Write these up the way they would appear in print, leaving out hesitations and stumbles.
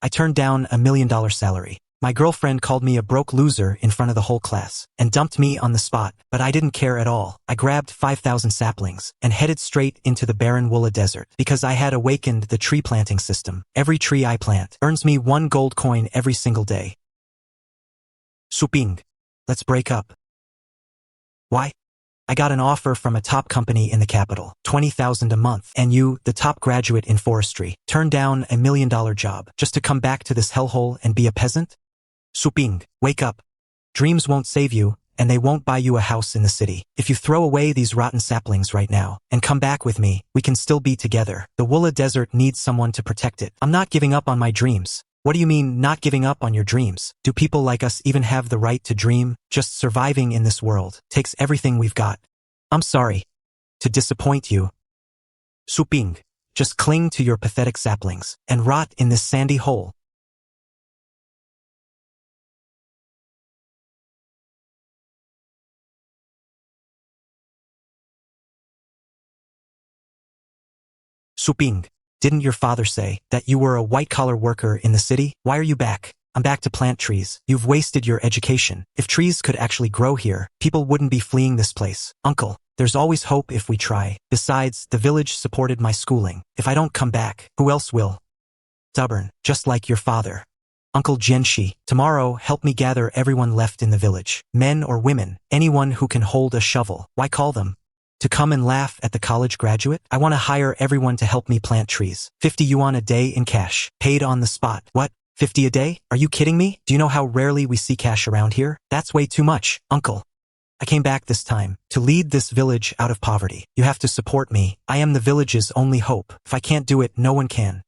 I turned down $1 million salary. My girlfriend called me a broke loser in front of the whole class and dumped me on the spot, but I didn't care at all. I grabbed 5,000 saplings and headed straight into the barren Wula Desert because I had awakened the tree planting system. Every tree I plant earns me 1 gold coin every single day. Suping. Let's break up. Why? I got an offer from a top company in the capital, $20,000 a month, and you, the top graduate in forestry, turned down $1 million job just to come back to this hellhole and be a peasant? Suping, wake up. Dreams won't save you, and they won't buy you a house in the city. If you throw away these rotten saplings right now and come back with me, we can still be together. The Wula Desert needs someone to protect it. I'm not giving up on my dreams. What do you mean, not giving up on your dreams? Do people like us even have the right to dream? Just surviving in this world takes everything we've got. I'm sorry to disappoint you. Suping, just cling to your pathetic saplings and rot in this sandy hole. Suping, didn't your father say that you were a white-collar worker in the city? Why are you back? I'm back to plant trees. You've wasted your education. If trees could actually grow here, people wouldn't be fleeing this place. Uncle, there's always hope if we try. Besides, the village supported my schooling. If I don't come back, who else will? Stubborn, just like your father. Uncle Genshi, tomorrow help me gather everyone left in the village. Men or women, anyone who can hold a shovel. Why call them? To come and laugh at the college graduate? I want to hire everyone to help me plant trees. 50 yuan a day in cash, paid on the spot. What? 50 a day? Are you kidding me? Do you know how rarely we see cash around here? That's way too much, uncle. I came back this time to lead this village out of poverty. You have to support me. I am the village's only hope. If I can't do it, no one can.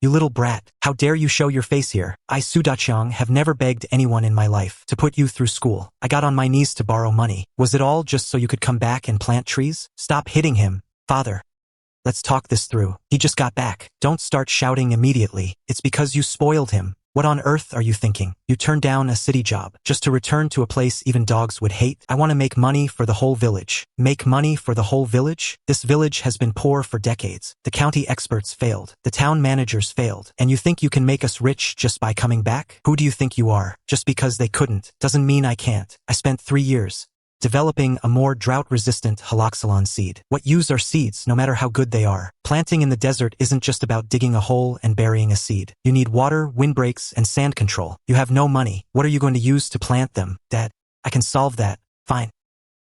You little brat, how dare you show your face here? I, Sudachiang, have never begged anyone in my life to put you through school. I got on my knees to borrow money. Was it all just so you could come back and plant trees? Stop hitting him, father. Let's talk this through. He just got back. Don't start shouting immediately. It's because you spoiled him. What on earth are you thinking? You turned down a city job just to return to a place even dogs would hate? I want to make money for the whole village. Make money for the whole village? This village has been poor for decades. The county experts failed. The town managers failed. And you think you can make us rich just by coming back? Who do you think you are? Just because they couldn't doesn't mean I can't. I spent 3 years developing a more drought-resistant haloxylon seed. What use are seeds, no matter how good they are? Planting in the desert isn't just about digging a hole and burying a seed. You need water, windbreaks, and sand control. You have no money. What are you going to use to plant them? Dad, I can solve that. Fine.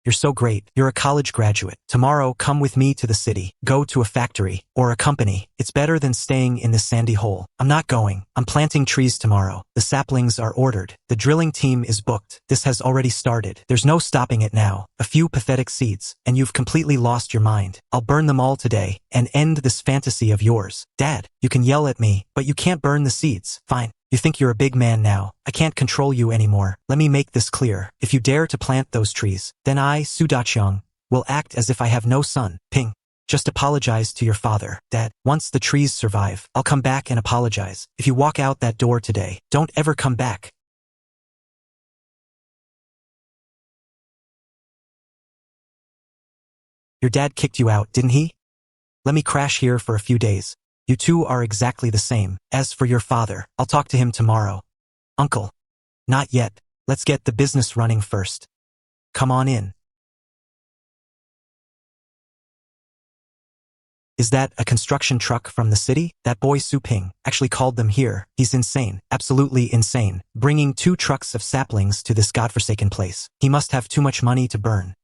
You're so great. You're a college graduate. Tomorrow, come with me to the city. Go to a factory or a company. It's better than staying in this sandy hole. I'm not going. I'm planting trees tomorrow. The saplings are ordered. The drilling team is booked. This has already started. There's no stopping it now. A few pathetic seeds, and you've completely lost your mind. I'll burn them all today and end this fantasy of yours. Dad, you can yell at me, but you can't burn the seeds. Fine. You think you're a big man now. I can't control you anymore. Let me make this clear. If you dare to plant those trees, then I, Sudachiang, will act as if I have no son. Ping. Just apologize to your father. Dad, once the trees survive, I'll come back and apologize. If you walk out that door today, don't ever come back. Your dad kicked you out, didn't he? Let me crash here for a few days. You two are exactly the same. As for your father, I'll talk to him tomorrow. Uncle. Not yet. Let's get the business running first. Come on in. Is that a construction truck from the city? That boy Su Ping actually called them here. He's insane. Absolutely insane. Bringing 2 trucks of saplings to this godforsaken place. He must have too much money to burn.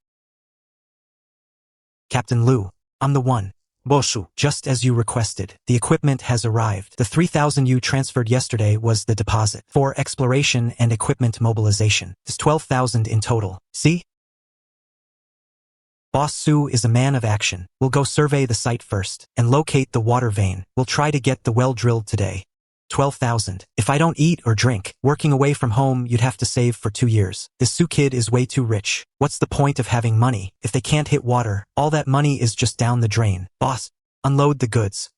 Captain Liu, I'm the one. Boshu, just as you requested, the equipment has arrived. The 3,000 you transferred yesterday was the deposit for exploration and equipment mobilization. It's 12,000 in total. See? Boss Su is a man of action. We'll go survey the site first and locate the water vein. We'll try to get the well drilled today. 12,000. If I don't eat or drink, working away from home, you'd have to save for 2 years. This Su kid is way too rich. What's the point of having money if they can't hit water? All that money is just down the drain. Boss, unload the goods.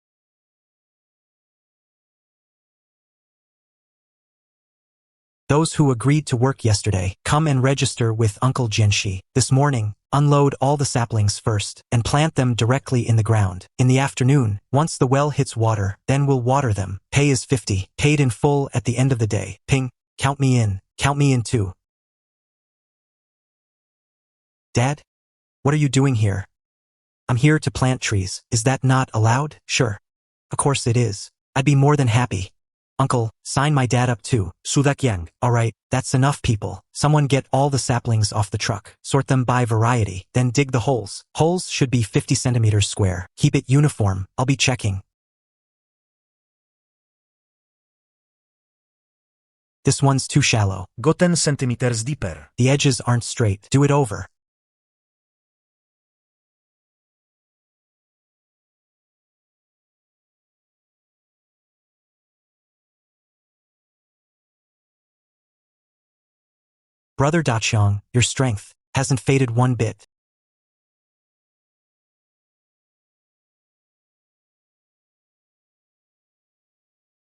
Those who agreed to work yesterday, come and register with Uncle Genshi. This morning, Unload all the saplings first, and plant them directly in the ground. In the afternoon, once the well hits water, then we'll water them. Pay is 50, paid in full at the end of the day. Ping, count me in too. Dad? What are you doing here? I'm here to plant trees. Is that not allowed? Sure. Of course it is. I'd be more than happy. Uncle, sign my dad up too. Sudakyang. Alright, that's enough people. Someone get all the saplings off the truck. Sort them by variety, then dig the holes. Holes should be 50 centimeters square. Keep it uniform. I'll be checking. This one's too shallow. Go 10 centimeters deeper. The edges aren't straight. Do it over. Brother Dachong, your strength hasn't faded one bit.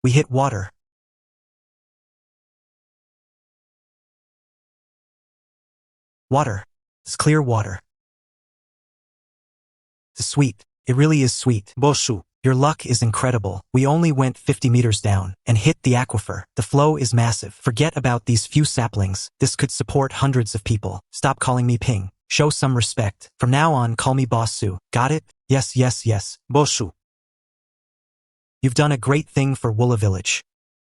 We hit water. Water. It's clear water. It's sweet. It really is sweet. Bosu. Your luck is incredible. We only went 50 meters down and hit the aquifer. The flow is massive. Forget about these few saplings. This could support hundreds of people. Stop calling me Ping. Show some respect. From now on, call me Boss Su. Got it? Yes. Bosu. You've done a great thing for Wula Village.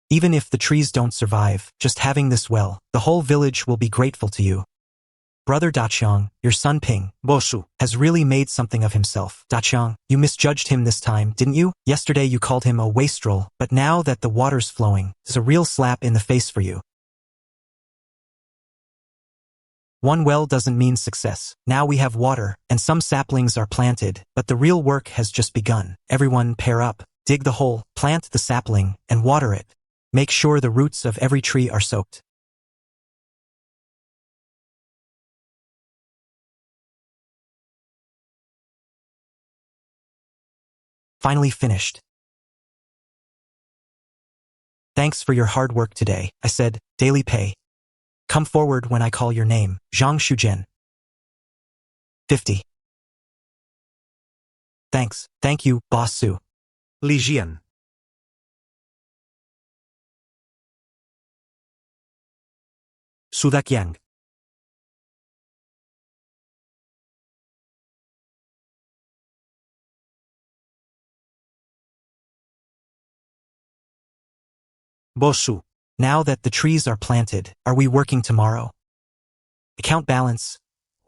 Even if the trees don't survive, just having this well, the whole village will be grateful to you. Brother Dachong, your son Ping, Bosu, has really made something of himself. Dachong, you misjudged him this time, didn't you? Yesterday you called him a wastrel, but now that the water's flowing, it's a real slap in the face for you. One well doesn't mean success. Now we have water, and some saplings are planted, but the real work has just begun. Everyone pair up, dig the hole, plant the sapling, and water it. Make sure the roots of every tree are soaked. Finally finished. Thanks for your hard work today, I said, daily pay. Come forward when I call your name, Zhang Shujian. 50. Thanks. Thank you, Boss Su. Li Jian. Sudakyang. Bosu. Now that the trees are planted, are we working tomorrow? Account balance,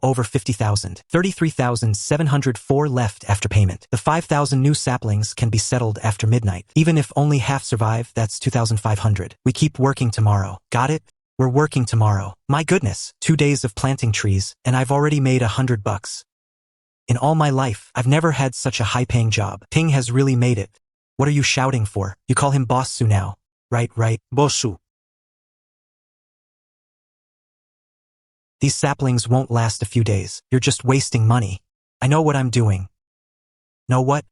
over 50,000. 33,704 left after payment. The 5,000 new saplings can be settled after midnight. Even if only half survive, that's 2,500. We keep working tomorrow. Got it? We're working tomorrow. My goodness, 2 days of planting trees, and I've already made $100. In all my life, I've never had such a high-paying job. Ping has really made it. What are you shouting for? You call him Boss Su now. Right. Bosu. These saplings won't last a few days. You're just wasting money. I know what I'm doing. Know what?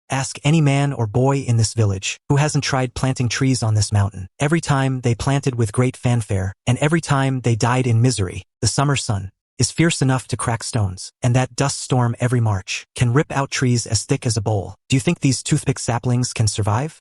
Ask any man or boy in this village who hasn't tried planting trees on this mountain. Every time they planted with great fanfare, and every time they died in misery, the summer sun is fierce enough to crack stones, and that dust storm every March can rip out trees as thick as a bowl. Do you think these toothpick saplings can survive?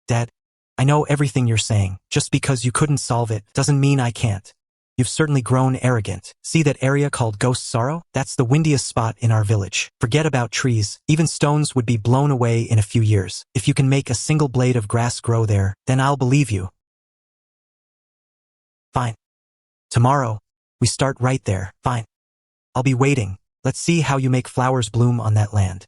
Dad, I know everything you're saying. Just because you couldn't solve it doesn't mean I can't. You've certainly grown arrogant. See that area called Ghost Sorrow? That's the windiest spot in our village. Forget about trees. Even stones would be blown away in a few years. If you can make a single blade of grass grow there, then I'll believe you. Fine. Tomorrow, we start right there. Fine. I'll be waiting. Let's see how you make flowers bloom on that land.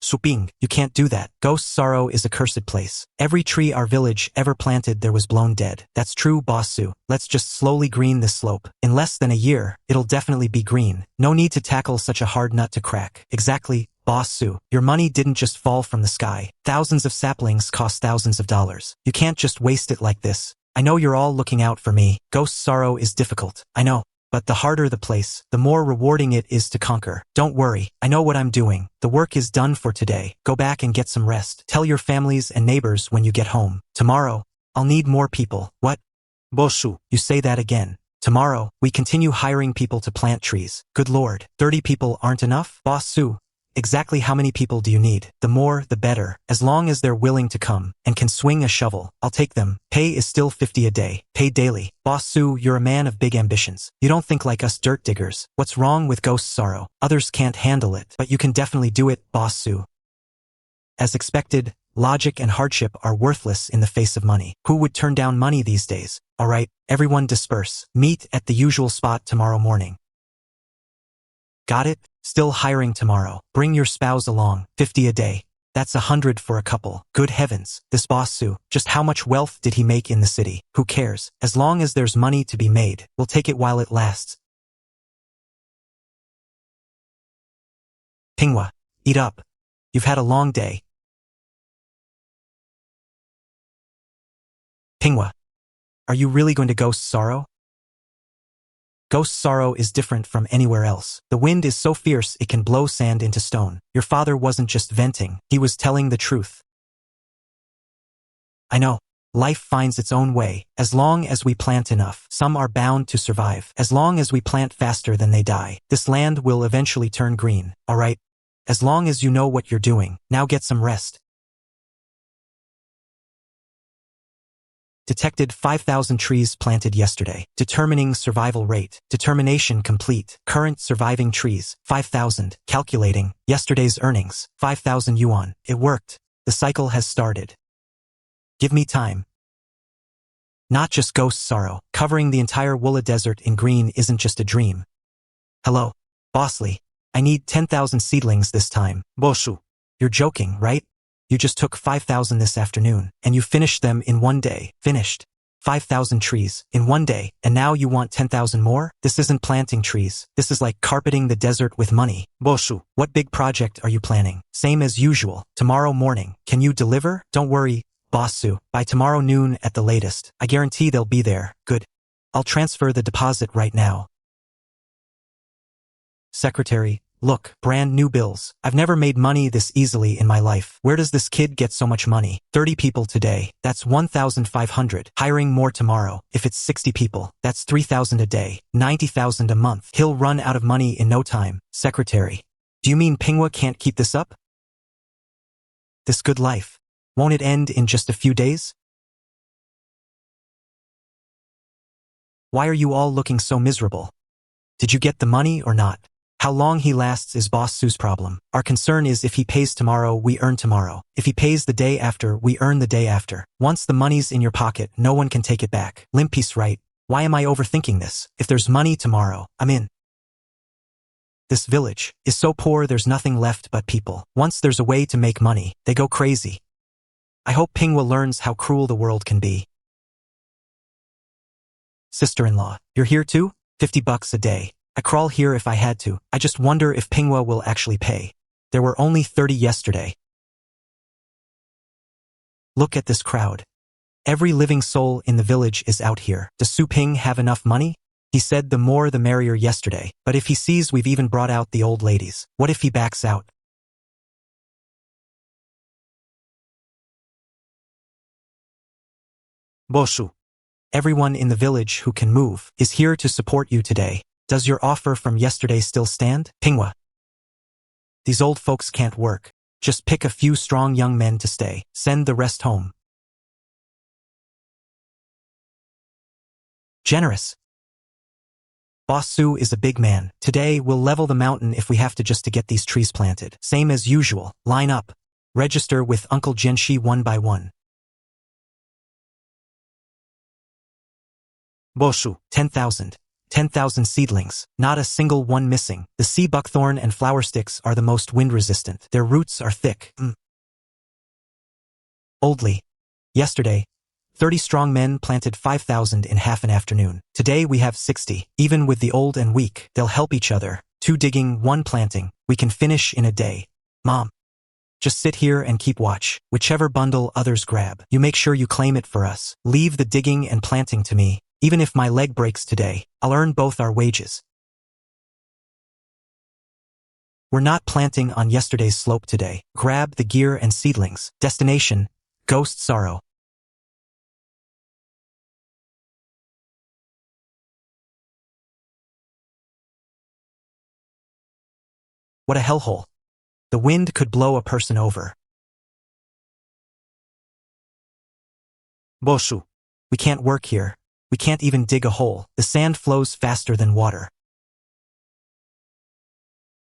Suping, you can't do that. Ghost Sorrow is a cursed place. Every tree our village ever planted there was blown dead. That's true, Boss Su. Let's just slowly green this slope. In less than a year, it'll definitely be green. No need to tackle such a hard nut to crack. Exactly, Boss Su. Your money didn't just fall from the sky. Thousands of saplings cost thousands of dollars. You can't just waste it like this. I know you're all looking out for me. Ghost Sorrow is difficult. I know. But the harder the place, the more rewarding it is to conquer. Don't worry, I know what I'm doing. The work is done for today. Go back and get some rest. Tell your families and neighbors when you get home. Tomorrow, I'll need more people. What? Bosu. You say that again. Tomorrow, we continue hiring people to plant trees. Good Lord, 30 people aren't enough? Boss Sue, exactly how many people do you need? The more, the better. As long as they're willing to come and can swing a shovel, I'll take them. Pay is still 50 a day. Pay daily. Boss Sue, you're a man of big ambitions. You don't think like us dirt diggers. What's wrong with Ghost Sorrow? Others can't handle it, but you can definitely do it, Boss Sue. As expected, logic and hardship are worthless in the face of money. Who would turn down money these days? All right, everyone disperse. Meet at the usual spot tomorrow morning. Got it? Still hiring tomorrow. Bring your spouse along. 50 a day. That's 100 for a couple. Good heavens. This Boss Sue, just how much wealth did he make in the city? Who cares? As long as there's money to be made, we'll take it while it lasts. Pingwa, eat up. You've had a long day. Pingwa, are you really going to Ghost Sorrow? Ghost Sorrow is different from anywhere else. The wind is so fierce it can blow sand into stone. Your father wasn't just venting, he was telling the truth. I know. Life finds its own way. As long as we plant enough, some are bound to survive. As long as we plant faster than they die, this land will eventually turn green. All right? As long as you know what you're doing, now get some rest. Detected 5,000 trees planted yesterday. Determining survival rate. Determination complete. Current surviving trees, 5,000. Calculating. Yesterday's earnings, 5,000 yuan. It worked. The cycle has started. Give me time. Not just Ghost Sorrow. Covering the entire Wula Desert in green isn't just a dream. Hello, Bosley. I need 10,000 seedlings this time. Bosu. You're joking, right? You just took 5,000 this afternoon, and you finished them in one day. Finished. 5,000 trees, in one day, and now you want 10,000 more? This isn't planting trees. This is like carpeting the desert with money. Bosu. What big project are you planning? Same as usual. Tomorrow morning. Can you deliver? Don't worry, Boss Sue. By tomorrow noon at the latest. I guarantee they'll be there. Good. I'll transfer the deposit right now. Secretary. Look, brand new bills. I've never made money this easily in my life. Where does this kid get so much money? 30 people today. That's 1,500. Hiring more tomorrow. If it's 60 people, that's 3,000 a day. 90,000 a month. He'll run out of money in no time. Secretary. Do you mean Pingwa can't keep this up? This good life. Won't it end in just a few days? Why are you all looking so miserable? Did you get the money or not? How long he lasts is Boss Sue's problem. Our concern is if he pays tomorrow, we earn tomorrow. If he pays the day after, we earn the day after. Once the money's in your pocket, no one can take it back. Limpy's right. Why am I overthinking this? If there's money tomorrow, I'm in. This village is so poor there's nothing left but people. Once there's a way to make money, they go crazy. I hope Pingwa learns how cruel the world can be. Sister-in-law, you're here too? $50 a day. I crawl here if I had to. I just wonder if Pingwa will actually pay. There were only 30 yesterday. Look at this crowd. Every living soul in the village is out here. Does Su Ping have enough money? He said the more the merrier yesterday, but if he sees we've even brought out the old ladies, what if he backs out? Bosu. Everyone in the village who can move is here to support you today. Does your offer from yesterday still stand? Pingwa. These old folks can't work. Just pick a few strong young men to stay. Send the rest home. Generous. Boss Su is a big man. Today we'll level the mountain if we have to just to get these trees planted. Same as usual. Line up. Register with Uncle Genshi one by one. Bosu. 10,000. 10,000 seedlings, not a single one missing. The sea buckthorn and flower sticks are the most wind-resistant. Their roots are thick. Oldly. Yesterday, 30 strong men planted 5,000 in half an afternoon. Today we have 60. Even with the old and weak, they'll help each other. 2 digging, 1 planting. We can finish in a day. Mom. Just sit here and keep watch. Whichever bundle others grab, you make sure you claim it for us. Leave the digging and planting to me. Even if my leg breaks today, I'll earn both our wages. We're not planting on yesterday's slope today. Grab the gear and seedlings. Destination, Ghost Sorrow. What a hellhole. The wind could blow a person over. Bossu. We can't work here. We can't even dig a hole. The sand flows faster than water.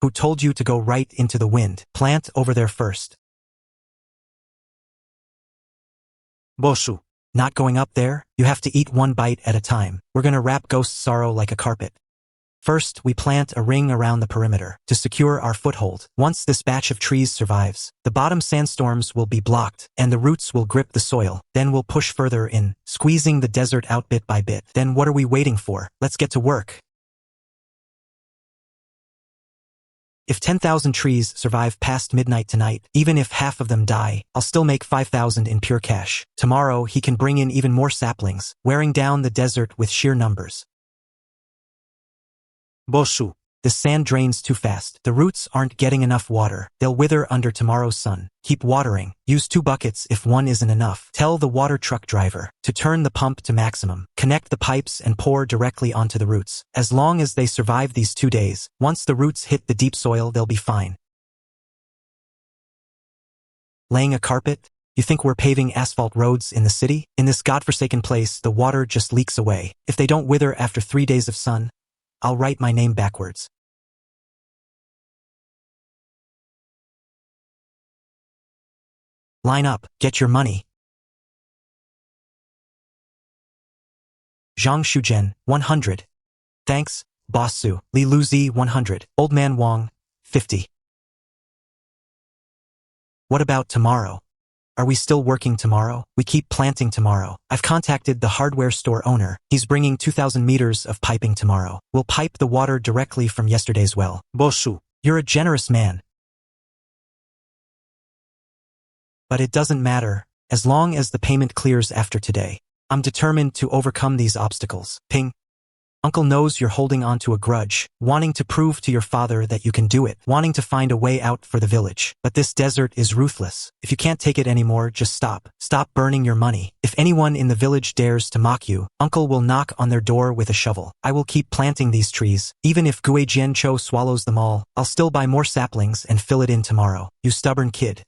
Who told you to go right into the wind? Plant over there first. Bossu. Not going up there? You have to eat one bite at a time. We're gonna wrap ghost sorrow like a carpet. First, we plant a ring around the perimeter to secure our foothold. Once this batch of trees survives, the bottom sandstorms will be blocked and the roots will grip the soil. Then we'll push further in, squeezing the desert out bit by bit. Then what are we waiting for? Let's get to work. If 10,000 trees survive past midnight tonight, even if half of them die, I'll still make 5,000 in pure cash. Tomorrow, he can bring in even more saplings, wearing down the desert with sheer numbers. Bossu. The sand drains too fast. The roots aren't getting enough water. They'll wither under tomorrow's sun. Keep watering. Use 2 buckets if one isn't enough. Tell the water truck driver to turn the pump to maximum. Connect the pipes and pour directly onto the roots. As long as they survive these 2 days, once the roots hit the deep soil, they'll be fine. Laying a carpet? You think we're paving asphalt roads in the city? In this godforsaken place, the water just leaks away. If they don't wither after 3 days of sun, I'll write my name backwards. Line up, get your money. Zhang Shujian, 100. Thanks, Boss Su. Li Luzi, 100. Old Man Wang, 50. What about tomorrow? Are we still working tomorrow? We keep planting tomorrow. I've contacted the hardware store owner. He's bringing 2,000 meters of piping tomorrow. We'll pipe the water directly from yesterday's well. Bossu. You're a generous man. But it doesn't matter, as long as the payment clears after today. I'm determined to overcome these obstacles. Ping. Uncle knows you're holding on to a grudge, wanting to prove to your father that you can do it, wanting to find a way out for the village. But this desert is ruthless. If you can't take it anymore, just stop. Stop burning your money. If anyone in the village dares to mock you, Uncle will knock on their door with a shovel. I will keep planting these trees. Even if Gue Jiancho swallows them all, I'll still buy more saplings and fill it in tomorrow. You stubborn kid.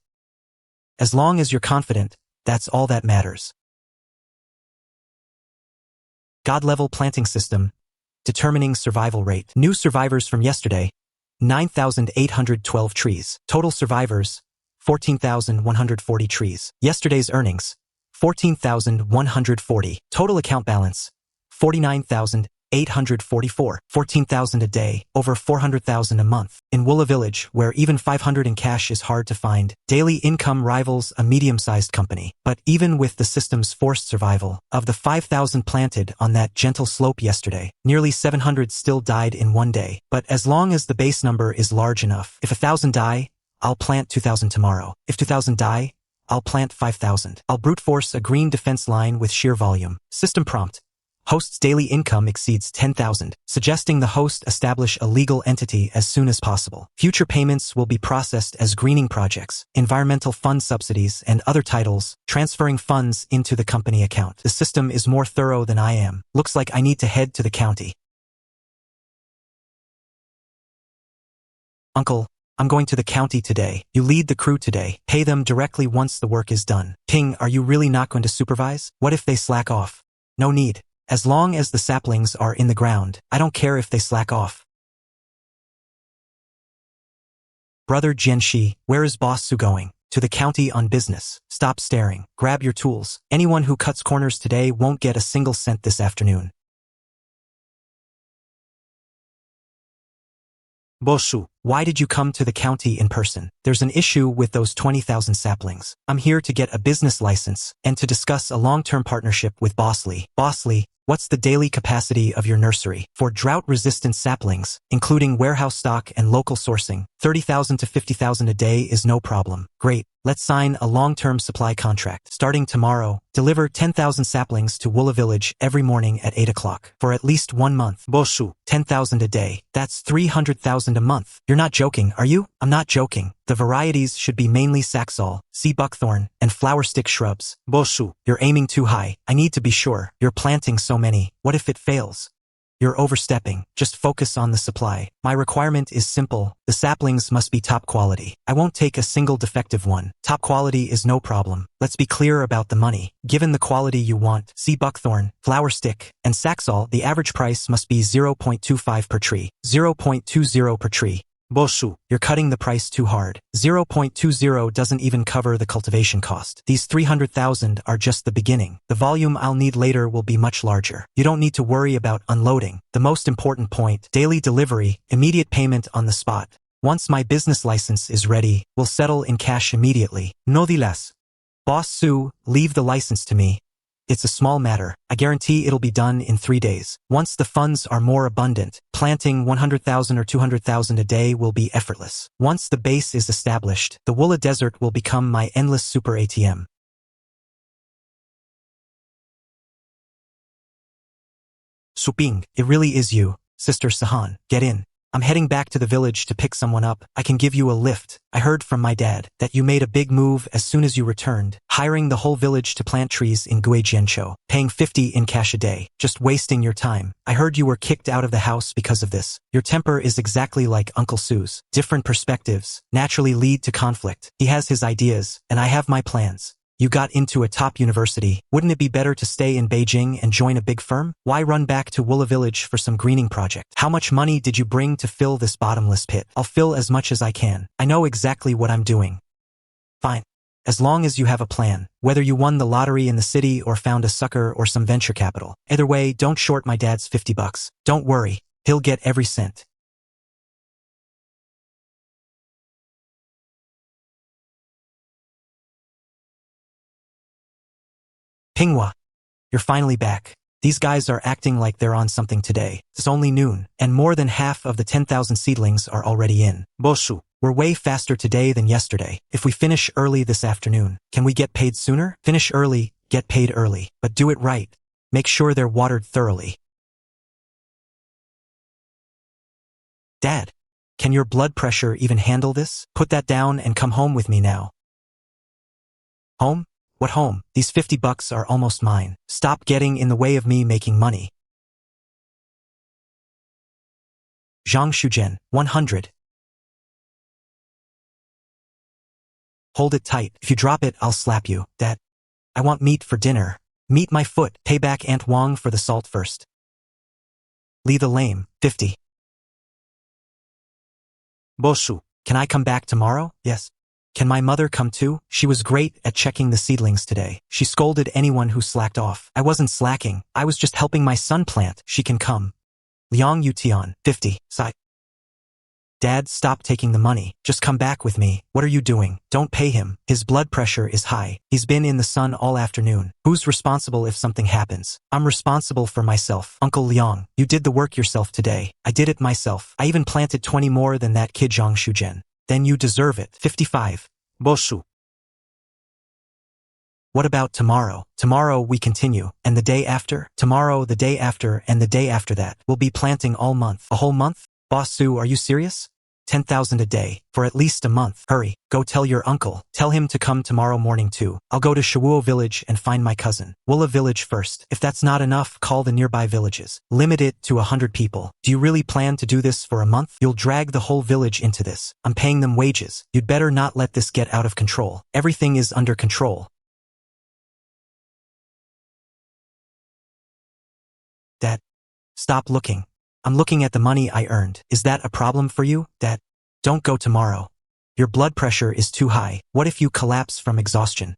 As long as you're confident, that's all that matters. God-level planting system. Determining survival rate. New survivors from yesterday, 9,812 trees. Total survivors, 14,140 trees. Yesterday's earnings, 14,140. Total account balance, 49,844. 14,000 a day, over 400,000 a month. In Wula Village, where even 500 in cash is hard to find, daily income rivals a medium-sized company. But even with the system's forced survival, of the 5,000 planted on that gentle slope yesterday, nearly 700 still died in one day. But as long as the base number is large enough, if 1,000 die, I'll plant 2,000 tomorrow. If 2,000 die, I'll plant 5,000. I'll brute force a green defense line with sheer volume. System prompt. Host's daily income exceeds 10,000, suggesting the host establish a legal entity as soon as possible. Future payments will be processed as greening projects, environmental fund subsidies, and other titles, transferring funds into the company account. The system is more thorough than I am. Looks like I need to head to the county. Uncle, I'm going to the county today. You lead the crew today. Pay them directly once the work is done. Ping, are you really not going to supervise? What if they slack off? No need. As long as the saplings are in the ground, I don't care if they slack off. Brother Jianxi, where is Boss Su going? To the county on business. Stop staring. Grab your tools. Anyone who cuts corners today won't get a single cent this afternoon. Bossu. Why did you come to the county in person? There's an issue with those 20,000 saplings. I'm here to get a business license and to discuss a long-term partnership with Boss Lee. Boss Lee, what's the daily capacity of your nursery? For drought-resistant saplings, including warehouse stock and local sourcing, 30,000 to 50,000 a day is no problem. Great. Let's sign a long-term supply contract. Starting tomorrow, deliver 10,000 saplings to Wula Village every morning at 8 o'clock for at least 1 month. Bossu. 10,000 a day. That's 300,000 a month. You're not joking, are you? I'm not joking. The varieties should be mainly saxaul, sea buckthorn, and flower stick shrubs. Bossu. You're aiming too high. I need to be sure. You're planting so many. What if it fails? You're overstepping. Just focus on the supply. My requirement is simple. The saplings must be top quality. I won't take a single defective one. Top quality is no problem. Let's be clear about the money. Given the quality you want, see buckthorn, flower stick, and saxaul, the average price must be 0.25 per tree. 0.20 per tree. Bosu. You're cutting the price too hard. 0.20 doesn't even cover the cultivation cost. These 300,000 are just the beginning. The volume I'll need later will be much larger. You don't need to worry about unloading. The most important point, daily delivery, immediate payment on the spot. Once my business license is ready, we'll settle in cash immediately. No dilas. Boss Sue, leave the license to me. It's a small matter. I guarantee it'll be done in 3 days. Once the funds are more abundant, planting 100,000 or 200,000 a day will be effortless. Once the base is established, the Wula Desert will become my endless super ATM. Suping, it really is you, Sister Sahan. Get in. I'm heading back to the village to pick someone up. I can give you a lift. I heard from my dad that you made a big move as soon as you returned, hiring the whole village to plant trees in Guijiancho, paying 50 in cash a day, just wasting your time. I heard you were kicked out of the house because of this. Your temper is exactly like Uncle Sue's. Different perspectives naturally lead to conflict. He has his ideas, and I have my plans. You got into a top university. Wouldn't it be better to stay in Beijing and join a big firm? Why run back to Wula Village for some greening project? How much money did you bring to fill this bottomless pit? I'll fill as much as I can. I know exactly what I'm doing. Fine. As long as you have a plan, whether you won the lottery in the city or found a sucker or some venture capital. Either way, don't short my dad's 50 bucks. Don't worry. He'll get every cent. Pinghua, you're finally back. These guys are acting like they're on something today. It's only noon, and more than half of the 10,000 seedlings are already in. Bosu. We're way faster today than yesterday. If we finish early this afternoon, can we get paid sooner? Finish early, get paid early, but do it right. Make sure they're watered thoroughly. Dad, can your blood pressure even handle this? Put that down and come home with me now. Home? What home? These 50 bucks are almost mine. Stop getting in the way of me making money. Zhang Shujian, 100. Hold it tight. If you drop it, I'll slap you. Dad, I want meat for dinner. Meet my foot. Pay back Aunt Wong for the salt first. Lee the Lame, 50. Bosu. Can I come back tomorrow? Yes. Can my mother come too? She was great at checking the seedlings today. She scolded anyone who slacked off. I wasn't slacking. I was just helping my son plant. She can come. Liang Yutian, 50. Sigh. Dad, stop taking the money. Just come back with me. What are you doing? Don't pay him. His blood pressure is high. He's been in the sun all afternoon. Who's responsible if something happens? I'm responsible for myself. Uncle Liang, you did the work yourself today. I did it myself. I even planted 20 more than that kid Zhang Shujian. Then you deserve it. 55. Bosu. What about tomorrow? Tomorrow we continue. And the day after? Tomorrow, the day after, and the day after that. We'll be planting all month. A whole month? Boss Sue, are you serious? 10,000 a day, for at least a month. Hurry, go tell your uncle. Tell him to come tomorrow morning too. I'll go to Shawuo village and find my cousin. Wula village first. If that's not enough, call the nearby villages. Limit it to 100 people. Do you really plan to do this for a month? You'll drag the whole village into this. I'm paying them wages. You'd better not let this get out of control. Everything is under control. Dad, stop looking. I'm looking at the money I earned. Is that a problem for you, Dad? Don't go tomorrow. Your blood pressure is too high. What if you collapse from exhaustion?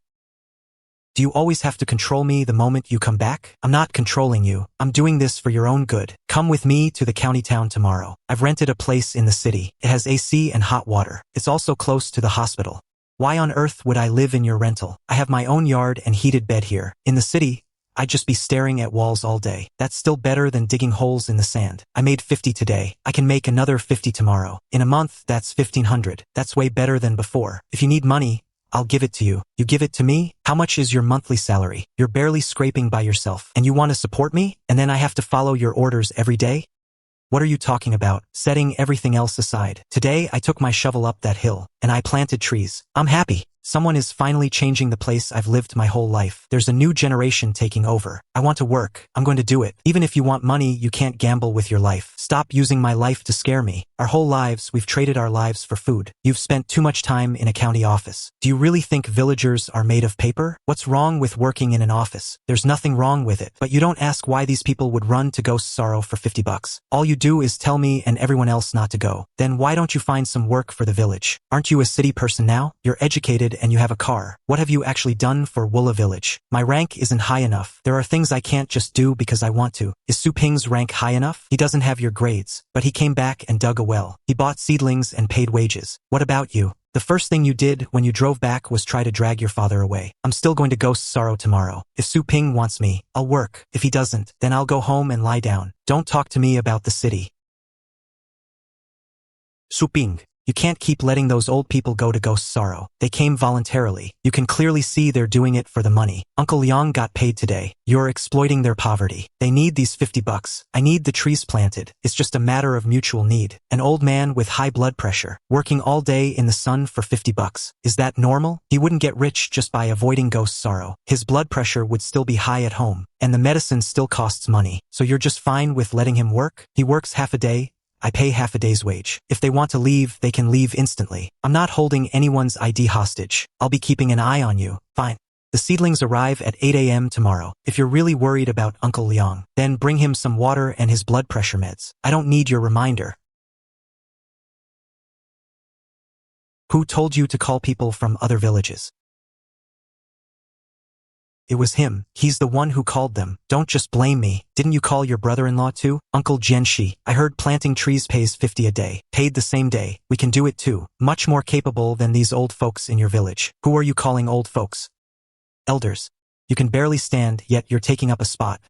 Do you always have to control me the moment you come back? I'm not controlling you. I'm doing this for your own good. Come with me to the county town tomorrow. I've rented a place in the city. It has AC and hot water. It's also close to the hospital. Why on earth would I live in your rental? I have my own yard and heated bed here. In the city, I'd just be staring at walls all day. That's still better than digging holes in the sand. I made 50 today. I can make another 50 tomorrow. In a month, that's 1,500. That's way better than before. If you need money, I'll give it to you. You give it to me? How much is your monthly salary? You're barely scraping by yourself. And you want to support me? And then I have to follow your orders every day? What are you talking about? Setting everything else aside. Today, I took my shovel up that hill, and I planted trees. I'm happy. Someone is finally changing the place I've lived my whole life. There's a new generation taking over. I want to work. I'm going to do it. Even if you want money, you can't gamble with your life. Stop using my life to scare me. Our whole lives, we've traded our lives for food. You've spent too much time in a county office. Do you really think villagers are made of paper? What's wrong with working in an office? There's nothing wrong with it. But you don't ask why these people would run to Ghost Sorrow for $50. All you do is tell me and everyone else not to go. Then why don't you find some work for the village? Aren't you a city person now? You're educated and you have a car. What have you actually done for Wula Village? My rank isn't high enough. There are things I can't just do because I want to. Is Su Ping's rank high enough? He doesn't have your grades, but he came back and dug a well. He bought seedlings and paid wages. What about you? The first thing you did when you drove back was try to drag your father away. I'm still going to Ghost Sorrow tomorrow. If Su Ping wants me, I'll work. If he doesn't, then I'll go home and lie down. Don't talk to me about the city. Su Ping. You can't keep letting those old people go to Ghost Sorrow. They came voluntarily. You can clearly see they're doing it for the money. Uncle Liang got paid today. You're exploiting their poverty. They need these $50. I need the trees planted. It's just a matter of mutual need. An old man with high blood pressure, working all day in the sun for $50. Is that normal? He wouldn't get rich just by avoiding Ghost Sorrow. His blood pressure would still be high at home, and the medicine still costs money. So you're just fine with letting him work? He works half a day. I pay half a day's wage. If they want to leave, they can leave instantly. I'm not holding anyone's ID hostage. I'll be keeping an eye on you. Fine. The seedlings arrive at 8 a.m. tomorrow. If you're really worried about Uncle Liang, then bring him some water and his blood pressure meds. I don't need your reminder. Who told you to call people from other villages? It was him. He's the one who called them. Don't just blame me. Didn't you call your brother-in-law too? Uncle Jianxi. I heard planting trees pays 50 a day. Paid the same day. We can do it too. Much more capable than these old folks in your village. Who are you calling old folks? Elders. You can barely stand, yet you're taking up a spot.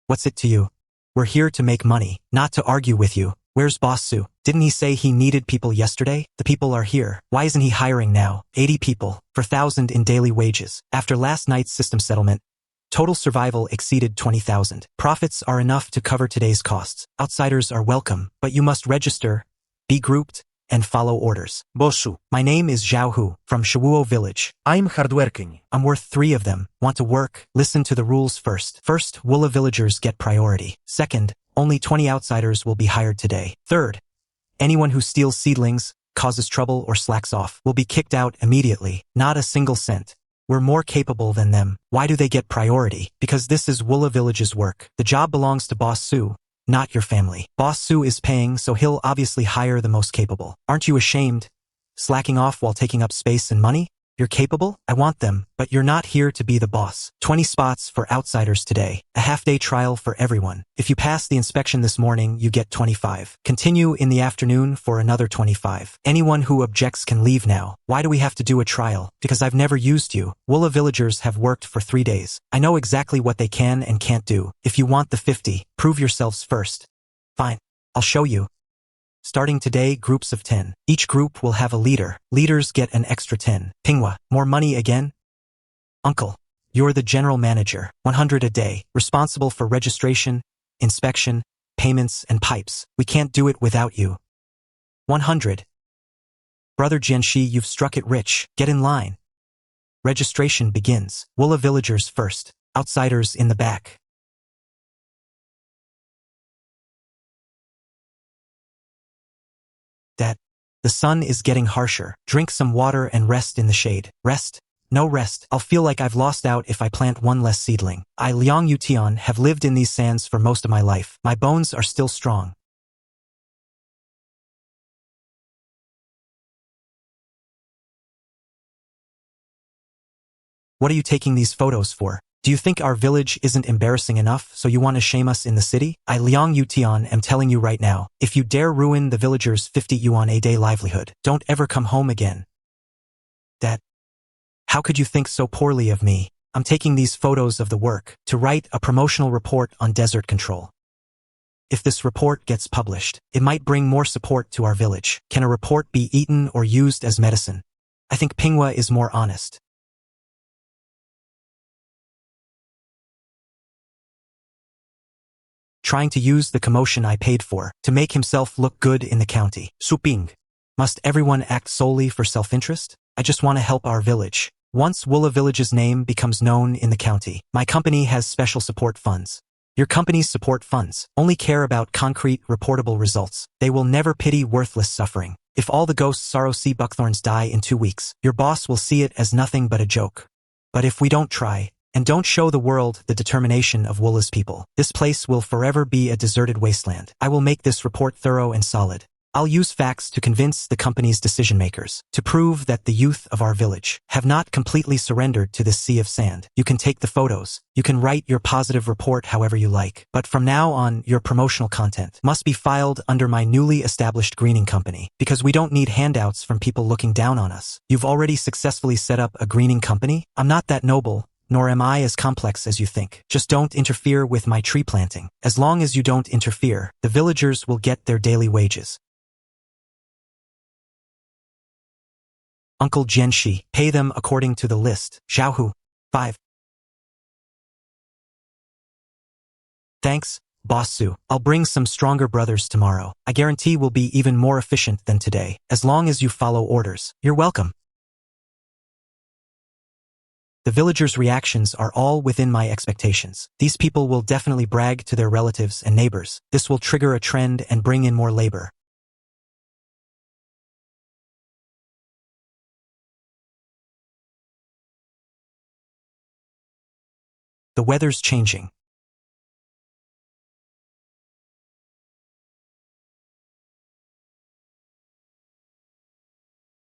What's it to you? We're here to make money, not to argue with you. Where's Boss Su? Didn't he say he needed people yesterday? The people are here. Why isn't he hiring now? 80 people, for 1,000 in daily wages. After last night's system settlement, total survival exceeded 20,000. Profits are enough to cover today's costs. Outsiders are welcome, but you must register, be grouped, and follow orders. Bossu. My name is Zhao Hu, from Shuo Village. I'm hardworking. I'm worth 3 of them. Want to work? Listen to the rules first. First, Wula villagers get priority. Second, only 20 outsiders will be hired today. Third, anyone who steals seedlings, causes trouble, or slacks off will be kicked out immediately. Not a single cent. We're more capable than them. Why do they get priority? Because this is Wula Village's work. The job belongs to Boss Su, not your family. Boss Su is paying, so he'll obviously hire the most capable. Aren't you ashamed? Slacking off while taking up space and money? You're capable? I want them, but you're not here to be the boss. 20 spots for outsiders today. A half-day trial for everyone. If you pass the inspection this morning, you get 25. Continue in the afternoon for another 25. Anyone who objects can leave now. Why do we have to do a trial? Because I've never used you. Wula villagers have worked for 3 days. I know exactly what they can and can't do. If you want the 50, prove yourselves first. Fine. I'll show you. Starting today, groups of 10. Each group will have a leader. Leaders get an extra 10. Pinghua, more money again? Uncle, you're the general manager. 100 a day, responsible for registration, inspection, payments, and pipes. We can't do it without you. 100. Brother Jianxi, you've struck it rich. Get in line. Registration begins. Wula villagers first. Outsiders in the back. The sun is getting harsher. Drink some water and rest in the shade. Rest? No rest. I'll feel like I've lost out if I plant one less seedling. I, Liang Yutian, have lived in these sands for most of my life. My bones are still strong. What are you taking these photos for? Do you think our village isn't embarrassing enough, so you want to shame us in the city? I, Liang Yutian, am telling you right now, if you dare ruin the villagers' 50 yuan a day livelihood, don't ever come home again. How could you think so poorly of me? I'm taking these photos of the work to write a promotional report on desert control. If this report gets published, it might bring more support to our village. Can a report be eaten or used as medicine? I think Pinghua is more honest. Trying to use the commotion I paid for to make himself look good in the county. Su Ping. Must everyone act solely for self-interest? I just want to help our village. Once Wula Village's name becomes known in the county, my company has special support funds. Your company's support funds only care about concrete, reportable results. They will never pity worthless suffering. If all the ghosts sorrow see buckthorns die in 2 weeks, your boss will see it as nothing but a joke. But if we don't try, and don't show the world the determination of Wula's people, this place will forever be a deserted wasteland. I will make this report thorough and solid. I'll use facts to convince the company's decision-makers, to prove that the youth of our village have not completely surrendered to this sea of sand. You can take the photos, you can write your positive report however you like, but from now on, your promotional content must be filed under my newly established greening company, because we don't need handouts from people looking down on us. You've already successfully set up a greening company? I'm not that noble, nor am I as complex as you think. Just don't interfere with my tree planting. As long as you don't interfere, the villagers will get their daily wages. Uncle Jianxi, pay them according to the list. Xiaohu. 5. Thanks, Boss Su. I'll bring some stronger brothers tomorrow. I guarantee we'll be even more efficient than today, as long as you follow orders. You're welcome. The villagers' reactions are all within my expectations. These people will definitely brag to their relatives and neighbors. This will trigger a trend and bring in more labor. The weather's changing.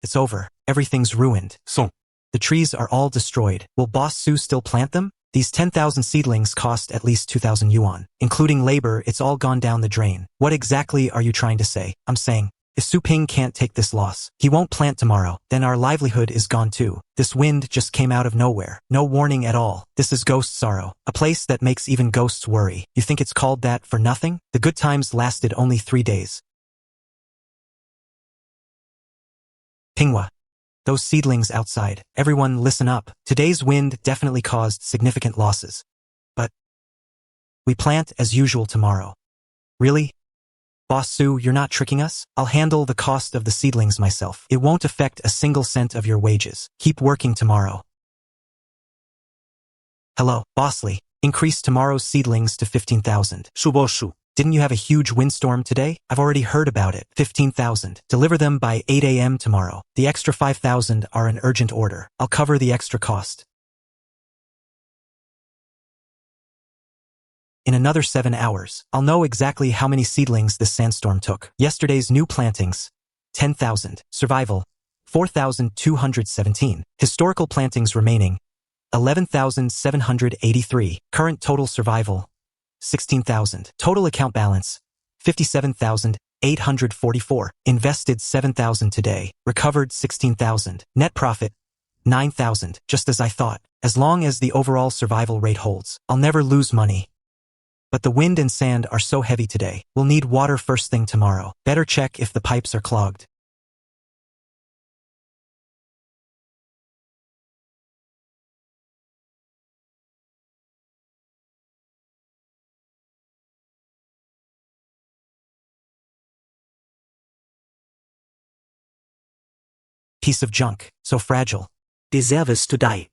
It's over. Everything's ruined. Son. The trees are all destroyed. Will Boss Su still plant them? These 10,000 seedlings cost at least 2,000 yuan. Including labor, it's all gone down the drain. What exactly are you trying to say? I'm saying, if Su Ping can't take this loss, he won't plant tomorrow, then our livelihood is gone too. This wind just came out of nowhere. No warning at all. This is ghost sorrow. A place that makes even ghosts worry. You think it's called that for nothing? The good times lasted only 3 days. Pinghua. Those seedlings outside. Everyone listen up. Today's wind definitely caused significant losses. But we plant as usual tomorrow. Really? Boss Su, you're not tricking us? I'll handle the cost of the seedlings myself. It won't affect a single cent of your wages. Keep working tomorrow. Hello, Bossly. Increase tomorrow's seedlings to 15,000. Subosu. Didn't you have a huge windstorm today? I've already heard about it. 15,000. Deliver them by 8 a.m. tomorrow. The extra 5,000 are an urgent order. I'll cover the extra cost. In another 7 hours, I'll know exactly how many seedlings this sandstorm took. Yesterday's new plantings, 10,000. Survival, 4,217. Historical plantings remaining, 11,783. Current total survival, 16,000. Total account balance, 57,844. Invested 7,000 today. Recovered 16,000. Net profit, 9,000. Just as I thought. As long as the overall survival rate holds, I'll never lose money. But the wind and sand are so heavy today. We'll need water first thing tomorrow. Better check if the pipes are clogged. Piece of junk, so fragile. Deserves to die.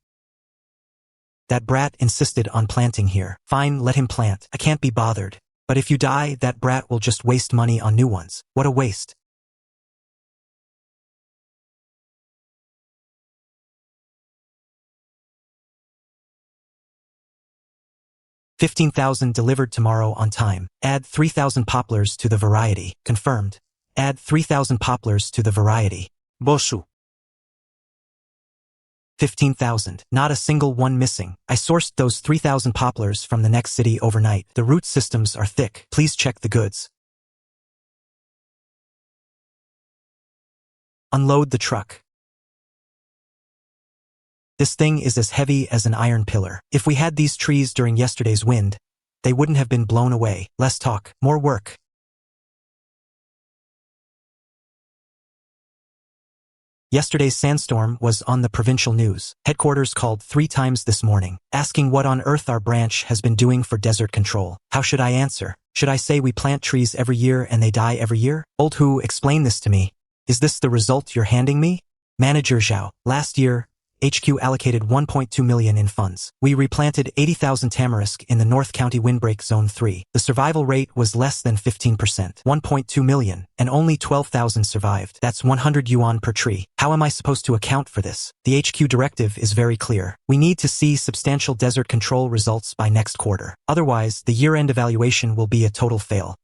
That brat insisted on planting here. Fine, let him plant. I can't be bothered. But if you die, that brat will just waste money on new ones. What a waste. $15,000 delivered tomorrow on time. Add 3,000 poplars to the variety. Confirmed. Add 3,000 poplars to the variety. Bosu. 15,000. Not a single one missing. I sourced those 3,000 poplars from the next city overnight. The root systems are thick. Please check the goods. Unload the truck. This thing is as heavy as an iron pillar. If we had these trees during yesterday's wind, they wouldn't have been blown away. Less talk, more work. Yesterday's sandstorm was on the provincial news. Headquarters called 3 times this morning, asking what on earth our branch has been doing for desert control. How should I answer? Should I say we plant trees every year and they die every year? Old Hu, explain this to me. Is this the result you're handing me? Manager Zhao, last year, HQ allocated 1.2 million in funds. We replanted 80,000 tamarisk in the North County Windbreak Zone 3. The survival rate was less than 15%. 1.2 million, and only 12,000 survived. That's 100 yuan per tree. How am I supposed to account for this? The HQ directive is very clear. We need to see substantial desert control results by next quarter. Otherwise, the year-end evaluation will be a total fail.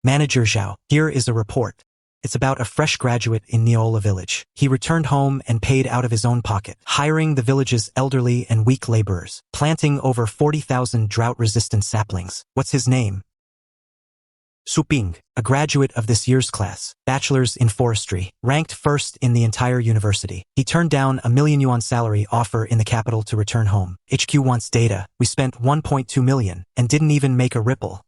Manager Zhao, here is a report. It's about a fresh graduate in Neola village. He returned home and paid out of his own pocket, hiring the village's elderly and weak laborers, planting over 40,000 drought-resistant saplings. What's his name? Su Ping, a graduate of this year's class, bachelor's in forestry, ranked first in the entire university. He turned down a 1 million yuan salary offer in the capital to return home. HQ wants data. We spent 1.2 million and didn't even make a ripple.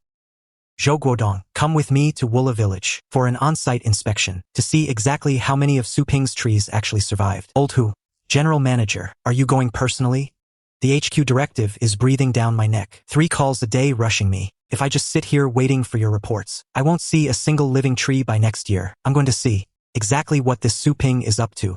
Zhou Guodong, come with me to Wula village for an on-site inspection to see exactly how many of Su Ping's trees actually survived. Old Hu, General Manager, are you going personally? The HQ directive is breathing down my neck. 3 calls a day rushing me. If I just sit here waiting for your reports, I won't see a single living tree by next year. I'm going to see exactly what this Su Ping is up to.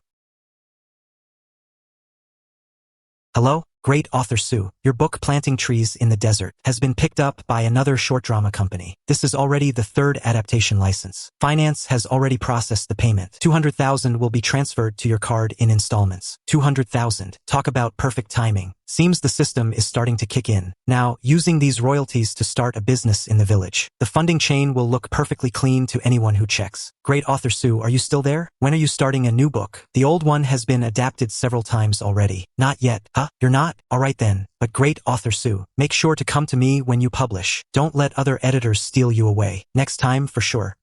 Hello? Great author Su, your book Planting Trees in the Desert has been picked up by another short drama company. This is already the 3rd adaptation license. Finance has already processed the payment. 200,000 will be transferred to your card in installments. 200,000. Talk about perfect timing. Seems the system is starting to kick in. Now, using these royalties to start a business in the village. The funding chain will look perfectly clean to anyone who checks. Great author Su, are you still there? When are you starting a new book? The old one has been adapted several times already. Not yet. Huh? You're not? Alright then. But great author Su, make sure to come to me when you publish. Don't let other editors steal you away. Next time for sure.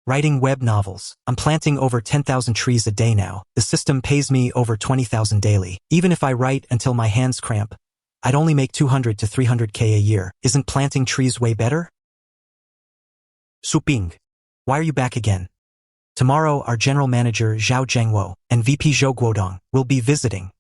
Writing web novels. I'm planting over 10,000 trees a day now. The system pays me over 20,000 daily. Even if I write until my hands cramp, I'd only make 200 to 300k a year. Isn't planting trees way better? Su Ping, why are you back again? Tomorrow our general manager Zhao Zhengwo and VP Zhou Guodong will be visiting.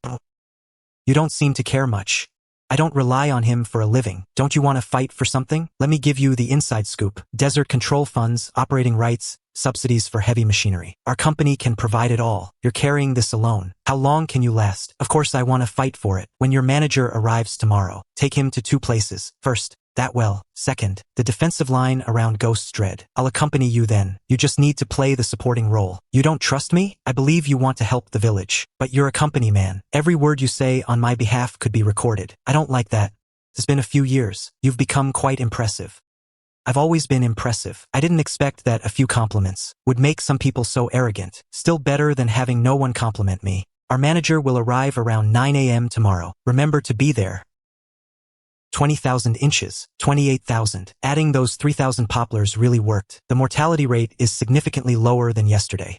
You don't seem to care much. I don't rely on him for a living. Don't you want to fight for something? Let me give you the inside scoop. Desert control funds, operating rights, subsidies for heavy machinery. Our company can provide it all. You're carrying this alone. How long can you last? Of course I want to fight for it. When your manager arrives tomorrow, take him to 2 places. First, that well. Second, the defensive line around Ghost's Dread. I'll accompany you then. You just need to play the supporting role. You don't trust me? I believe you want to help the village. But you're a company man. Every word you say on my behalf could be recorded. I don't like that. It's been a few years. You've become quite impressive. I've always been impressive. I didn't expect that a few compliments would make some people so arrogant. Still better than having no one compliment me. Our manager will arrive around 9 a.m. tomorrow. Remember to be there. 20,000 inches, 28,000. Adding those 3,000 poplars really worked. The mortality rate is significantly lower than yesterday.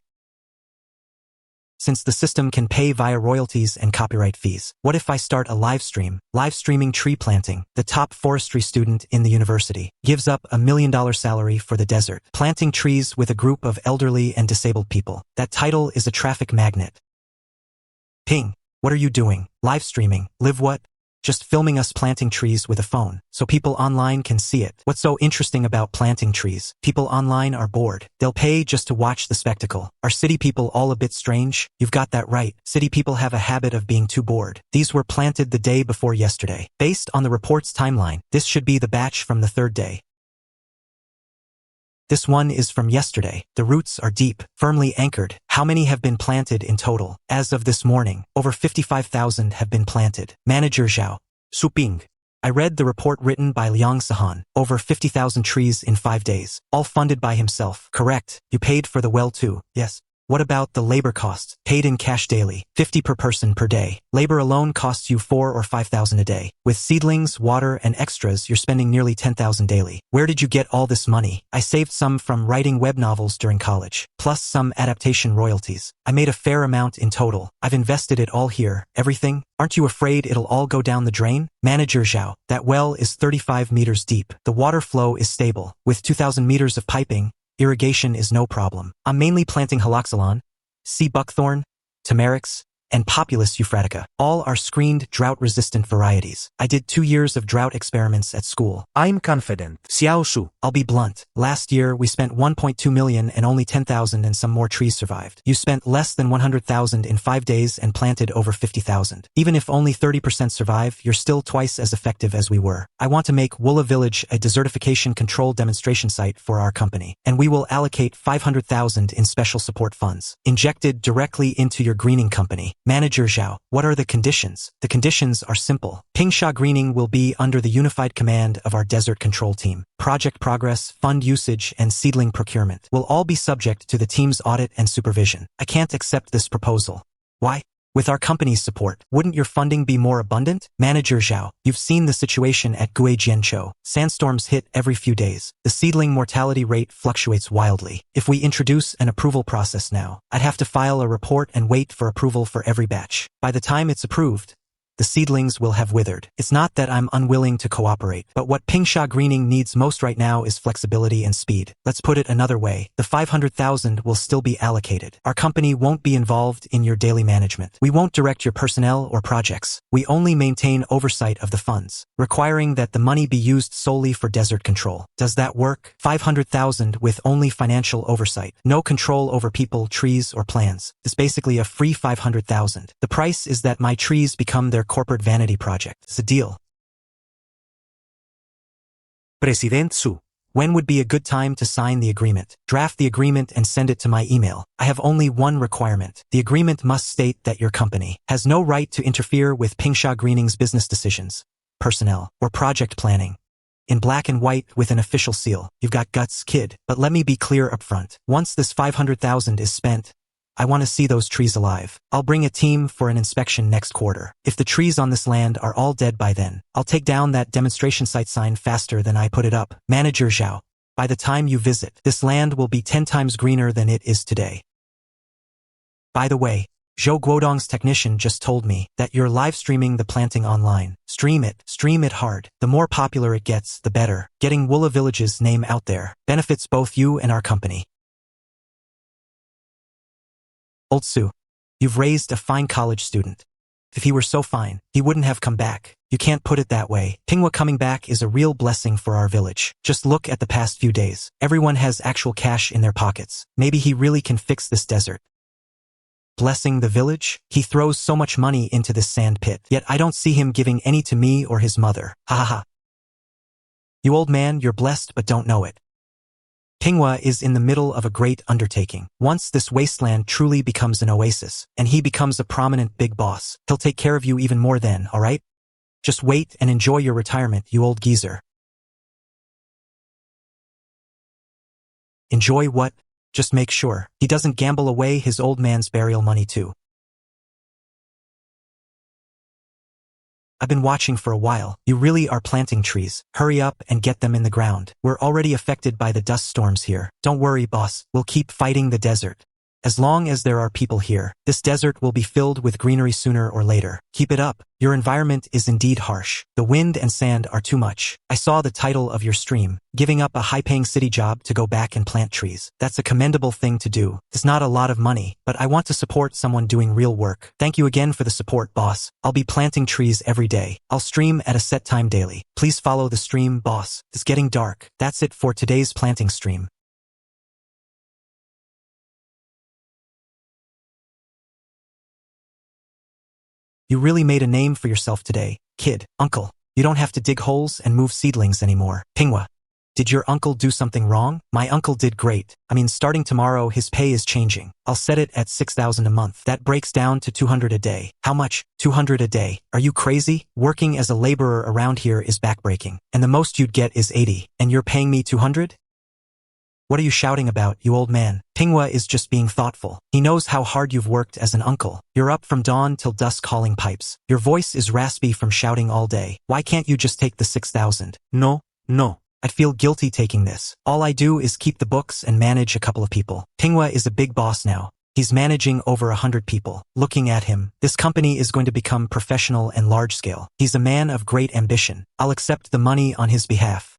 Since the system can pay via royalties and copyright fees, what if I start a live stream? Live streaming tree planting. The top forestry student in the university gives up $1 million salary for the desert, planting trees with a group of elderly and disabled people. That title is a traffic magnet. Ping, what are you doing? Live streaming. Live what? Just filming us planting trees with a phone, so people online can see it. What's so interesting about planting trees? People online are bored. They'll pay just to watch the spectacle. Are city people all a bit strange? You've got that right. City people have a habit of being too bored. These were planted the day before yesterday. Based on the report's timeline, this should be the batch from the 3rd day. This one is from yesterday. The roots are deep, firmly anchored. How many have been planted in total? As of this morning, over 55,000 have been planted. Manager Zhao. Su Ping. I read the report written by Liang Sahan. Over 50,000 trees in 5 days. All funded by himself. Correct. You paid for the well too. Yes. What about the labor costs? Paid in cash daily. 50 per person per day. Labor alone costs you 4,000 or 5,000 a day. With seedlings, water, and extras, you're spending nearly 10,000 daily. Where did you get all this money? I saved some from writing web novels during college, plus some adaptation royalties. I made a fair amount in total. I've invested it all here. Everything? Aren't you afraid it'll all go down the drain? Manager Zhao. That well is 35 meters deep. The water flow is stable. With 2,000 meters of piping, irrigation is no problem. I'm mainly planting haloxylon, sea buckthorn, tamarix, and Populus euphratica. All are screened drought-resistant varieties. I did 2 years of drought experiments at school. I'm confident. Xiao Su. I'll be blunt. Last year, we spent 1.2 million and only 10,000 and some more trees survived. You spent less than 100,000 in 5 days and planted over 50,000. Even if only 30% survive, you're still twice as effective as we were. I want to make Wula Village a desertification control demonstration site for our company, and we will allocate 500,000 in special support funds, injected directly into your greening company. Manager Zhao, what are the conditions? The conditions are simple. Pingsha Greening will be under the unified command of our desert control team. Project progress, fund usage, and seedling procurement will all be subject to the team's audit and supervision. I can't accept this proposal. Why? With our company's support, wouldn't your funding be more abundant? Manager Zhao, you've seen the situation at Guijianzhou. Sandstorms hit every few days. The seedling mortality rate fluctuates wildly. If we introduce an approval process now, I'd have to file a report and wait for approval for every batch. By the time it's approved, the seedlings will have withered. It's not that I'm unwilling to cooperate, but what Pingsha Greening needs most right now is flexibility and speed. Let's put it another way. The 500,000 will still be allocated. Our company won't be involved in your daily management. We won't direct your personnel or projects. We only maintain oversight of the funds, requiring that the money be used solely for desert control. Does that work? 500,000 with only financial oversight. No control over people, trees, or plans. It's basically a free 500,000. The price is that my trees become their corporate vanity project. It's a deal. President Su. When would be a good time to sign the agreement? Draft the agreement and send it to my email. I have only one requirement. The agreement must state that your company has no right to interfere with Pingsha Greening's business decisions, personnel, or project planning. In black and white with an official seal. You've got guts, kid. But let me be clear up front. Once this 500,000 is spent, I want to see those trees alive. I'll bring a team for an inspection next quarter. If the trees on this land are all dead by then, I'll take down that demonstration site sign faster than I put it up. Manager Zhao, by the time you visit, this land will be 10 times greener than it is today. By the way, Zhou Guodong's technician just told me that you're live streaming the planting online. Stream it hard. The more popular it gets, the better. Getting Wula Village's name out there benefits both you and our company. Old Su, you've raised a fine college student. If he were so fine, he wouldn't have come back. You can't put it that way. Pinghua coming back is a real blessing for our village. Just look at the past few days. Everyone has actual cash in their pockets. Maybe he really can fix this desert. Blessing the village? He throws so much money into this sand pit, yet I don't see him giving any to me or his mother. Ha ha ha. You old man, you're blessed but don't know it. Pinghua is in the middle of a great undertaking. Once this wasteland truly becomes an oasis, and he becomes a prominent big boss, he'll take care of you even more then, alright? Just wait and enjoy your retirement, you old geezer. Enjoy what? Just make sure he doesn't gamble away his old man's burial money too. I've been watching for a while. You really are planting trees. Hurry up and get them in the ground. We're already affected by the dust storms here. Don't worry, boss. We'll keep fighting the desert. As long as there are people here, this desert will be filled with greenery sooner or later. Keep it up. Your environment is indeed harsh. The wind and sand are too much. I saw the title of your stream, giving up a high-paying city job to go back and plant trees. That's a commendable thing to do. It's not a lot of money, but I want to support someone doing real work. Thank you again for the support, boss. I'll be planting trees every day. I'll stream at a set time daily. Please follow the stream, boss. It's getting dark. That's it for today's planting stream. You really made a name for yourself today, kid. Uncle, you don't have to dig holes and move seedlings anymore. Pinghua, did your uncle do something wrong? My uncle did great. Starting tomorrow, his pay is changing. I'll set it at 6,000 a month. That breaks down to 200 a day. How much? 200 a day. Are you crazy? Working as a laborer around here is backbreaking. And the most you'd get is 80. And you're paying me 200? What are you shouting about, you old man? Pinghua is just being thoughtful. He knows how hard you've worked as an uncle. You're up from dawn till dusk hauling pipes. Your voice is raspy from shouting all day. Why can't you just take the 6,000? No. I'd feel guilty taking this. All I do is keep the books and manage a couple of people. Pinghua is a big boss now. He's managing over 100 people. Looking at him, this company is going to become professional and large-scale. He's a man of great ambition. I'll accept the money on his behalf.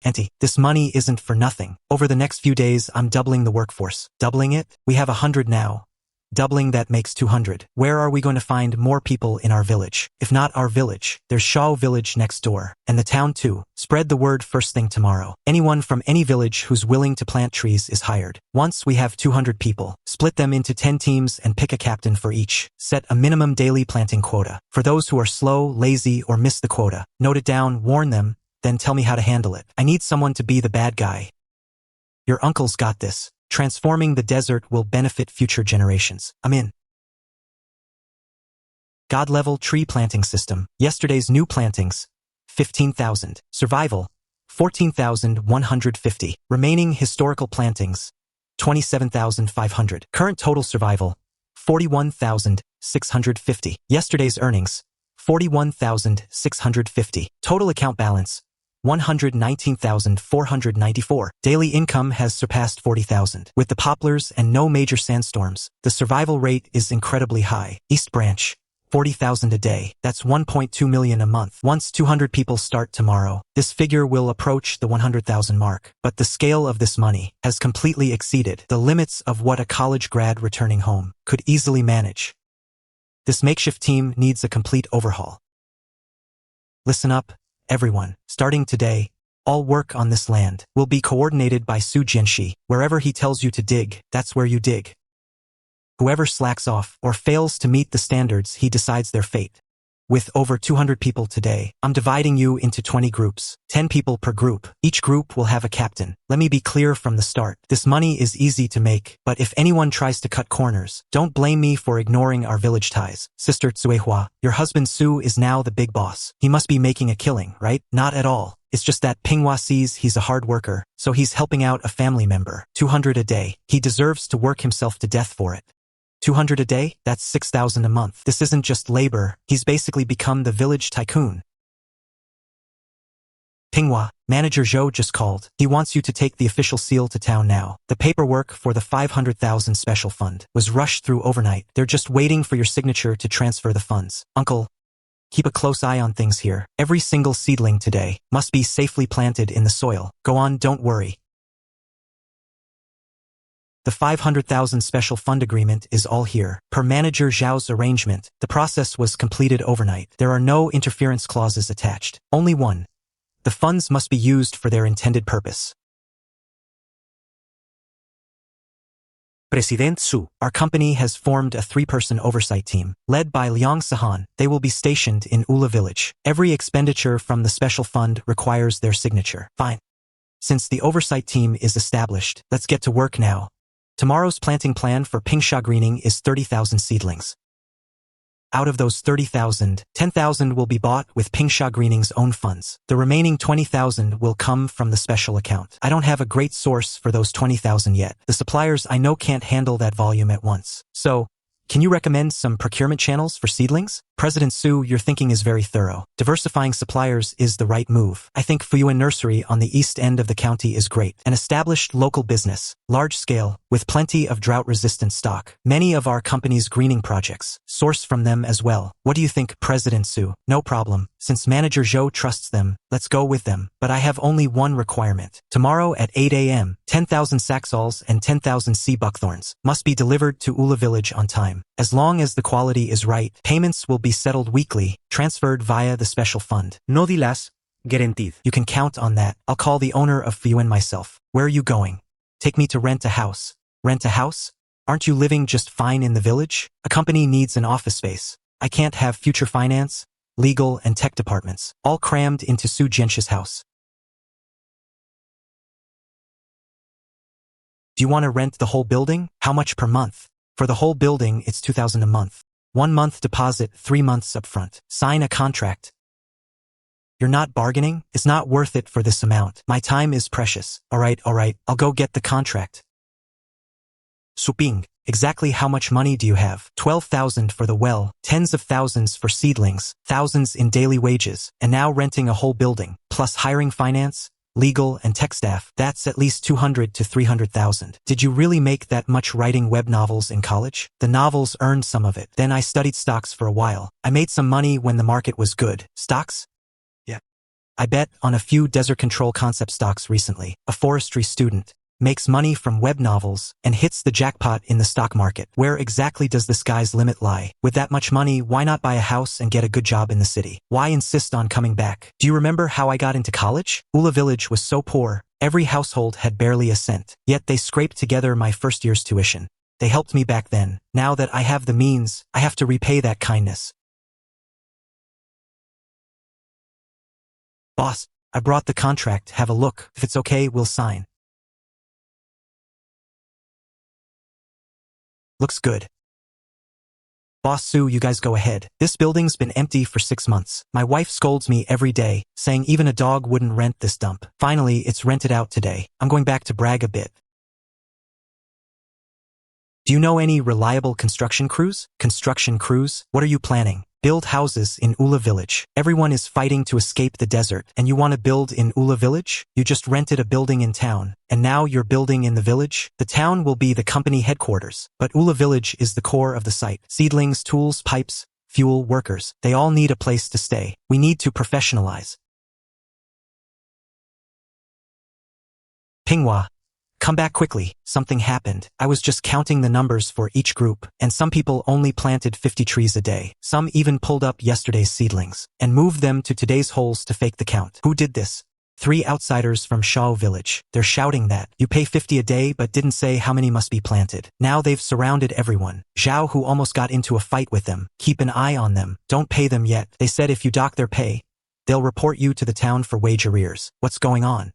Auntie, this money isn't for nothing. Over the next few days, I'm doubling the workforce. Doubling it? We have 100 now. Doubling that makes 200. Where are we going to find more people in our village? If not our village, there's Shao village next door. And the town too. Spread the word first thing tomorrow. Anyone from any village who's willing to plant trees is hired. Once we have 200 people, split them into 10 teams and pick a captain for each. Set a minimum daily planting quota. For those who are slow, lazy, or miss the quota, note it down, warn them, then tell me how to handle it. I need someone to be the bad guy. Your uncle's got this. Transforming the desert will benefit future generations. I'm in. God-level tree planting system. Yesterday's new plantings, 15,000. Survival, 14,150. Remaining historical plantings, 27,500. Current total survival, 41,650. Yesterday's earnings, 41,650. Total account balance, 119,494. Daily income has surpassed 40,000. With the poplars and no major sandstorms, the survival rate is incredibly high. East Branch, 40,000 a day. That's 1.2 million a month. Once 200 people start tomorrow, this figure will approach the 100,000 mark. But the scale of this money has completely exceeded the limits of what a college grad returning home could easily manage. This makeshift team needs a complete overhaul. Listen up, everyone. Starting today, all work on this land will be coordinated by Su Jianxi. Wherever he tells you to dig, that's where you dig. Whoever slacks off or fails to meet the standards, he decides their fate. With over 200 people today, I'm dividing you into 20 groups, 10 people per group. Each group will have a captain. Let me be clear from the start. This money is easy to make, but if anyone tries to cut corners, don't blame me for ignoring our village ties. Sister Tsuehua, your husband Su is now the big boss. He must be making a killing, right? Not at all. It's just that Pinghua sees he's a hard worker, so he's helping out a family member. 200 a day. He deserves to work himself to death for it. 200 a day? That's 6,000 a month. This isn't just labor. He's basically become the village tycoon. Pinghua, Manager Zhou just called. He wants you to take the official seal to town now. The paperwork for the 500,000 special fund was rushed through overnight. They're just waiting for your signature to transfer the funds. Uncle, keep a close eye on things here. Every single seedling today must be safely planted in the soil. Go on, don't worry. The 500,000 special fund agreement is all here. Per Manager Zhao's arrangement, the process was completed overnight. There are no interference clauses attached. Only one. The funds must be used for their intended purpose. President Su. Our company has formed a 3-person oversight team, led by Liang Sahan. They will be stationed in Wula village. Every expenditure from the special fund requires their signature. Fine. Since the oversight team is established, let's get to work now. Tomorrow's planting plan for Pingsha greening is 30,000 seedlings. Out of those 30,000, 10,000 will be bought with Pingsha Greening's own funds. The remaining 20,000 will come from the special account. I don't have a great source for those 20,000 yet. The suppliers I know can't handle that volume at once. So, can you recommend some procurement channels for seedlings? President Su, your thinking is very thorough. Diversifying suppliers is the right move. I think Fuyuan Nursery on the east end of the county is great. An established local business, large scale, with plenty of drought-resistant stock. Many of our company's greening projects source from them as well. What do you think, President Su? No problem. Since Manager Zhou trusts them, let's go with them. But I have only one requirement. Tomorrow at 8 a.m., 10,000 saxals and 10,000 sea buckthorns must be delivered to Wula village on time. As long as the quality is right, payments will be settled weekly, transferred via the special fund. No dilas, guaranteed. You can count on that. I'll call the owner of Fuyuan myself. Where are you going? Take me to rent a house. Rent a house? Aren't you living just fine in the village? A company needs an office space. I can't have future finance, legal, and tech departments all crammed into Su Jianxi's house. Do you want to rent the whole building? How much per month? For the whole building, it's 2,000 a month. 1 month deposit, 3 months upfront. Sign a contract. You're not bargaining? It's not worth it for this amount. My time is precious. All right, I'll go get the contract. Suping, exactly how much money do you have? 12,000 for the well, tens of thousands for seedlings, thousands in daily wages, and now renting a whole building, plus hiring finance, legal, and tech staff. That's at least 200 to 300,000. Did you really make that much writing web novels in college? The novels earned some of it. Then I studied stocks for a while. I made some money when the market was good. Stocks? Yeah. I bet on a few desert control concept stocks recently. A forestry student. makes money from web novels, and hits the jackpot in the stock market. Where exactly does the sky's limit lie? With that much money, why not buy a house and get a good job in the city? Why insist on coming back? Do you remember how I got into college? Wula Village was so poor, every household had barely a cent. Yet they scraped together my first year's tuition. They helped me back then. Now that I have the means, I have to repay that kindness. Boss, I brought the contract. Have a look. If it's okay, we'll sign. Looks good. Boss Sue, you guys go ahead. This building's been empty for 6 months. My wife scolds me every day, saying even a dog wouldn't rent this dump. Finally, it's rented out today. I'm going back to brag a bit. Do you know any reliable construction crews? Construction crews? What are you planning? Build houses in Wula Village. Everyone is fighting to escape the desert, and you want to build in Wula Village? You just rented a building in town, and now you're building in the village? The town will be the company headquarters, but Wula Village is the core of the site. Seedlings, tools, pipes, fuel, workers. They all need a place to stay. We need to professionalize. Pinghua. Come back quickly. Something happened. I was just counting the numbers for each group, and some people only planted 50 trees a day. Some even pulled up yesterday's seedlings and moved them to today's holes to fake the count. Who did this? 3 outsiders from Shao Village. They're shouting that you pay 50 a day but didn't say how many must be planted. Now they've surrounded everyone. Zhao, who almost got into a fight with them. Keep an eye on them. Don't pay them yet. They said if you dock their pay, they'll report you to the town for wage arrears. What's going on?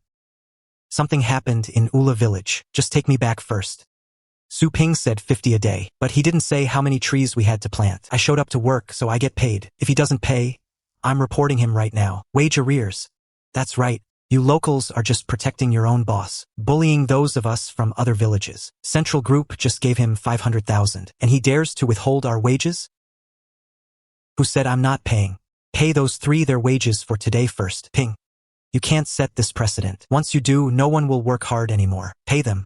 Something happened in Wula Village. Just take me back first. Su Ping said 50 a day, but he didn't say how many trees we had to plant. I showed up to work, so I get paid. If he doesn't pay, I'm reporting him right now. Wage arrears. That's right. You locals are just protecting your own boss, bullying those of us from other villages. Central Group just gave him 500,000, and he dares to withhold our wages? Who said I'm not paying? Pay those 3 their wages for today first. Ping. You can't set this precedent. Once you do, no one will work hard anymore. Pay them.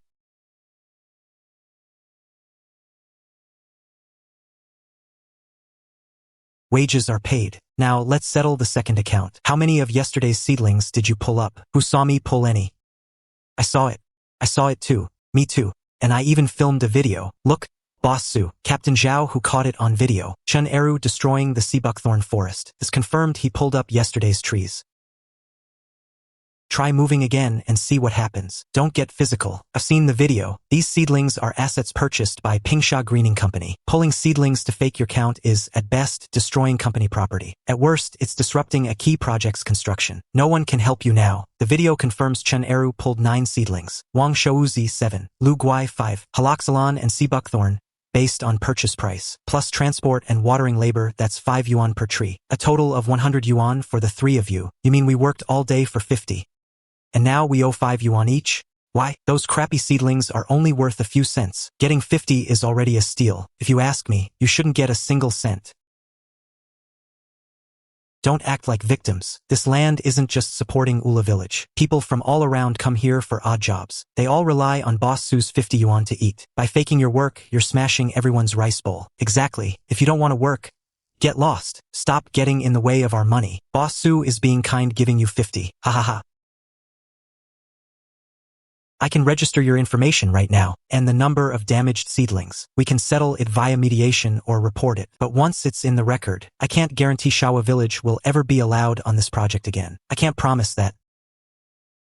Wages are paid. Now let's settle the second account. How many of yesterday's seedlings did you pull up? Who saw me pull any? I saw it. I saw it too. Me too. And I even filmed a video. Look, Boss Su, Captain Zhao who caught it on video. Chen Eru destroying the sea buckthorn forest. This confirmed he pulled up yesterday's trees. Try moving again and see what happens. Don't get physical. I've seen the video. These seedlings are assets purchased by Pingsha Greening Company. Pulling seedlings to fake your count is, at best, destroying company property. At worst, it's disrupting a key project's construction. No one can help you now. The video confirms Chen Eru pulled 9 seedlings. Wang Shouzi 7. Lu Guai 5. Haloxylon and sea buckthorn, based on purchase price, plus transport and watering labor, that's 5 yuan per tree. A total of 100 yuan for the 3 of you. You mean we worked all day for 50? And now we owe 5 yuan each? Why? Those crappy seedlings are only worth a few cents. Getting 50 is already a steal. If you ask me, you shouldn't get a single cent. Don't act like victims. This land isn't just supporting Wula Village. People from all around come here for odd jobs. They all rely on Boss Su's 50 yuan to eat. By faking your work, you're smashing everyone's rice bowl. Exactly. If you don't want to work, get lost. Stop getting in the way of our money. Boss Su is being kind, giving you 50. Ha ha ha. I can register your information right now, and the number of damaged seedlings. We can settle it via mediation or report it. But once it's in the record, I can't guarantee Shawa Village will ever be allowed on this project again. I can't promise that.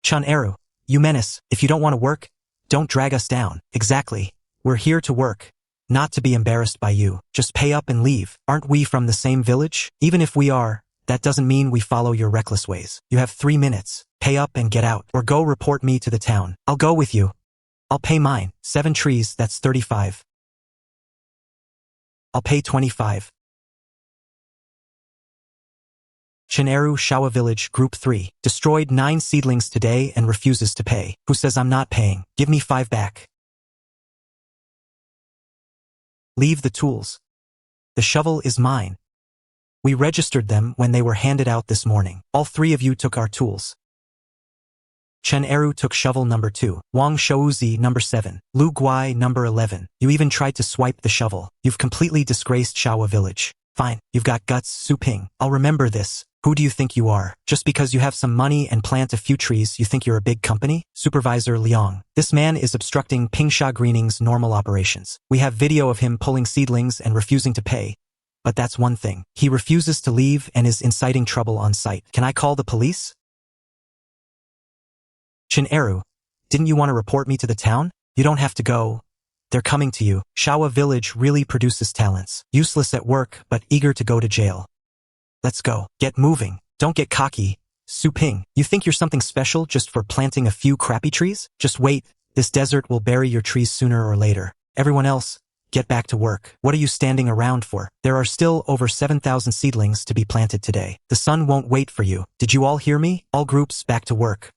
Chun Eru, you menace. If you don't want to work, don't drag us down. Exactly. We're here to work, not to be embarrassed by you. Just pay up and leave. Aren't we from the same village? Even if we are, that doesn't mean we follow your reckless ways. You have 3 minutes. Pay up and get out, or go report me to the town. I'll go with you. I'll pay mine. 7 trees, that's 35. I'll pay 25. Chineru Shawa Village, Group 3. Destroyed 9 seedlings today and refuses to pay. Who says I'm not paying? Give me 5 back. Leave the tools. The shovel is mine. We registered them when they were handed out this morning. All 3 of you took our tools. Chen Eru took shovel number 2. Wang Shouzi number 7. Lu Guai number 11. You even tried to swipe the shovel. You've completely disgraced Shawa Village. Fine, you've got guts, Su Ping. I'll remember this. Who do you think you are? Just because you have some money and plant a few trees, you think you're a big company? Supervisor Liang. This man is obstructing Pingsha Greening's normal operations. We have video of him pulling seedlings and refusing to pay. But that's one thing. He refuses to leave and is inciting trouble on site. Can I call the police? Chin Eru, didn't you want to report me to the town? You don't have to go. They're coming to you. Shawa village really produces talents. Useless at work, but eager to go to jail. Let's go. Get moving. Don't get cocky. Su Ping, you think you're something special just for planting a few crappy trees? Just wait. This desert will bury your trees sooner or later. Everyone else, get back to work. What are you standing around for? There are still over 7,000 seedlings to be planted today. The sun won't wait for you. Did you all hear me? All groups back to work.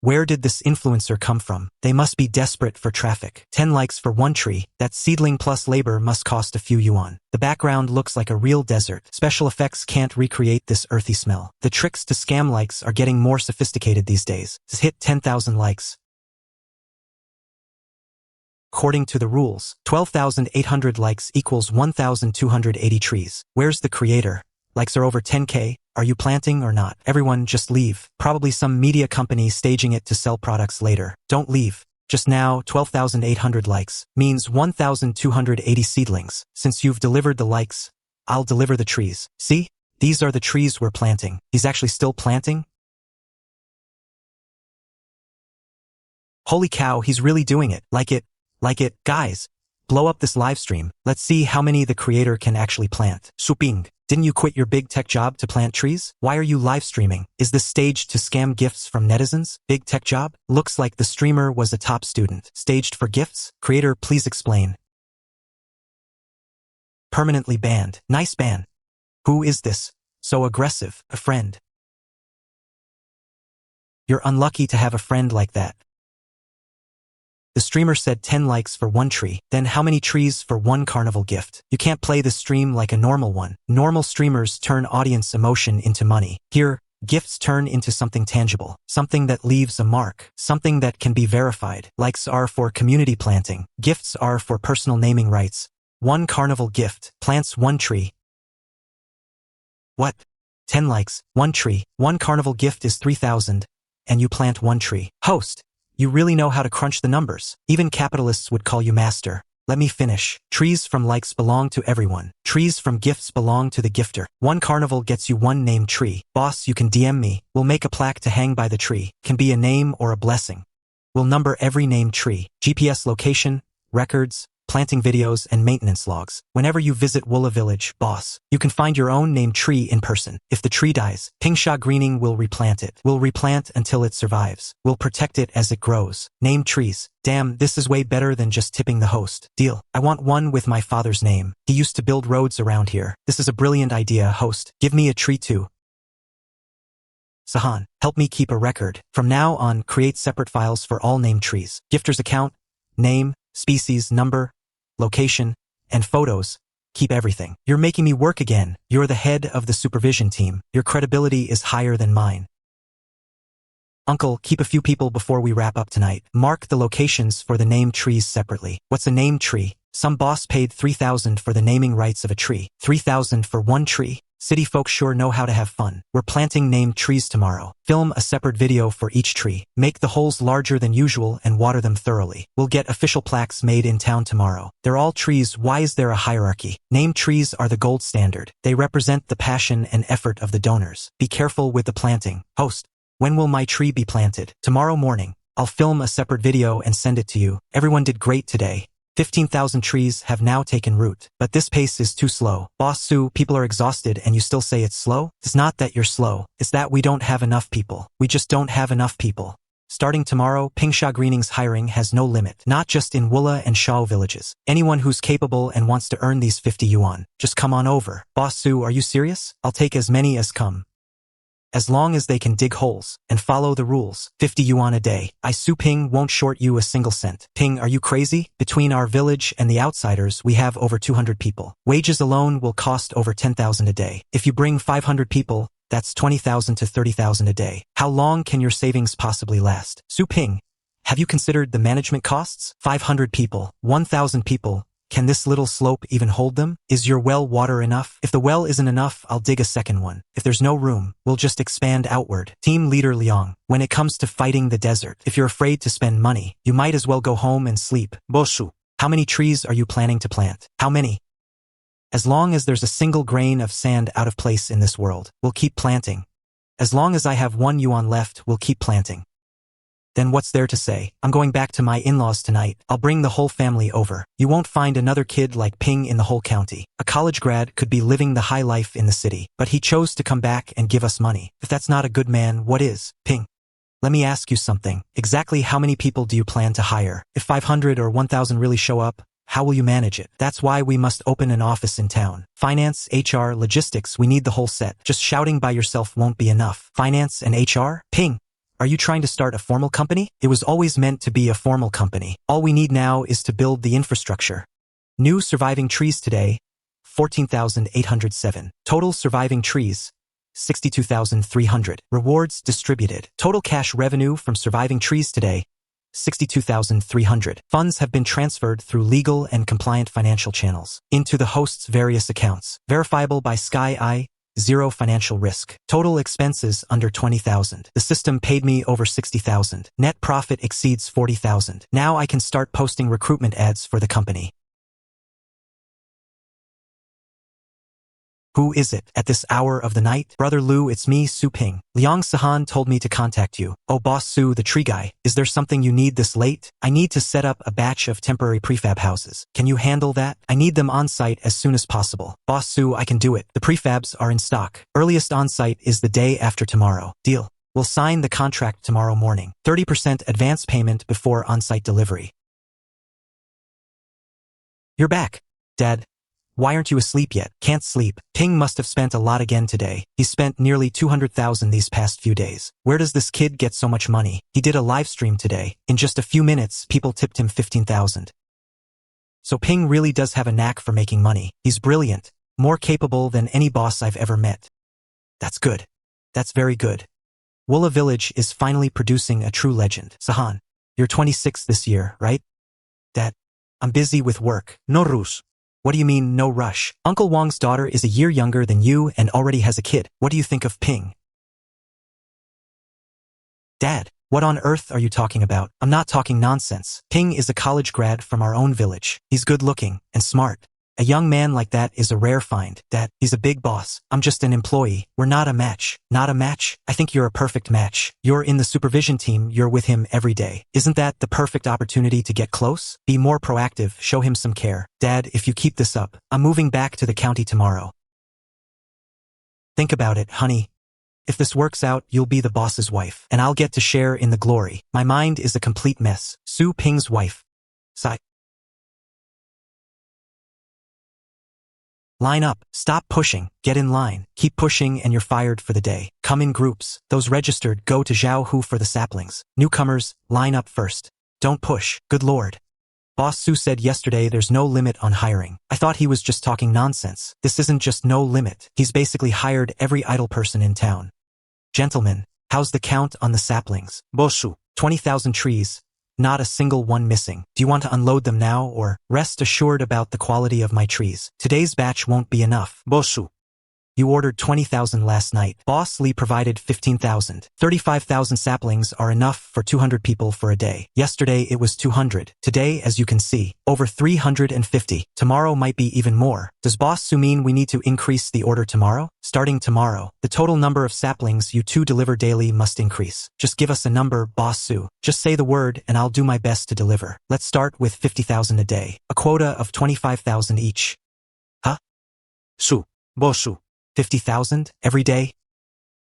Where did this influencer come from? They must be desperate for traffic. 10 likes for one tree. That seedling plus labor must cost a few yuan. The background looks like a real desert. Special effects can't recreate this earthy smell. The tricks to scam likes are getting more sophisticated these days. Just hit 10,000 likes. According to the rules, 12,800 likes equals 1,280 trees. Where's the creator? Likes are over 10K. Are you planting or not? Everyone just leave. Probably some media company staging it to sell products later. Don't leave. Just now, 12,800 likes means 1,280 seedlings. Since you've delivered the likes, I'll deliver the trees. See? These are the trees we're planting. He's actually still planting? Holy cow, he's really doing it. Like it. Guys, blow up this live stream. Let's see how many the creator can actually plant. Su Ping. Didn't you quit your big tech job to plant trees? Why are you live streaming? Is this staged to scam gifts from netizens? Big tech job? Looks like the streamer was a top student. Staged for gifts? Creator, please explain. Permanently banned. Nice ban. Who is this? So aggressive. A friend. You're unlucky to have a friend like that. The streamer said 10 likes for one tree. Then how many trees for one carnival gift? You can't play the stream like a normal one. Normal streamers turn audience emotion into money. Here, gifts turn into something tangible. Something that leaves a mark. Something that can be verified. Likes are for community planting. Gifts are for personal naming rights. One carnival gift plants one tree. What? 10 likes, one tree. One carnival gift is 3,000. And you plant one tree. Host. You really know how to crunch the numbers. Even capitalists would call you master. Let me finish. Trees from likes belong to everyone. Trees from gifts belong to the gifter. One carnival gets you one named tree. Boss, you can DM me. We'll make a plaque to hang by the tree. Can be a name or a blessing. We'll number every named tree. GPS location, records, planting videos, and maintenance logs. Whenever you visit Wula Village, boss, you can find your own named tree in person. If the tree dies, Pingsha Greening will replant it. We'll replant until it survives. We'll protect it as it grows. Named trees. Damn, this is way better than just tipping the host. Deal. I want one with my father's name. He used to build roads around here. This is a brilliant idea, host. Give me a tree too. Sahan, help me keep a record. From now on, create separate files for all named trees. Gifter's account, name, species, number, location, and photos. Keep everything. You're making me work again. You're the head of the supervision team. Your credibility is higher than mine. Uncle, keep a few people before we wrap up tonight. Mark the locations for the named trees separately. What's a named tree? Some boss paid 3,000 for the naming rights of a tree. 3,000 for one tree? City folks sure know how to have fun. We're planting named trees tomorrow. Film a separate video for each tree. Make the holes larger than usual and water them thoroughly. We'll get official plaques made in town tomorrow. They're all trees. Why is there a hierarchy? Named trees are the gold standard. They represent the passion and effort of the donors. Be careful with the planting. Host, when will my tree be planted? Tomorrow morning. I'll film a separate video and send it to you. Everyone did great today. 15,000 trees have now taken root. But this pace is too slow. Boss Su, people are exhausted and you still say it's slow? It's not that you're slow. It's that we don't have enough people. We just don't have enough people. Starting tomorrow, Pingsha Greening's hiring has no limit. Not just in Wula and Shao villages. Anyone who's capable and wants to earn these 50 yuan. Just come on over. Boss Su, are you serious? I'll take as many as come. As long as they can dig holes and follow the rules. 50 yuan a day. Su Ping won't short you a single cent. Ping, are you crazy? Between our village and the outsiders, we have over 200 people. Wages alone will cost over 10,000 a day. If you bring 500 people, that's 20,000 to 30,000 a day. How long can your savings possibly last? Su Ping, Have you considered the management costs? 500 people, 1,000 people. Can this little slope even hold them? Is your well water enough? If the well isn't enough, I'll dig a second one. If there's no room, we'll just expand outward. Team Leader Liang, when it comes to fighting the desert, if you're afraid to spend money, you might as well go home and sleep. Bosu, how many trees are you planning to plant? How many? As long as there's a single grain of sand out of place in this world, we'll keep planting. As long as I have 1 yuan left, we'll keep planting. Then what's there to say? I'm going back to my in-laws tonight. I'll bring the whole family over. You won't find another kid like Ping in the whole county. A college grad could be living the high life in the city, but he chose to come back and give us money. If that's not a good man, what is? Ping, let me ask you something. Exactly how many people do you plan to hire? If 500 or 1,000 really show up, how will you manage it? That's why we must open an office in town. Finance, HR, logistics, we need the whole set. Just shouting by yourself won't be enough. Finance and HR? Ping, are you trying to start a formal company? It was always meant to be a formal company. All we need now is to build the infrastructure. New surviving trees today, 14,807. Total surviving trees, 62,300. Rewards distributed. Total cash revenue from surviving trees today, 62,300. Funds have been transferred through legal and compliant financial channels into the host's various accounts. Verifiable by Sky Eye, 0 financial risk. Total expenses under 20,000. The system paid me over 60,000. Net profit exceeds 40,000. Now I can start posting recruitment ads for the company. Who is it at this hour of the night? Brother Lu, it's me, Su Ping. Liang Sahan told me to contact you. Oh, Boss Su, the tree guy. Is there something you need this late? I need to set up a batch of temporary prefab houses. Can you handle that? I need them on site as soon as possible. Boss Su, I can do it. The prefabs are in stock. Earliest on site is the day after tomorrow. Deal. We'll sign the contract tomorrow morning. 30% advance payment before on-site delivery. You're back, Dad. Why aren't you asleep yet? Can't sleep. Ping must have spent a lot again today. He spent nearly 200,000 these past few days. Where does this kid get so much money? He did a live stream today. In just a few minutes, people tipped him 15,000. So Ping really does have a knack for making money. He's brilliant, more capable than any boss I've ever met. That's good. That's very good. Wula Village is finally producing a true legend. Sahan, you're 26 this year, right? Dad, I'm busy with work. No rush. What do you mean, no rush? Uncle Wang's daughter is a year younger than you and already has a kid. What do you think of Ping? Dad, what on earth are you talking about? I'm not talking nonsense. Ping is a college grad from our own village. He's good looking and smart. A young man like that is a rare find. Dad, he's a big boss. I'm just an employee. We're not a match. Not a match? I think you're a perfect match. You're in the supervision team. You're with him every day. Isn't that the perfect opportunity to get close? Be more proactive. Show him some care. Dad, if you keep this up, I'm moving back to the county tomorrow. Think about it, honey. If this works out, you'll be the boss's wife, and I'll get to share in the glory. My mind is a complete mess. Su Ping's wife. Sigh. Line up. Stop pushing. Get in line. Keep pushing and you're fired for the day. Come in groups. Those registered go to Zhao Hu for the saplings. Newcomers, line up first. Don't push. Good lord. Boss Su said yesterday there's no limit on hiring. I thought he was just talking nonsense. This isn't just no limit. He's basically hired every idle person in town. Gentlemen, how's the count on the saplings? Bossu, 20,000 trees. Not a single one missing. Do you want to unload them now or rest assured about the quality of my trees? Today's batch won't be enough. Bossu. You ordered 20,000 last night. Boss Lee provided 15,000. 35,000 saplings are enough for 200 people for a day. Yesterday it was 200. Today, as you can see, over 350. Tomorrow might be even more. Does Boss Su mean we need to increase the order tomorrow? Starting tomorrow, the total number of saplings you two deliver daily must increase. Just give us a number, Boss Su. Just say the word and I'll do my best to deliver. Let's start with 50,000 a day. A quota of 25,000 each. Huh? Su. Boss Su. 50,000 every day?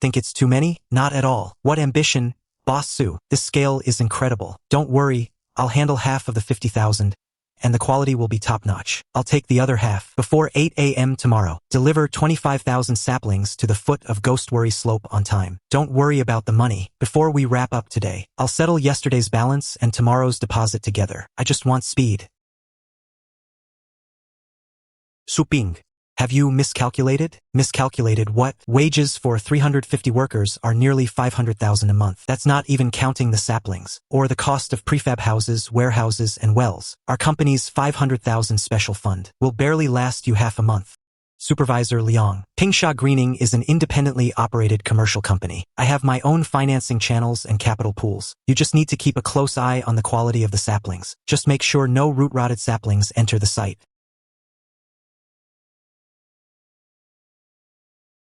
Think it's too many? Not at all. What ambition, Boss Su. This scale is incredible. Don't worry, I'll handle half of the 50,000, and the quality will be top-notch. I'll take the other half. Before 8 a.m. tomorrow, deliver 25,000 saplings to the foot of Ghostworry Slope on time. Don't worry about the money. Before we wrap up today, I'll settle yesterday's balance and tomorrow's deposit together. I just want speed. Su Ping, Have you miscalculated? Miscalculated what? Wages for 350 workers are nearly 500,000 a month. That's not even counting the saplings, or the cost of prefab houses, warehouses, and wells. Our company's 500,000 special fund will barely last you half a month. Supervisor Liang. Pingsha Greening is an independently operated commercial company. I have my own financing channels and capital pools. You just need to keep a close eye on the quality of the saplings. Just make sure no root-rotted saplings enter the site.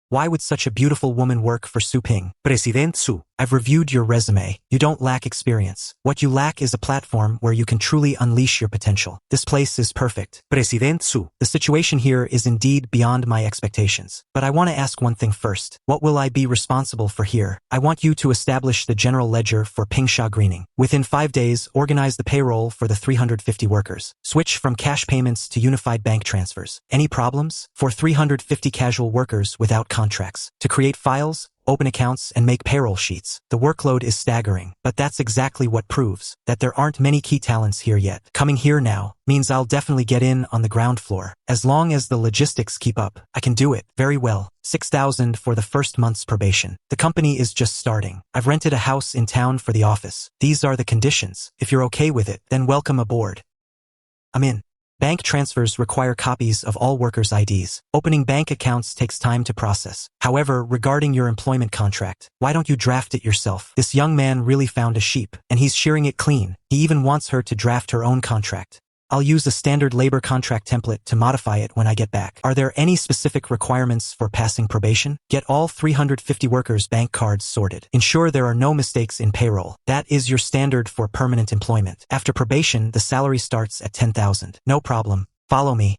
Why would such a beautiful woman work for Su Ping? President Su. I've reviewed your resume. You don't lack experience. What you lack is a platform where you can truly unleash your potential. This place is perfect. President Su. The situation here is indeed beyond my expectations. But I want to ask one thing first. What will I be responsible for here? I want you to establish the general ledger for Pingsha Greening. Within 5 days, organize the payroll for the 350 workers. Switch from cash payments to unified bank transfers. Any problems? For 350 casual workers without contracts. To create files, open accounts, and make payroll sheets. The workload is staggering, but that's exactly what proves that there aren't many key talents here yet. Coming here now means I'll definitely get in on the ground floor. As long as the logistics keep up, I can do it. Very well. 6,000 for the first month's probation. The company is just starting. I've rented a house in town for the office. These are the conditions. If you're okay with it, then welcome aboard. I'm in. Bank transfers require copies of all workers' IDs. Opening bank accounts takes time to process. However, regarding your employment contract, why don't you draft it yourself? This young man really found a sheep, and he's shearing it clean. He even wants her to draft her own contract. I'll use a standard labor contract template to modify it when I get back. Are there any specific requirements for passing probation? Get all 350 workers' bank cards sorted. Ensure there are no mistakes in payroll. That is your standard for permanent employment. After probation, the salary starts at 10,000. No problem. Follow me.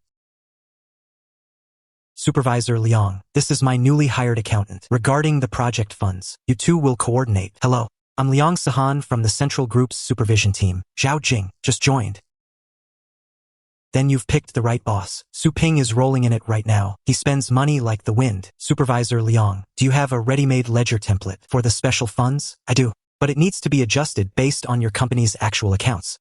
Supervisor Liang. This is my newly hired accountant. Regarding the project funds, you two will coordinate. Hello. I'm Liang Sahan from the Central Group's supervision team. Zhao Jing just joined. Then you've picked the right boss. Su Ping is rolling in it right now. He spends money like the wind. Supervisor Liang, do you have a ready-made ledger template for the special funds? I do, but it needs to be adjusted based on your company's actual accounts.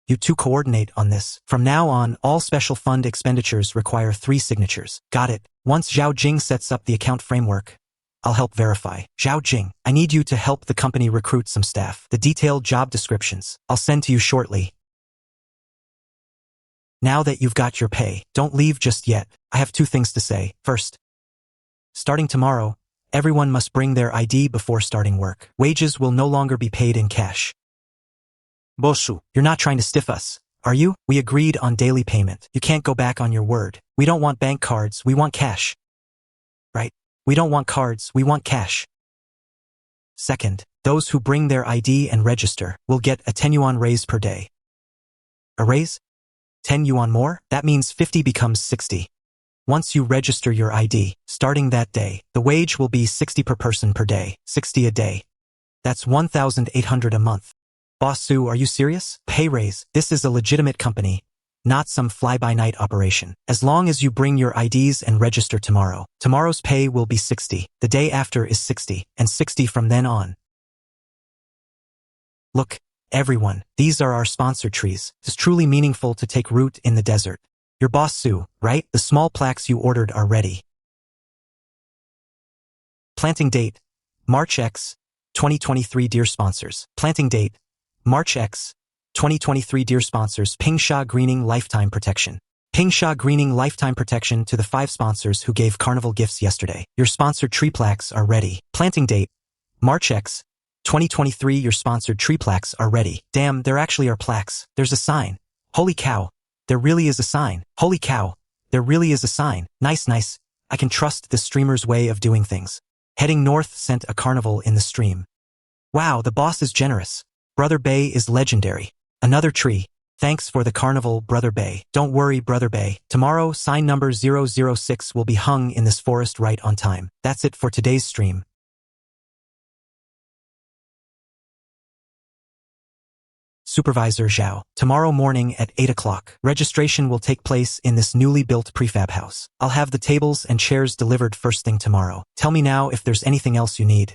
You two coordinate on this. From now on, all special fund expenditures require 3 signatures. Got it. Once Zhao Jing sets up the account framework, I'll help verify. Zhao Jing, I need you to help the company recruit some staff. The detailed job descriptions I'll send to you shortly. Now that you've got your pay, don't leave just yet. I have 2 things to say. First, starting tomorrow, everyone must bring their ID before starting work. Wages will no longer be paid in cash. Bossu, you're not trying to stiff us, are you? We agreed on daily payment. You can't go back on your word. We don't want bank cards, we want cash. Right? We don't want cards, we want cash. Second, those who bring their ID and register will get a 10 yuan raise per day. A raise? 10 yuan more? That means 50 becomes 60. Once you register your ID, starting that day, the wage will be 60 per person per day, 60 a day. That's 1,800 a month. Boss Su, are you serious? Pay raise. This is a legitimate company, not some fly-by-night operation. As long as you bring your IDs and register tomorrow, tomorrow's pay will be 60. The day after is 60, and 60 from then on. Look, everyone, these are our sponsor trees. It's truly meaningful to take root in the desert. Your boss Su, right? The small plaques you ordered are ready. Planting date, March X, 2023. Dear sponsors. Planting date, March X, 2023. Dear sponsors, Pingsha Greening Lifetime Protection. Pingsha Greening Lifetime Protection to the 5 sponsors who gave carnival gifts yesterday. Your sponsored tree plaques are ready. Planting date, March X, 2023. Your sponsored tree plaques are ready. Damn, there actually are plaques. There's a sign. Holy cow. There really is a sign. Holy cow. There really is a sign. Nice, nice. I can trust the streamer's way of doing things. Heading north sent a carnival in the stream. Wow, the boss is generous. Brother Bay is legendary. Another tree. Thanks for the carnival, Brother Bay. Don't worry, Brother Bay. Tomorrow, sign number 006 will be hung in this forest right on time. That's it for today's stream. Supervisor Zhao. Tomorrow morning at 8 o'clock, registration will take place in this newly built prefab house. I'll have the tables and chairs delivered first thing tomorrow. Tell me now if there's anything else you need.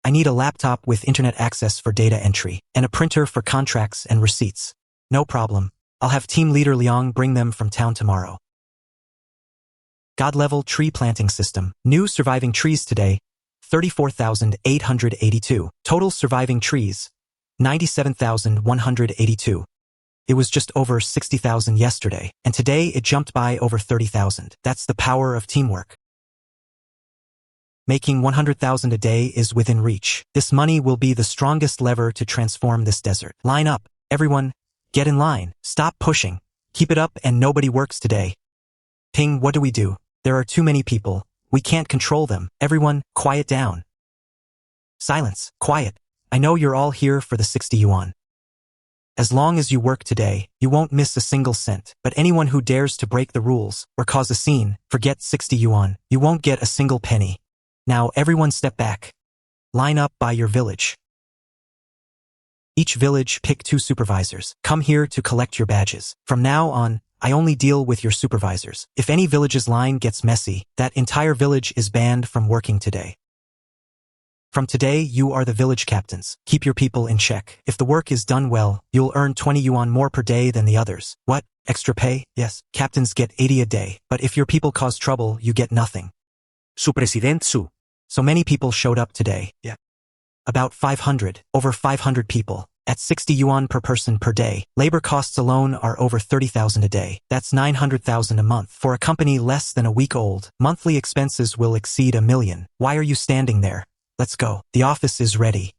I need a laptop with internet access for data entry, and a printer for contracts and receipts. No problem. I'll have team leader Liang bring them from town tomorrow. God-level tree planting system. New surviving trees today, 34,882. Total surviving trees, 97,182. It was just over 60,000 yesterday, and today it jumped by over 30,000. That's the power of teamwork. Making 100,000 a day is within reach. This money will be the strongest lever to transform this desert. Line up, everyone. Get in line. Stop pushing. Keep it up and nobody works today. Ping, what do? There are too many people. We can't control them. Everyone, quiet down. Silence. Quiet. I know you're all here for the 60 yuan. As long as you work today, you won't miss a single cent. But anyone who dares to break the rules or cause a scene, forget 60 yuan. You won't get a single penny. Now everyone step back. Line up by your village. Each village pick 2 supervisors. Come here to collect your badges. From now on, I only deal with your supervisors. If any village's line gets messy, that entire village is banned from working today. From today, you are the village captains. Keep your people in check. If the work is done well, you'll earn 20 yuan more per day than the others. What? Extra pay? Yes. Captains get 80 a day. But if your people cause trouble, you get nothing. Su president su. So many people showed up today. Yeah. About 500, over 500 people. At 60 yuan per person per day, labor costs alone are over 30,000 a day. That's 900,000 a month. For a company less than a week old, monthly expenses will exceed 1 million. Why are you standing there? Let's go. The office is ready.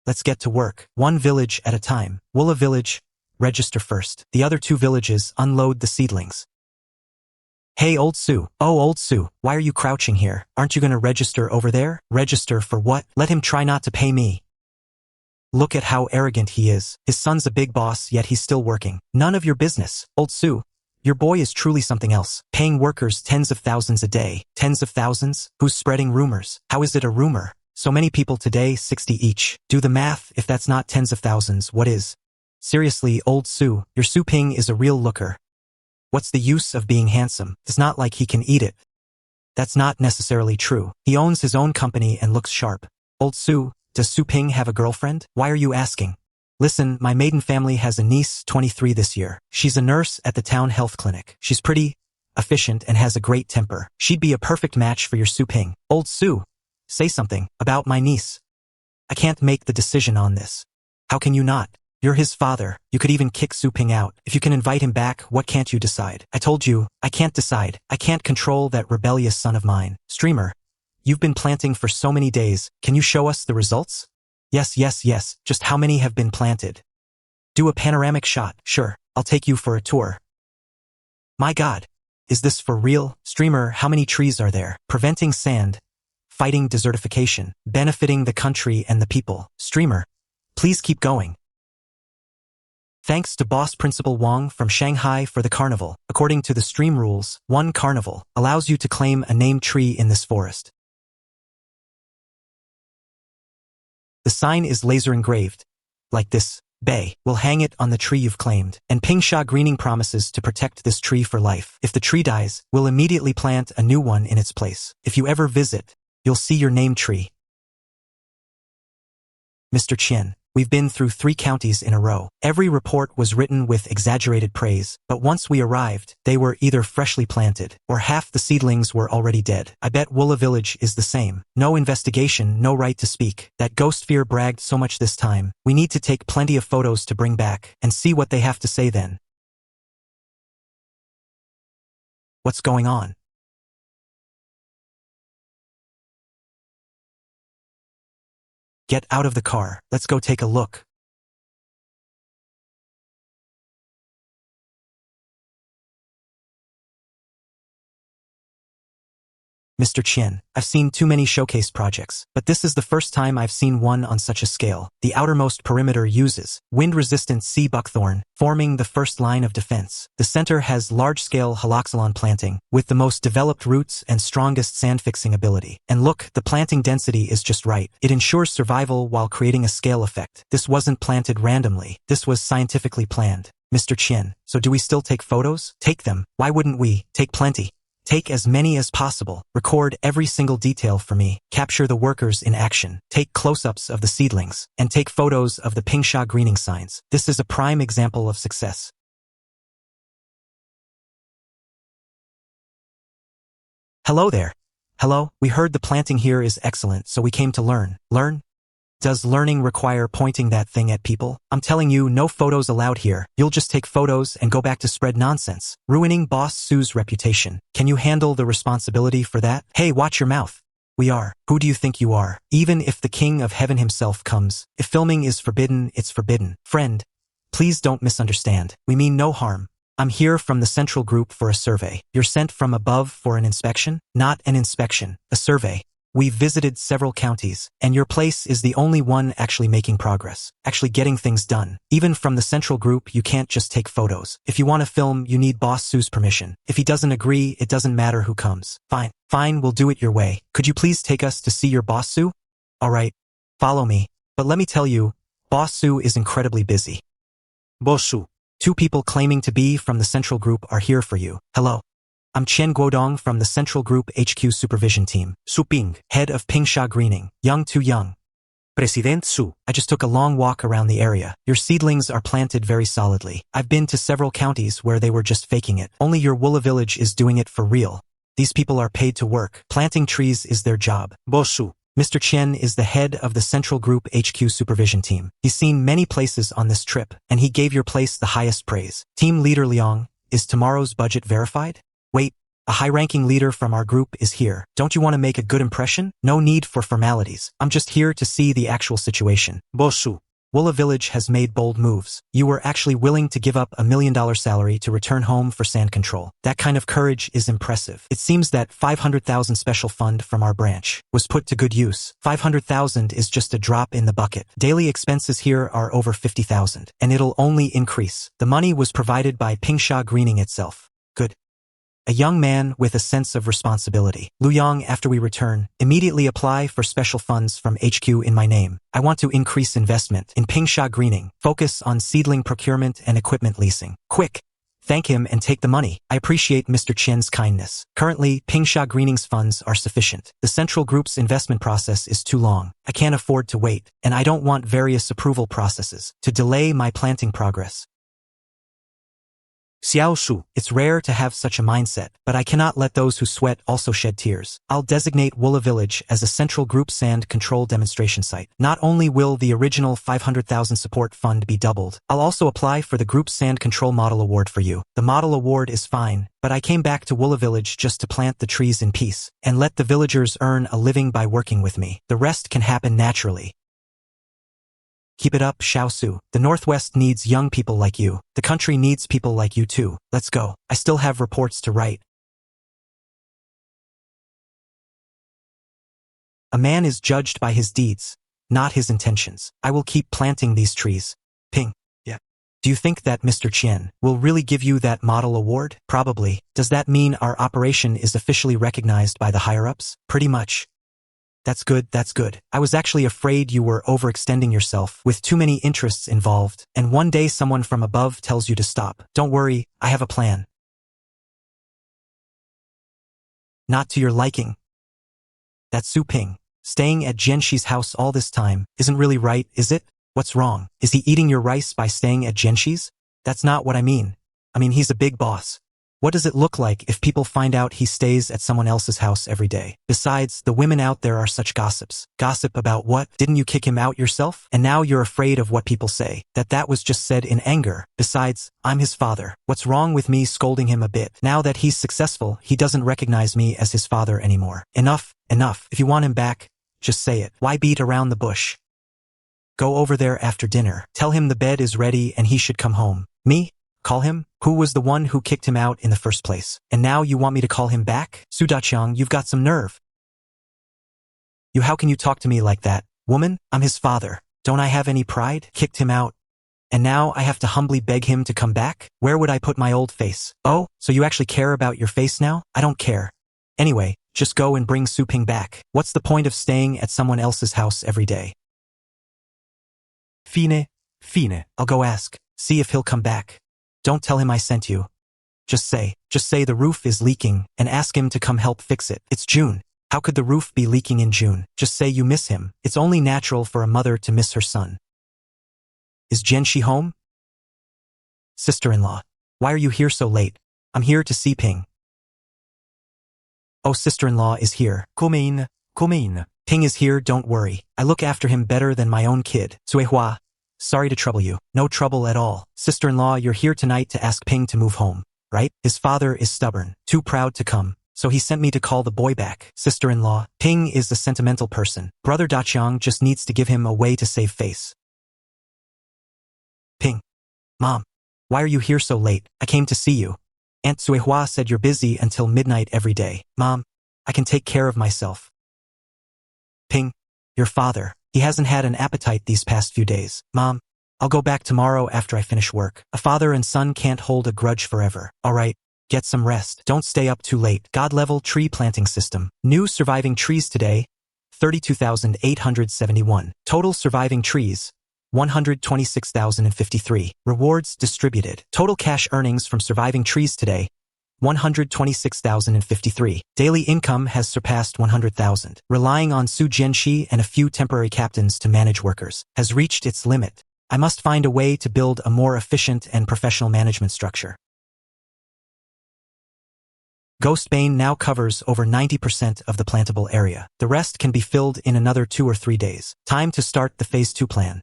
Let's get to work. One village at a time. Wula village, register first. The other 2 villages unload the seedlings. Hey, Old Sue. Oh, Old Sue, why are you crouching here? Aren't you gonna register over there? Register for what? Let him try not to pay me. Look at how arrogant he is. His son's a big boss, yet he's still working. None of your business. Old Sue, your boy is truly something else. Paying workers tens of thousands a day. Tens of thousands? Who's spreading rumors? How is it a rumor? So many people today, 60 each. Do the math. If that's not tens of thousands, what is? Seriously, Old Sue, your Su Ping is a real looker. What's the use of being handsome? It's not like he can eat it. That's not necessarily true. He owns his own company and looks sharp. Old Sue, does Su Ping have a girlfriend? Why are you asking? Listen, my maiden family has a niece, 23 this year. She's a nurse at the town health clinic. She's pretty, efficient, and has a great temper. She'd be a perfect match for your Su Ping. Old Sue, say something about my niece. I can't make the decision on this. How can you not? You're his father. You could even kick Su Ping out. If you can invite him back, what can't you decide? I told you, I can't decide. I can't control that rebellious son of mine. Streamer, you've been planting for so many days. Can you show us the results? Yes. Just how many have been planted? Do a panoramic shot. Sure, I'll take you for a tour. My God, is this for real? Streamer, how many trees are there? Preventing sand, fighting desertification, benefiting the country and the people. Streamer, please keep going. Thanks to Boss Principal Wang from Shanghai for the carnival. According to the stream rules, one carnival allows you to claim a named tree in this forest. The sign is laser engraved, like this. Bay will hang it on the tree you've claimed, and Pingsha Greening promises to protect this tree for life. If the tree dies, we'll immediately plant a new one in its place. If you ever visit, you'll see your named tree. Mr. Qian, we've been through 3 counties in a row. Every report was written with exaggerated praise, but once we arrived, they were either freshly planted, or half the seedlings were already dead. I bet Wula village is the same. No investigation, no right to speak. That ghost fear bragged so much this time. We need to take plenty of photos to bring back, and see what they have to say then. What's going on? Get out of the car. Let's go take a look. Mr. Qian, I've seen too many showcase projects, but this is the first time I've seen one on such a scale. The outermost perimeter uses wind-resistant sea buckthorn, forming the first line of defense. The center has large-scale haloxylon planting, with the most developed roots and strongest sand-fixing ability. And look, the planting density is just right. It ensures survival while creating a scale effect. This wasn't planted randomly. This was scientifically planned. Mr. Qian, so do we still take photos? Take them. Why wouldn't we? Take plenty. Take as many as possible. Record every single detail for me. Capture the workers in action. Take close-ups of the seedlings. And take photos of the Pingsha greening signs. This is a prime example of success. Hello there. Hello, we heard the planting here is excellent, so we came to learn. Learn? Does learning require pointing that thing at people? I'm telling you, no photos allowed here. You'll just take photos and go back to spread nonsense, ruining Boss Sue's reputation. Can you handle the responsibility for that? Hey, watch your mouth. We are. Who do you think you are? Even if the King of Heaven himself comes, if filming is forbidden, it's forbidden. Friend, please don't misunderstand. We mean no harm. I'm here from the Central Group for a survey. You're sent from above for an inspection? Not an inspection, a survey. We've visited several counties, and your place is the only one actually making progress, actually getting things done. Even from the Central Group, you can't just take photos. If you want to film, you need Boss Sue's permission. If he doesn't agree, it doesn't matter who comes. Fine. Fine, we'll do it your way. Could you please take us to see your Boss Sue? All right. Follow me. But let me tell you, Boss Sue is incredibly busy. Boss Sue. 2 people claiming to be from the Central Group are here for you. Hello. I'm Chen Guodong from the Central Group HQ Supervision Team. Su Ping. Head of Pingsha Greening. Young too young. President Su. I just took a long walk around the area. Your seedlings are planted very solidly. I've been to several counties where they were just faking it. Only your Wula village is doing it for real. These people are paid to work. Planting trees is their job. Boss Su. Mr. Chen is the head of the Central Group HQ Supervision Team. He's seen many places on this trip, and he gave your place the highest praise. Team Leader Liang, is tomorrow's budget verified? Wait, a high-ranking leader from our group is here. Don't you want to make a good impression? No need for formalities. I'm just here to see the actual situation. Boss Su. Wula Village has made bold moves. You were actually willing to give up $1 million salary to return home for sand control. That kind of courage is impressive. It seems that 500,000 special fund from our branch was put to good use. 500,000 is just a drop in the bucket. Daily expenses here are over 50,000, and it'll only increase. The money was provided by Pingsha Greening itself. Good. A young man with a sense of responsibility. Lu Yang, after we return, immediately apply for special funds from HQ in my name. I want to increase investment in Pingsha Greening, focus on seedling procurement and equipment leasing. Quick! Thank him and take the money. I appreciate Mr. Chen's kindness. Currently, Pingsha Greening's funds are sufficient. The Central Group's investment process is too long. I can't afford to wait, and I don't want various approval processes to delay my planting progress. Xiao Su. It's rare to have such a mindset, but I cannot let those who sweat also shed tears. I'll designate Wula Village as a Central Group sand control demonstration site. Not only will the original 500,000 support fund be doubled, I'll also apply for the Group Sand Control Model Award for you. The model award is fine, but I came back to Wula Village just to plant the trees in peace, and let the villagers earn a living by working with me. The rest can happen naturally. Keep it up, Xiao Su. The Northwest needs young people like you. The country needs people like you too. Let's go. I still have reports to write. A man is judged by his deeds, not his intentions. I will keep planting these trees. Ping. Yeah. Do you think that Mr. Chen will really give you that model award? Probably. Does that mean our operation is officially recognized by the higher-ups? Pretty much. That's good, that's good. I was actually afraid you were overextending yourself with too many interests involved, and one day someone from above tells you to stop. Don't worry, I have a plan. Not to your liking. That Su Ping, staying at Jianshi's house all this time, isn't really right, is it? What's wrong? Is he eating your rice by staying at Jianshi's? That's not what I mean. I mean, he's a big boss. What does it look like if people find out he stays at someone else's house every day? Besides, the women out there are such gossips. Gossip about what? Didn't you kick him out yourself? And now you're afraid of what people say. That was just said in anger. Besides, I'm his father. What's wrong with me scolding him a bit? Now that he's successful, he doesn't recognize me as his father anymore. Enough, enough. If you want him back, just say it. Why beat around the bush? Go over there after dinner. Tell him the bed is ready and he should come home. Me? Call him? Who was the one who kicked him out in the first place? And now you want me to call him back? Su Daqiang, you've got some nerve. How can you talk to me like that? Woman, I'm his father. Don't I have any pride? Kicked him out. And now I have to humbly beg him to come back? Where would I put my old face? Oh, so you actually care about your face now? I don't care. Anyway, just go and bring Su Ping back. What's the point of staying at someone else's house every day? Fine. I'll go ask. See if he'll come back. Don't tell him I sent you. Just say the roof is leaking and ask him to come help fix it. It's June. How could the roof be leaking in June? Just say you miss him. It's only natural for a mother to miss her son. Is Jianxi home? Sister-in-law. Why are you here so late? I'm here to see Ping. Oh, sister-in-law is here. Kumain, kumain. Ping is here, don't worry. I look after him better than my own kid. Suehua. Sorry to trouble you. No trouble at all. Sister-in-law, you're here tonight to ask Ping to move home, right? His father is stubborn, too proud to come. So he sent me to call the boy back. Sister-in-law, Ping is a sentimental person. Brother Daqiang just needs to give him a way to save face. Ping. Mom. Why are you here so late? I came to see you. Aunt Suehua said you're busy until midnight every day. Mom, I can take care of myself. Ping. Your father. He hasn't had an appetite these past few days. Mom, I'll go back tomorrow after I finish work. A father and son can't hold a grudge forever. All right. Get some rest. Don't stay up too late. God-level tree planting system. New surviving trees today, 32,871. Total surviving trees, 126,053. Rewards distributed. Total cash earnings from surviving trees today, 126,053. Daily income has surpassed 100,000. Relying on Su Jianxi and a few temporary captains to manage workers has reached its limit. I must find a way to build a more efficient and professional management structure. Ghostbane now covers over 90% of the plantable area. The rest can be filled in another 2 or 3 days. Time to start the Phase 2 plan.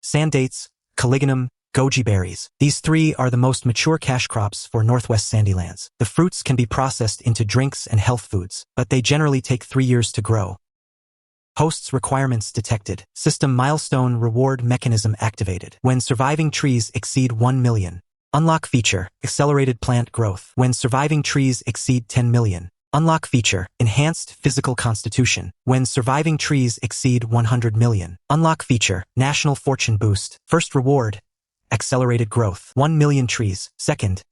Sand dates, Caligonum, goji berries. These 3 are the most mature cash crops for Northwest Sandylands. The fruits can be processed into drinks and health foods, but they generally take 3 years to grow. Hosts requirements detected. System milestone reward mechanism activated. When surviving trees exceed 1 million. Unlock feature, accelerated plant growth. When surviving trees exceed 10 million. Unlock feature, enhanced physical constitution. When surviving trees exceed 100 million. Unlock feature, national fortune boost. First reward, accelerated growth. 1 million trees. Second,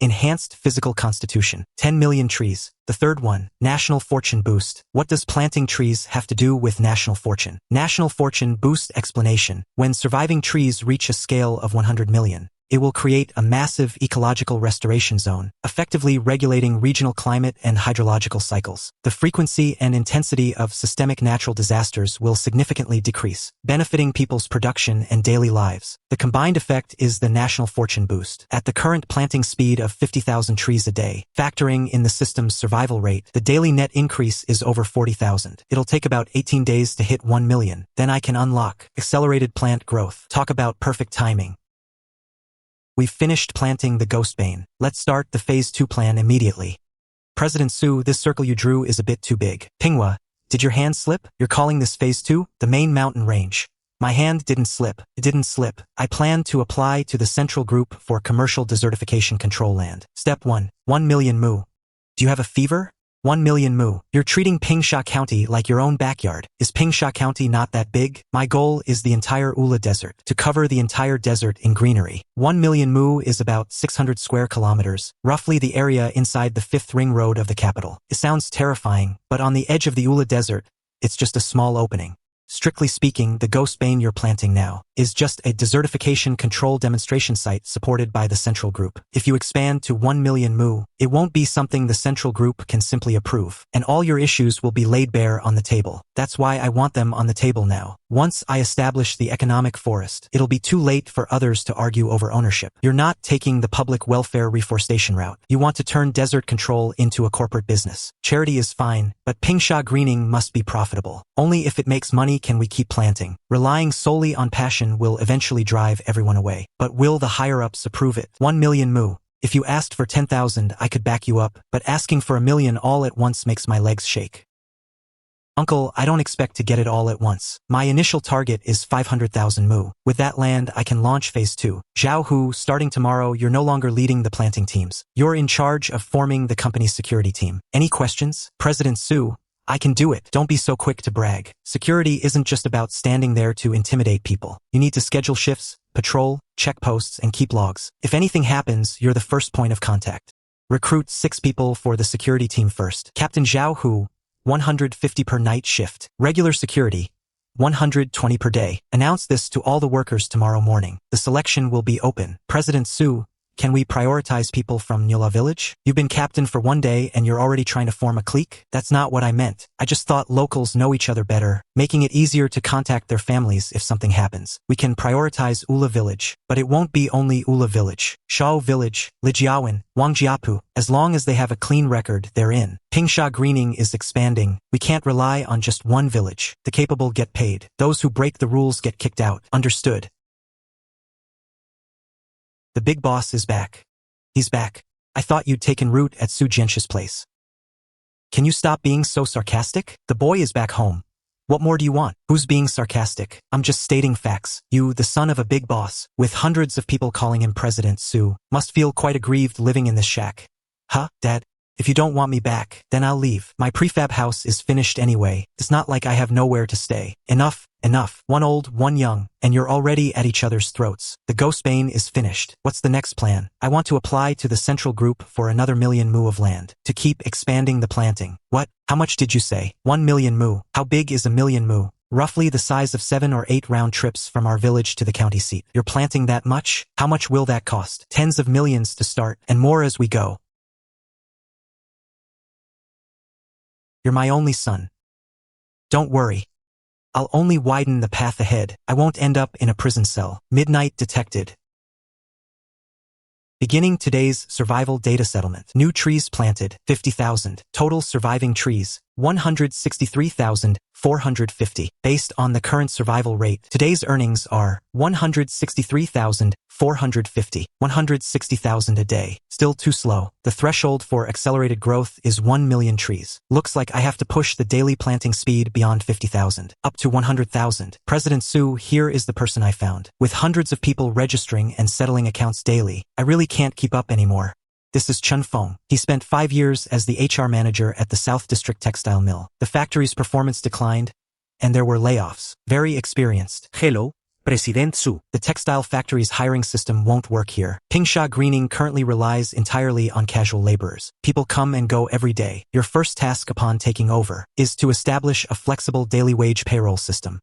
enhanced physical constitution. 10 million trees. The third one, national fortune boost. What does planting trees have to do with national fortune? National fortune boost explanation. When surviving trees reach a scale of 100 million. It will create a massive ecological restoration zone, effectively regulating regional climate and hydrological cycles. The frequency and intensity of systemic natural disasters will significantly decrease, benefiting people's production and daily lives. The combined effect is the national fortune boost. At the current planting speed of 50,000 trees a day, factoring in the system's survival rate, the daily net increase is over 40,000. It'll take about 18 days to hit 1 million. Then I can unlock accelerated plant growth. Talk about perfect timing. We've finished planting the Ghostbane. Let's start the Phase 2 plan immediately. President Su, this circle you drew is a bit too big. Pinghua, did your hand slip? You're calling this Phase 2? The main mountain range. My hand didn't slip. It didn't slip. I plan to apply to the Central Group for Commercial Desertification Control Land. Step 1. 1 million mu. Do you have a fever? 1 million mu. You're treating Pingsha County like your own backyard. Is Pingsha County not that big? My goal is the entire Wula Desert, to cover the entire desert in greenery. 1 million mu is about 600 square kilometers, roughly the area inside the 5th ring road of the capital. It sounds terrifying, but on the edge of the Wula Desert, it's just a small opening. Strictly speaking, the Ghostbane you're planting now is just a desertification control demonstration site supported by the Central Group. If you expand to 1 million mu, it won't be something the Central Group can simply approve, and all your issues will be laid bare on the table. That's why I want them on the table now. Once I establish the economic forest, it'll be too late for others to argue over ownership. You're not taking the public welfare reforestation route. You want to turn desert control into a corporate business. Charity is fine, but Pingsha greening must be profitable. Only if it makes money can we keep planting. Relying solely on passion will eventually drive everyone away. But will the higher-ups approve it? 1 million mu. If you asked for 10,000, I could back you up, but asking for 1 million all at once makes my legs shake. Uncle, I don't expect to get it all at once. My initial target is 500,000 mu. With that land, I can launch Phase 2. Zhao Hu, starting tomorrow, you're no longer leading the planting teams. You're in charge of forming the company's security team. Any questions? President Su, I can do it. Don't be so quick to brag. Security isn't just about standing there to intimidate people. You need to schedule shifts, patrol, check posts, and keep logs. If anything happens, you're the first point of contact. Recruit 6 people for the security team first. Captain Zhao Hu, 150 per night shift. Regular security, 120 per day. Announce this to all the workers tomorrow morning. The selection will be open. President Su, Can we prioritize people from Wula village? You've been captain for 1 day and you're already trying to form a clique? That's not what I meant. I just thought locals know each other better, making it easier to contact their families if something happens. We can prioritize Wula village, but it won't be only Wula village. Shao village, Lijiawan, Wangjiapu, as long as they have a clean record, they're in. Pingsha Greening is expanding. We can't rely on just one village. The capable get paid. Those who break the rules get kicked out. Understood. The big boss is back. He's back. I thought you'd taken root at Su Jianxi's place. Can you stop being so sarcastic? The boy is back home. What more do you want? Who's being sarcastic? I'm just stating facts. You, the son of a big boss, with hundreds of people calling him President Su, must feel quite aggrieved living in this shack. Huh, Dad? If you don't want me back, then I'll leave. My prefab house is finished anyway. It's not like I have nowhere to stay. Enough. One old, one young, and you're already at each other's throats. The ghost bane is finished. What's the next plan? I want to apply to the central group for another 1,000,000 mu of land, to keep expanding the planting. What? How much did you say? 1,000,000 mu. How big is 1,000,000 mu? Roughly the size of 7 or 8 round trips from our village to the county seat. You're planting that much? How much will that cost? Tens of millions to start, and more as we go. You're my only son. Don't worry. I'll only widen the path ahead. I won't end up in a prison cell. Midnight detected. Beginning today's survival data settlement. New trees planted, 50,000. Total surviving trees, 163,450. Based on the current survival rate, today's earnings are 163,450. 160,000 a day. Still too slow. The threshold for accelerated growth is 1,000,000 trees. Looks like I have to push the daily planting speed beyond 50,000. Up to 100,000. President Su, here is the person I found. With hundreds of people registering and settling accounts daily, I really can't keep up anymore. This is Chun Feng. He spent 5 years as the HR manager at the South District Textile Mill. The factory's performance declined, and there were layoffs. Very experienced. Hello, President Su. The textile factory's hiring system won't work here. Pingsha Greening currently relies entirely on casual laborers. People come and go every day. Your first task upon taking over is to establish a flexible daily wage payroll system.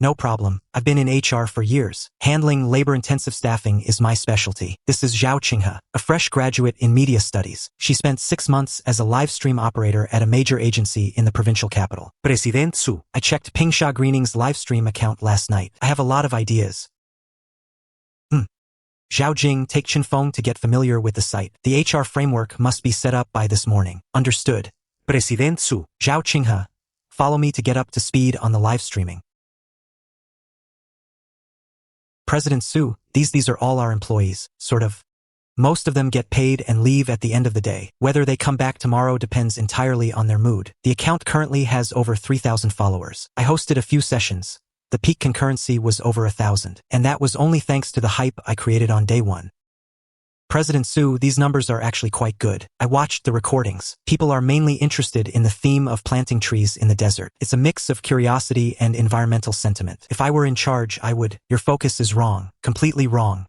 No problem. I've been in HR for years. Handling labor-intensive staffing is my specialty. This is Zhao Qinghe, a fresh graduate in media studies. She spent 6 months as a live stream operator at a major agency in the provincial capital. President Su. I checked Pingsha Greening's live stream account last night. I have a lot of ideas. Zhao Jing, take Chun Feng to get familiar with the site. The HR framework must be set up by this morning. Understood. President Su. Zhao Qinghe, follow me to get up to speed on the live streaming. President Su, these are all our employees, sort of. Most of them get paid and leave at the end of the day. Whether they come back tomorrow depends entirely on their mood. The account currently has over 3,000 followers. I hosted a few sessions. The peak concurrency was over 1,000, and that was only thanks to the hype I created on day 1. President Su, these numbers are actually quite good. I watched the recordings. People are mainly interested in the theme of planting trees in the desert. It's a mix of curiosity and environmental sentiment. If I were in charge, I would. Your focus is wrong. Completely wrong.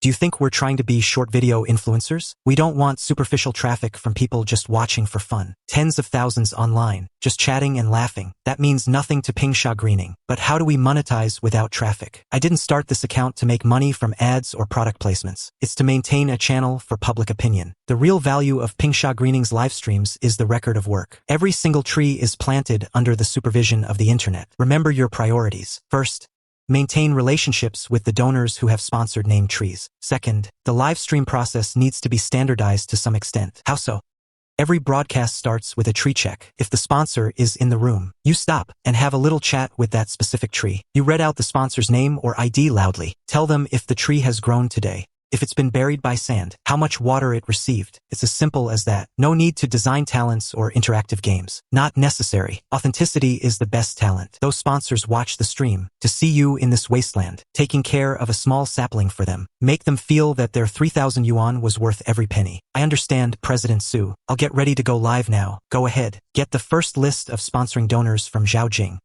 Do you think we're trying to be short video influencers? We don't want superficial traffic from people just watching for fun. Tens of thousands online, just chatting and laughing. That means nothing to Pingsha Greening. But how do we monetize without traffic? I didn't start this account to make money from ads or product placements. It's to maintain a channel for public opinion. The real value of Pingsha Greening's live streams is the record of work. Every single tree is planted under the supervision of the internet. Remember your priorities. First, maintain relationships with the donors who have sponsored named trees. Second, the live stream process needs to be standardized to some extent. How so? Every broadcast starts with a tree check. If the sponsor is in the room, you stop and have a little chat with that specific tree. You read out the sponsor's name or ID loudly. Tell them if the tree has grown today, if it's been buried by sand, how much water it received. It's as simple as that. No need to design talents or interactive games. Not necessary. Authenticity is the best talent. Those sponsors watch the stream to see you in this wasteland, taking care of a small sapling for them. Make them feel that their 3,000 yuan was worth every penny. I understand, President Su. I'll get ready to go live now. Go ahead. Get the first list of sponsoring donors from Zhao Jing.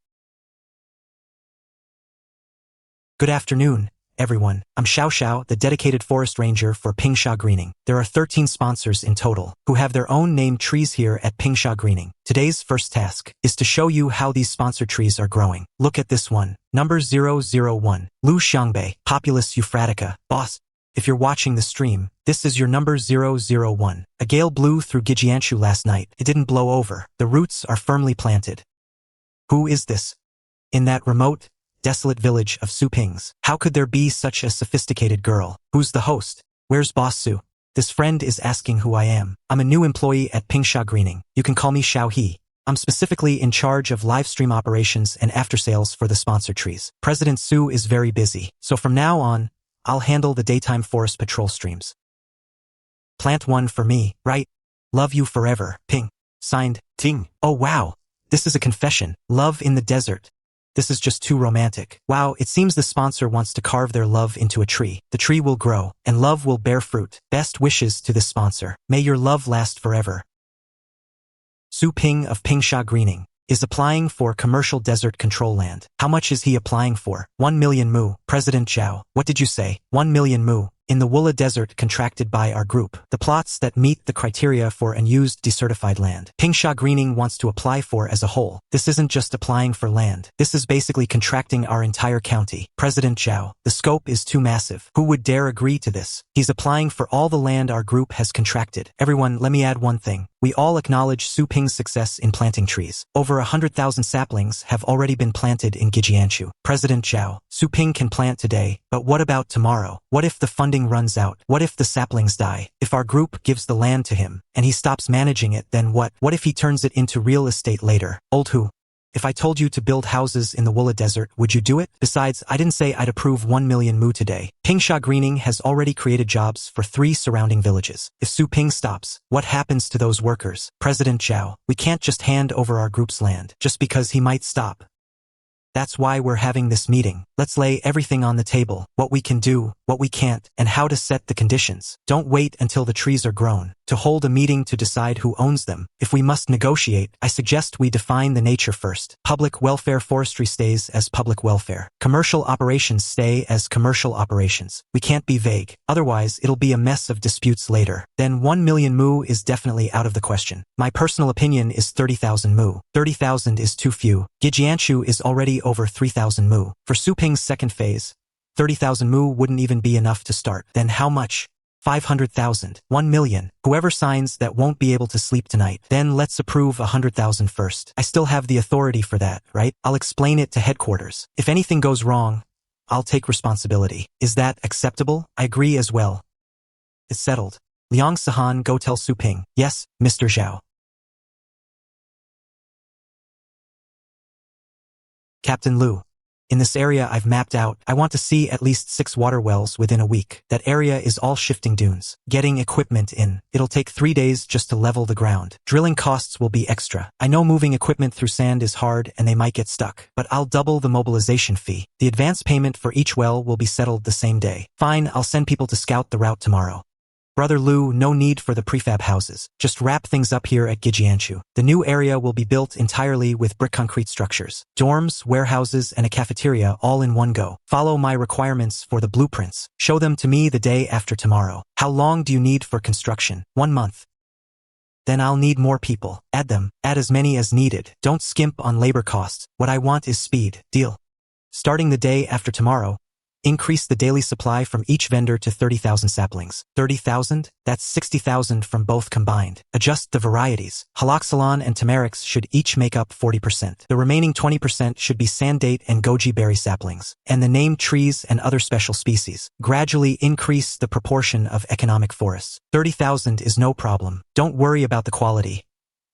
Good afternoon, everyone. I'm Xiao, the dedicated forest ranger for Pingsha Greening. There are 13 sponsors in total who have their own named trees here at Pingsha Greening. Today's first task is to show you how these sponsored trees are growing. Look at this one. Number 001. Lu Xiangbei, Populus euphratica. Boss, If you're watching the stream, this is your number 001. A gale blew through Gijianshu last night. It didn't blow over. The roots are firmly planted. Who is this? In that remote, desolate village of Supings. How could there be such a sophisticated girl? Who's the host? Where's Boss Su? This friend is asking who I am. I'm a new employee at Pingsha Greening. You can call me Xiao He. I'm specifically in charge of live stream operations and after-sales for the sponsored trees. President Su is very busy, so from now on, I'll handle the daytime forest patrol streams. Plant one for me, right? Love you forever, Ping. Signed, Ting. Oh wow, this is a confession. Love in the desert. This is just too romantic. Wow, it seems the sponsor wants to carve their love into a tree. The tree will grow, and love will bear fruit. Best wishes to the sponsor. May your love last forever. Su Ping of Pingsha Greening is applying for commercial desert control land. How much is he applying for? 1 million mu. President Zhao, what did you say? 1 million mu. In the Wula Desert contracted by our group. The plots that meet the criteria for unused decertified land. Pingsha Greening wants to apply for as a whole. This isn't just applying for land. This is basically contracting our entire county. President Zhao, the scope is too massive. Who would dare agree to this? He's applying for all the land our group has contracted. Everyone, let me add one thing. We all acknowledge Su Ping's success in planting trees. Over 100,000 saplings have already been planted in Gijianshu. President Zhao, Su Ping can plant today, but what about tomorrow? What if the funding runs out? What if the saplings die? If our group gives the land to him, and he stops managing it, then what? What if he turns it into real estate later? Old who? If I told you to build houses in the Wula Desert, would you do it? Besides, I didn't say I'd approve 1 million mu today. Pingsha Greening has already created jobs for 3 surrounding villages. If Su Ping stops, what happens to those workers? President Zhao, we can't just hand over our group's land, just because he might stop. That's why we're having this meeting. Let's lay everything on the table, what we can do, what we can't, and how to set the conditions. Don't wait until the trees are grown to hold a meeting to decide who owns them. If we must negotiate, I suggest we define the nature first. Public welfare forestry stays as public welfare. Commercial operations stay as commercial operations. We can't be vague, otherwise it'll be a mess of disputes later. Then 1 million mu is definitely out of the question. My personal opinion is 30,000 mu. 30,000 is too few. Gijianshu is already over 3,000 mu. For Su Ping's second phase, 30,000 mu wouldn't even be enough to start. Then how much? 500,000. 1 million. Whoever signs that won't be able to sleep tonight. Then let's approve 100,000 first. I still have the authority for that, right? I'll explain it to headquarters. If anything goes wrong, I'll take responsibility. Is that acceptable? I agree as well. It's settled. Liang Sahan, go tell Su Ping. Yes, Mr. Zhao. Captain Liu. In this area I've mapped out, I want to see at least 6 water wells within a week. That area is all shifting dunes. Getting equipment in. It'll take 3 days just to level the ground. Drilling costs will be extra. I know moving equipment through sand is hard and they might get stuck, but I'll double the mobilization fee. The advance payment for each well will be settled the same day. Fine, I'll send people to scout the route tomorrow. Brother Liu, no need for the prefab houses. Just wrap things up here at Gijianshu. The new area will be built entirely with brick concrete structures. Dorms, warehouses, and a cafeteria all in one go. Follow my requirements for the blueprints. Show them to me the day after tomorrow. How long do you need for construction? 1 month. Then I'll need more people. Add them. Add as many as needed. Don't skimp on labor costs. What I want is speed. Deal. Starting the day after tomorrow, increase the daily supply from each vendor to 30,000 saplings. 30,000? That's 60,000 from both combined. Adjust the varieties. Haloxylon and Tamarix should each make up 40%. The remaining 20% should be sandate and goji berry saplings. And the named trees and other special species. Gradually increase the proportion of economic forests. 30,000 is no problem. Don't worry about the quality.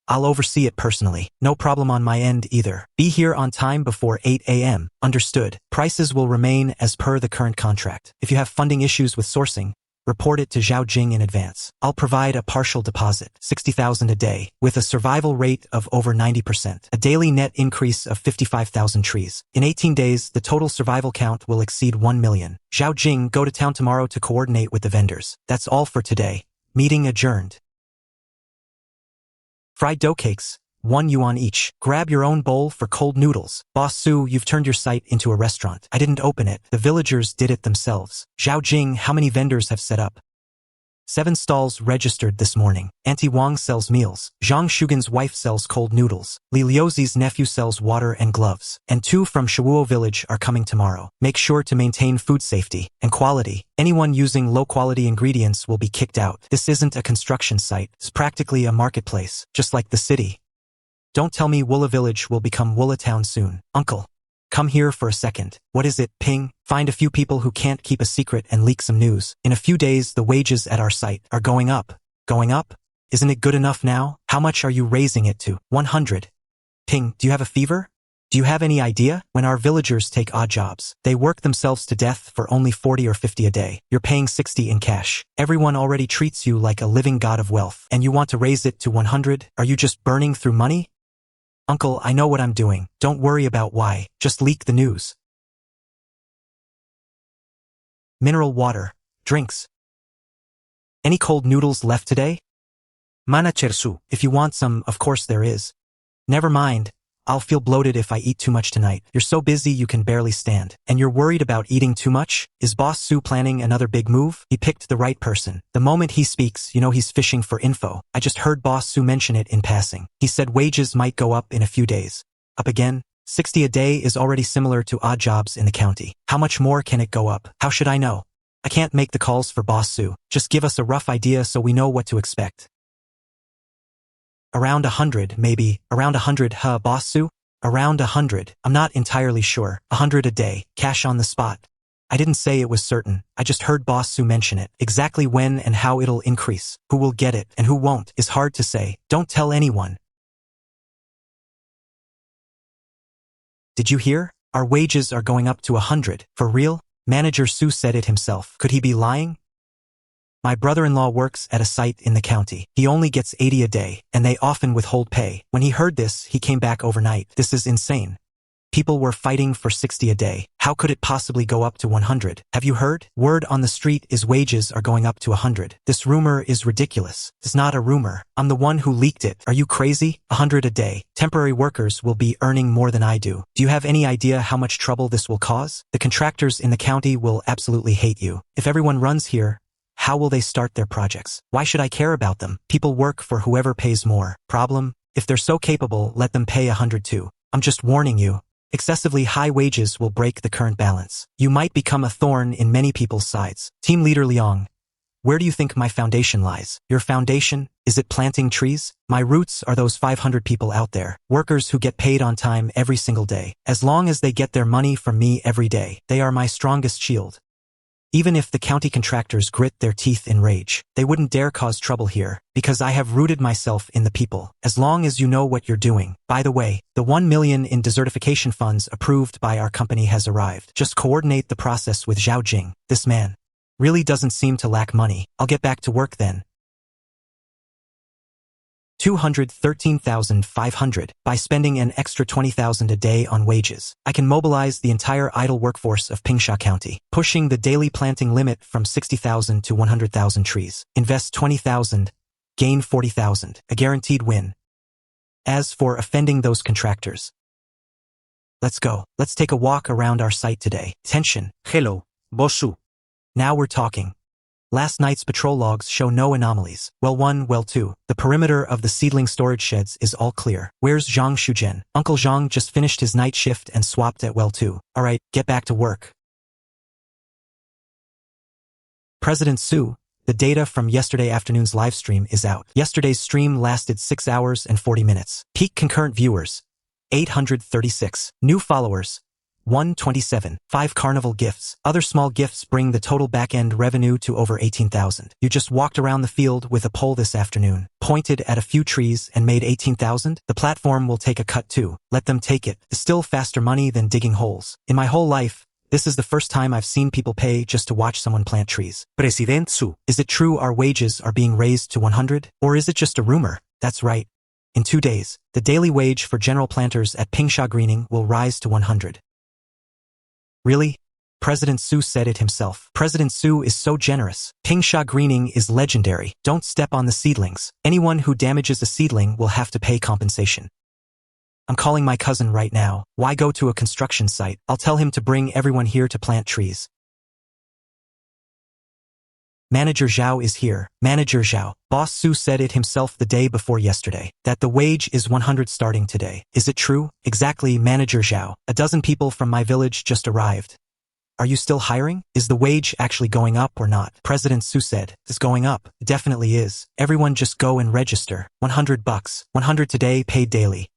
I'll oversee it personally. No problem on my end either. Be here on time before 8 a.m. Understood. Prices will remain as per the current contract. If you have funding issues with sourcing, report it to Zhao Jing in advance. I'll provide a partial deposit, 60,000 a day, with a survival rate of over 90%. A daily net increase of 55,000 trees. In 18 days, the total survival count will exceed 1 million. Zhao Jing, go to town tomorrow to coordinate with the vendors. That's all for today. Meeting adjourned. Fried dough cakes, 1 yuan each. Grab your own bowl for cold noodles. Boss Su, you've turned your site into a restaurant. I didn't open it. The villagers did it themselves. Zhao Jing, how many vendors have set up? 7 stalls registered this morning. Auntie Wang sells meals. Zhang Shugan's wife sells cold noodles. Li Liuzi's nephew sells water and gloves. And 2 from Shuo village are coming tomorrow. Make sure to maintain food safety and quality. Anyone using low-quality ingredients will be kicked out. This isn't a construction site. It's practically a marketplace, just like the city. Don't tell me Wula village will become Wula town soon. Uncle, come here for a second. What is it, Ping? Find a few people who can't keep a secret and leak some news. In a few days, the wages at our site are going up. Going up? Isn't it good enough now? How much are you raising it to? 100. Ping, do you have a fever? Do you have any idea? When our villagers take odd jobs, they work themselves to death for only 40 or 50 a day. You're paying 60 in cash. Everyone already treats you like a living god of wealth, and you want to raise it to 100? Are you just burning through money? Uncle, I know what I'm doing. Don't worry about why. Just leak the news. Mineral water. Drinks. Any cold noodles left today? Mana chersu. If you want some, of course there is. Never mind. I'll feel bloated if I eat too much tonight. You're so busy you can barely stand. And you're worried about eating too much? Is Boss Su planning another big move? He picked the right person. The moment he speaks, you know he's fishing for info. I just heard Boss Su mention it in passing. He said wages might go up in a few days. Up again? 60 a day is already similar to odd jobs in the county. How much more can it go up? How should I know? I can't make the calls for Boss Su. Just give us a rough idea so we know what to expect. Around 100, maybe. Around 100, huh, Boss Su? Around 100. I'm not entirely sure. 100 a day. Cash on the spot. I didn't say it was certain. I just heard Boss Su mention it. Exactly when and how it'll increase, who will get it and who won't, is hard to say. Don't tell anyone. Did you hear? Our wages are going up to 100. For real? Manager Su said it himself. Could he be lying? My brother-in-law works at a site in the county. He only gets 80 a day, and they often withhold pay. When he heard this, he came back overnight. This is insane. People were fighting for 60 a day. How could it possibly go up to 100? Have you heard? Word on the street is wages are going up to 100. This rumor is ridiculous. It's not a rumor. I'm the one who leaked it. Are you crazy? 100 a day. Temporary workers will be earning more than I do. Do you have any idea how much trouble this will cause? The contractors in the county will absolutely hate you. If everyone runs here, how will they start their projects? Why should I care about them? People work for whoever pays more. Problem? If they're so capable, let them pay 100 too. I'm just warning you. Excessively high wages will break the current balance. You might become a thorn in many people's sides. Team leader Liang, where do you think my foundation lies? Your foundation? Is it planting trees? My roots are those 500 people out there. Workers who get paid on time every single day. As long as they get their money from me every day, they are my strongest shield. Even if the county contractors grit their teeth in rage, they wouldn't dare cause trouble here, because I have rooted myself in the people. As long as you know what you're doing. By the way, the 1 million in desertification funds approved by our company has arrived. Just coordinate the process with Zhao Jing. This man really doesn't seem to lack money. I'll get back to work then. 213,500. By spending an extra 20,000 a day on wages, I can mobilize the entire idle workforce of Pingsha County, pushing the daily planting limit from 60,000 to 100,000 trees. Invest 20,000, gain 40,000. A guaranteed win. As for offending those contractors, let's go. Let's take a walk around our site today. Tension. Hello, Boss Su. Now we're talking. Last night's patrol logs show no anomalies. Well 1, well 2. The perimeter of the seedling storage sheds is all clear. Where's Zhang Shujian? Uncle Zhang just finished his night shift and swapped at well 2. Alright, get back to work. President Su, the data from yesterday afternoon's livestream is out. Yesterday's stream lasted 6 hours and 40 minutes. Peak concurrent viewers, 836. New followers, 127. 5 carnival gifts. Other small gifts bring the total back-end revenue to over 18,000. You just walked around the field with a pole this afternoon, pointed at a few trees and made 18,000? The platform will take a cut too. Let them take it. It's still faster money than digging holes. In my whole life, this is the first time I've seen people pay just to watch someone plant trees. President Su. Is it true our wages are being raised to 100? Or is it just a rumor? That's right. In 2 days, the daily wage for general planters at Pingsha Greening will rise to 100. Really? President Su said it himself. President Su is so generous. Pingsha Greening is legendary. Don't step on the seedlings. Anyone who damages a seedling will have to pay compensation. I'm calling my cousin right now. Why go to a construction site? I'll tell him to bring everyone here to plant trees. Manager Zhao is here. Manager Zhao. Boss Su said it himself the day before yesterday, that the wage is 100 starting today. Is it true? Exactly, Manager Zhao. A dozen people from my village just arrived. Are you still hiring? Is the wage actually going up or not? President Su said, it's going up. It definitely is. Everyone just go and register. $100. 100 today, paid daily.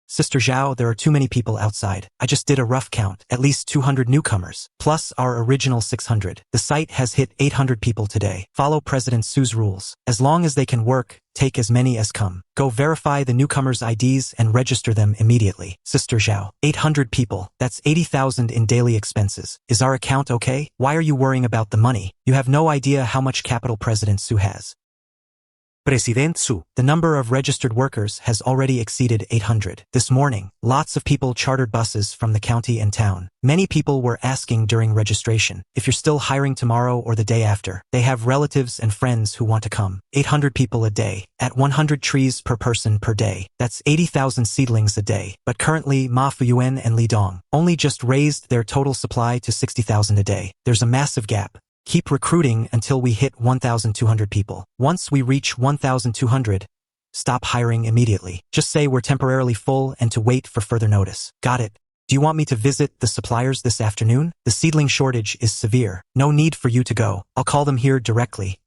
Sister Zhao, there are too many people outside. I just did a rough count. At least 200 newcomers, plus our original 600. The site has hit 800 people today. Follow President Su's rules. As long as they can work, take as many as come. Go verify the newcomers' IDs and register them immediately. Sister Zhao, 800 people. That's 80,000 in daily expenses. Is our account okay? Why are you worrying about the money? You have no idea how much capital President Su has. President Su. The number of registered workers has already exceeded 800. This morning, lots of people chartered buses from the county and town. Many people were asking during registration if you're still hiring tomorrow or the day after. They have relatives and friends who want to come. 800 people a day, at 100 trees per person per day. That's 80,000 seedlings a day. But currently, Ma Fuyuan and Li Dong only just raised their total supply to 60,000 a day. There's a massive gap. Keep recruiting until we hit 1,200 people. Once we reach 1,200, stop hiring immediately. Just say we're temporarily full and to wait for further notice. Got it. Do you want me to visit the suppliers this afternoon? The seedling shortage is severe. No need for you to go. I'll call them here directly.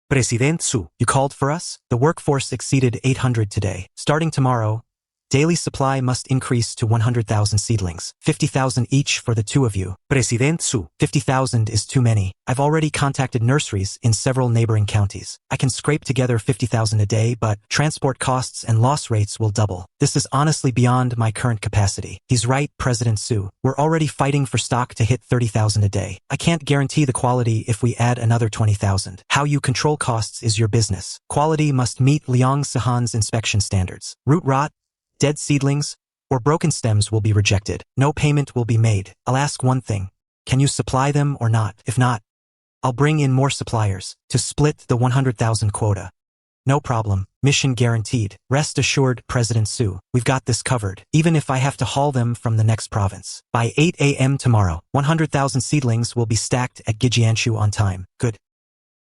President Su. You called for us? The workforce exceeded 800 today. Starting tomorrow, daily supply must increase to 100,000 seedlings. 50,000 each for the two of you. President Su. 50,000 is too many. I've already contacted nurseries in several neighboring counties. I can scrape together 50,000 a day, but transport costs and loss rates will double. This is honestly beyond my current capacity. He's right, President Su. We're already fighting for stock to hit 30,000 a day. I can't guarantee the quality if we add another 20,000. How you control costs is your business. Quality must meet Liang Sihan's inspection standards. Root rot, dead seedlings, or broken stems will be rejected. No payment will be made. I'll ask one thing. Can you supply them or not? If not, I'll bring in more suppliers to split the 100,000 quota. No problem. Mission guaranteed. Rest assured, President Su. We've got this covered, even if I have to haul them from the next province. By 8 a.m. tomorrow, 100,000 seedlings will be stacked at Gijianshu on time. Good.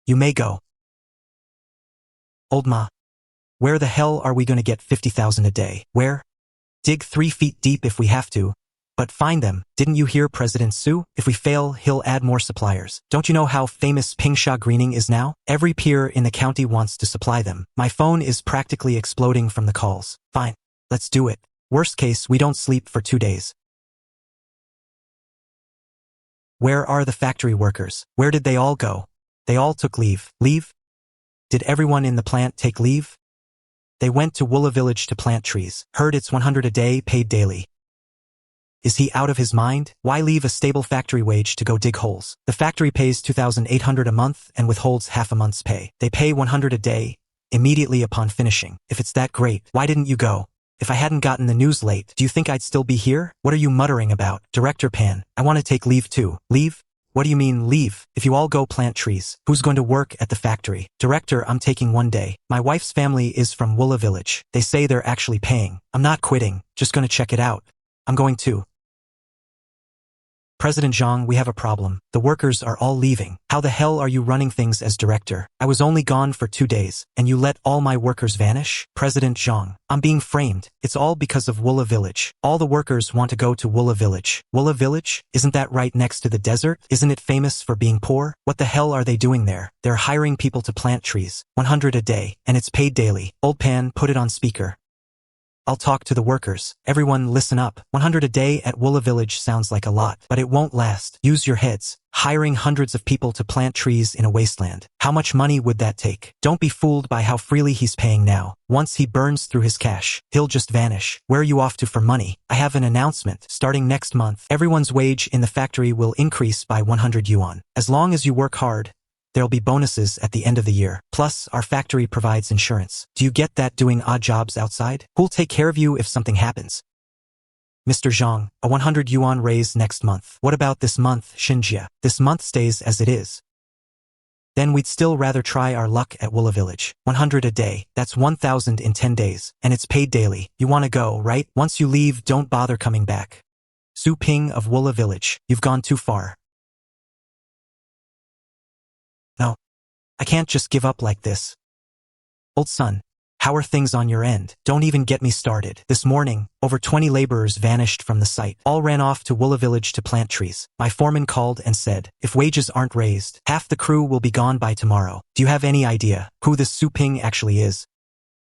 You may go. Old Ma. Where the hell are we going to get 50,000 a day? Where? Dig 3 feet deep if we have to. But find them. Didn't you hear President Su? If we fail, he'll add more suppliers. Don't you know how famous Pingsha greening is now? Every peer in the county wants to supply them. My phone is practically exploding from the calls. Fine. Let's do it. Worst case, we don't sleep for 2 days. Where are the factory workers? Where did they all go? They all took leave. Leave? Did everyone in the plant take leave? They went to Wula village to plant trees. Heard it's 100 a day, paid daily. Is he out of his mind? Why leave a stable factory wage to go dig holes? The factory pays 2,800 a month and withholds half a month's pay. They pay 100 a day, immediately upon finishing. If it's that great, why didn't you go? If I hadn't gotten the news late, do you think I'd still be here? What are you muttering about? Director Pan, I want to take leave too. Leave? What do you mean, leave? If you all go plant trees, who's going to work at the factory? Director, I'm taking 1 day. My wife's family is from Wula village. They say they're actually paying. I'm not quitting, just going to check it out. I'm going too. President Zhang, we have a problem. The workers are all leaving. How the hell are you running things as director? I was only gone for 2 days, and you let all my workers vanish? President Zhang, I'm being framed. It's all because of Wula village. All the workers want to go to Wula village. Wula village? Isn't that right next to the desert? Isn't it famous for being poor? What the hell are they doing there? They're hiring people to plant trees. 100 a day, and it's paid daily. Old Pan, put it on speaker. I'll talk to the workers. Everyone listen up. 100 a day at Wula village sounds like a lot, but it won't last. Use your heads. Hiring hundreds of people to plant trees in a wasteland. How much money would that take? Don't be fooled by how freely he's paying now. Once he burns through his cash, he'll just vanish. Where are you off to for money? I have an announcement. Starting next month, everyone's wage in the factory will increase by 100 yuan. As long as you work hard, there'll be bonuses at the end of the year. Plus, our factory provides insurance. Do you get that doing odd jobs outside? Who'll take care of you if something happens? Mr. Zhang, a 100 yuan raise next month. What about this month, Xinjia? This month stays as it is. Then we'd still rather try our luck at Wula village. 100 a day, that's 1,000 in 10 days, and it's paid daily. You want to go, right? Once you leave, don't bother coming back. Su Ping of Wula village, you've gone too far. I can't just give up like this. Old son, how are things on your end? Don't even get me started. This morning, over 20 laborers vanished from the site. All ran off to Wula village to plant trees. My foreman called and said, if wages aren't raised, half the crew will be gone by tomorrow. Do you have any idea who this Su Ping actually is?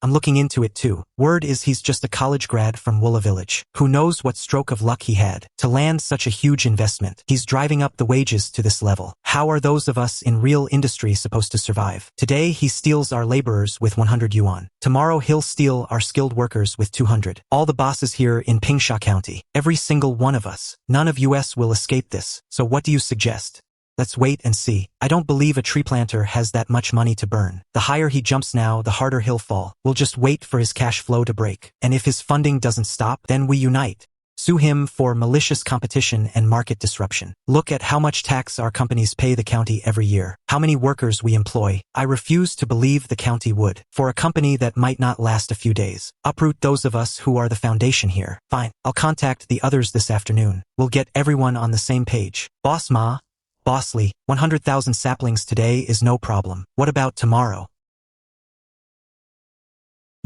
I'm looking into it too. Word is he's just a college grad from Wula village. Who knows what stroke of luck he had to land such a huge investment. He's driving up the wages to this level. How are those of us in real industry supposed to survive? Today he steals our laborers with 100 yuan. Tomorrow he'll steal our skilled workers with 200. All the bosses here in Pingsha County. Every single one of us. None of us will escape this. So what do you suggest? Let's wait and see. I don't believe a tree planter has that much money to burn. The higher he jumps now, the harder he'll fall. We'll just wait for his cash flow to break. And if his funding doesn't stop, then we unite. Sue him for malicious competition and market disruption. Look at how much tax our companies pay the county every year. How many workers we employ. I refuse to believe the county would. For a company that might not last a few days. Uproot those of us who are the foundation here. Fine. I'll contact the others this afternoon. We'll get everyone on the same page. Boss Ma. Bossly, 100,000 saplings today is no problem. What about tomorrow?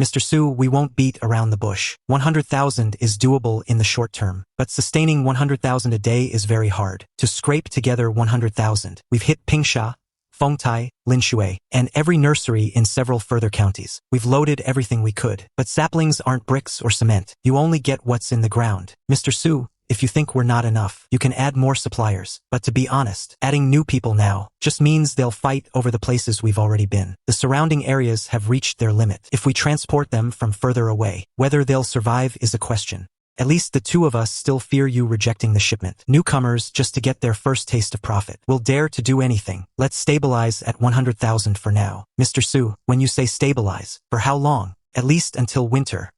Mr. Su, we won't beat around the bush. 100,000 is doable in the short term, but sustaining 100,000 a day is very hard. To scrape together 100,000, we've hit Pingsha, Fengtai, Linshui, and every nursery in several further counties. We've loaded everything we could, but saplings aren't bricks or cement. You only get what's in the ground. Mr. Su, if you think we're not enough, you can add more suppliers. But to be honest, adding new people now just means they'll fight over the places we've already been. The surrounding areas have reached their limit. If we transport them from further away, whether they'll survive is a question. At least the two of us still fear you rejecting the shipment. Newcomers, just to get their first taste of profit, will dare to do anything. Let's stabilize at 100,000 for now. Mr. Su, when you say stabilize, for how long? At least until winter.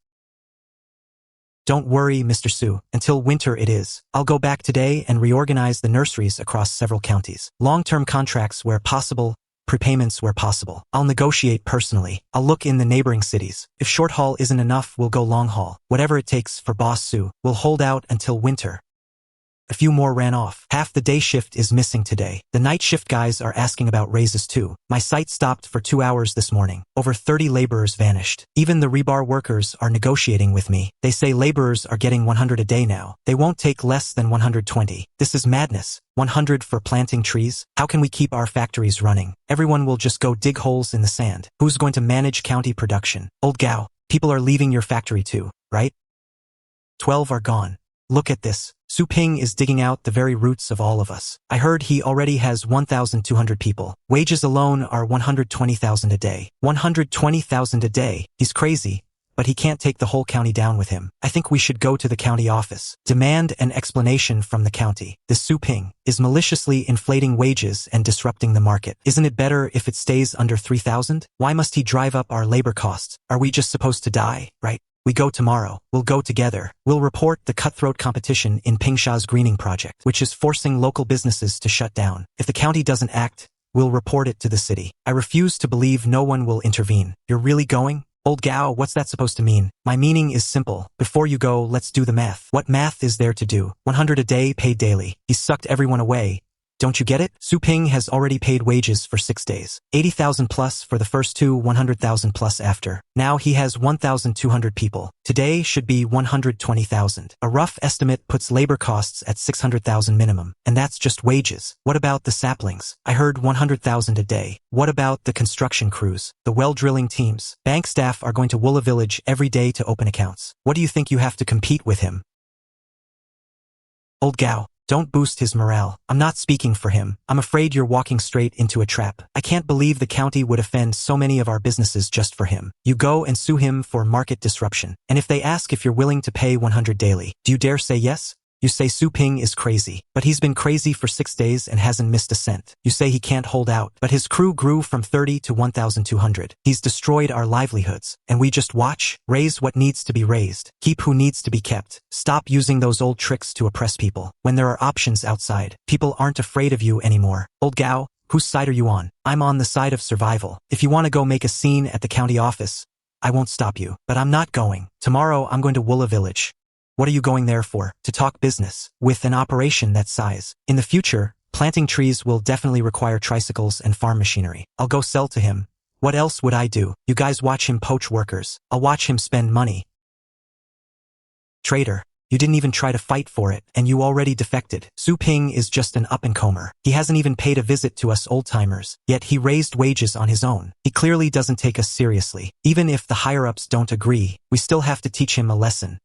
Don't worry, Mr. Su, until winter it is. I'll go back today and reorganize the nurseries across several counties. Long-term contracts where possible, prepayments where possible. I'll negotiate personally. I'll look in the neighboring cities. If short haul isn't enough, we'll go long haul. Whatever it takes for Boss Su, we'll hold out until winter. A few more ran off. Half the day shift is missing today. The night shift guys are asking about raises too. My site stopped for 2 hours this morning. Over 30 laborers vanished. Even the rebar workers are negotiating with me. They say laborers are getting 100 a day now. They won't take less than 120. This is madness. 100 for planting trees? How can we keep our factories running? Everyone will just go dig holes in the sand. Who's going to manage county production? Old Gao, people are leaving your factory too, right? 12 are gone. Look at this. Su Ping is digging out the very roots of all of us. I heard he already has 1,200 people. Wages alone are 120,000 a day. 120,000 a day. He's crazy, but he can't take the whole county down with him. I think we should go to the county office. Demand an explanation from the county. This Su Ping is maliciously inflating wages and disrupting the market. Isn't it better if it stays under 3,000? Why must he drive up our labor costs? Are we just supposed to die, right? We go tomorrow. We'll go together. We'll report the cutthroat competition in Pingsha's greening project, which is forcing local businesses to shut down. If the county doesn't act, we'll report it to the city. I refuse to believe no one will intervene. You're really going? Old Gao, what's that supposed to mean? My meaning is simple. Before you go, let's do the math. What math is there to do? 100 a day paid daily. He sucked everyone away. Don't you get it? Su Ping has already paid wages for 6 days. 80,000 plus for the first two, 100,000 plus after. Now he has 1,200 people. Today should be 120,000. A rough estimate puts labor costs at 600,000 minimum. And that's just wages. What about the saplings? I heard 100,000 a day. What about the construction crews? The well drilling teams? Bank staff are going to Wula village every day to open accounts. What do you think you have to compete with him? Old Gao. Don't boost his morale. I'm not speaking for him. I'm afraid you're walking straight into a trap. I can't believe the county would offend so many of our businesses just for him. You go and sue him for market disruption. And if they ask if you're willing to pay 100 daily, do you dare say yes? You say Su Ping is crazy, but he's been crazy for 6 days and hasn't missed a cent. You say he can't hold out, but his crew grew from 30 to 1,200. He's destroyed our livelihoods, and we just watch, raise what needs to be raised, keep who needs to be kept. Stop using those old tricks to oppress people. When there are options outside, people aren't afraid of you anymore. Old Gao, whose side are you on? I'm on the side of survival. If you want to go make a scene at the county office, I won't stop you, but I'm not going. Tomorrow I'm going to Wula village. What are you going there for? To talk business. With an operation that size. In the future, Planting trees will definitely require tricycles and farm machinery. I'll go sell to him. What else would I do? You guys watch him poach workers. I'll watch him spend money. Traitor. You didn't even try to fight for it, and you already defected. Su Ping is just an up-and-comer. He hasn't even paid a visit to us old-timers, yet he raised wages on his own. He clearly doesn't take us seriously. Even if the higher-ups don't agree, we still have to teach him a lesson.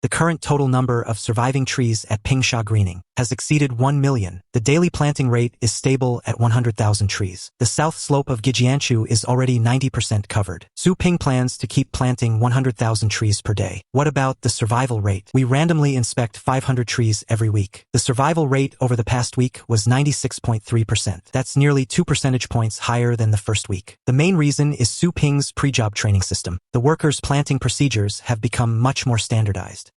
The current total number of surviving trees at Pingsha Greening has exceeded 1 million. The daily planting rate is stable at 100,000 trees. The south slope of Gijianshu is already 90% covered. Su Ping plans to keep planting 100,000 trees per day. What about the survival rate? We randomly inspect 500 trees every week. The survival rate over the past week was 96.3%. That's nearly 2 percentage points higher than the first week. The main reason is Su Ping's pre-job training system. The workers' planting procedures have become much more standardized.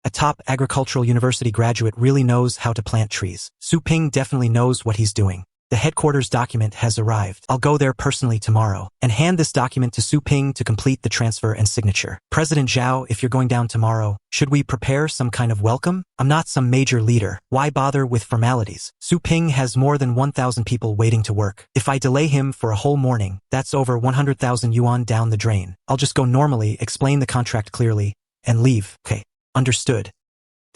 A top agricultural university graduate really knows how to plant trees. Su Ping definitely knows what he's doing. The headquarters document has arrived. I'll go there personally tomorrow and hand this document to Su Ping to complete the transfer and signature. President Zhao, if you're going down tomorrow, should we prepare some kind of welcome? I'm not some major leader. Why bother with formalities? Su Ping has more than 1,000 people waiting to work. If I delay him for a whole morning, that's over 100,000 yuan down the drain. I'll just go normally, explain the contract clearly, and leave. Okay. Understood.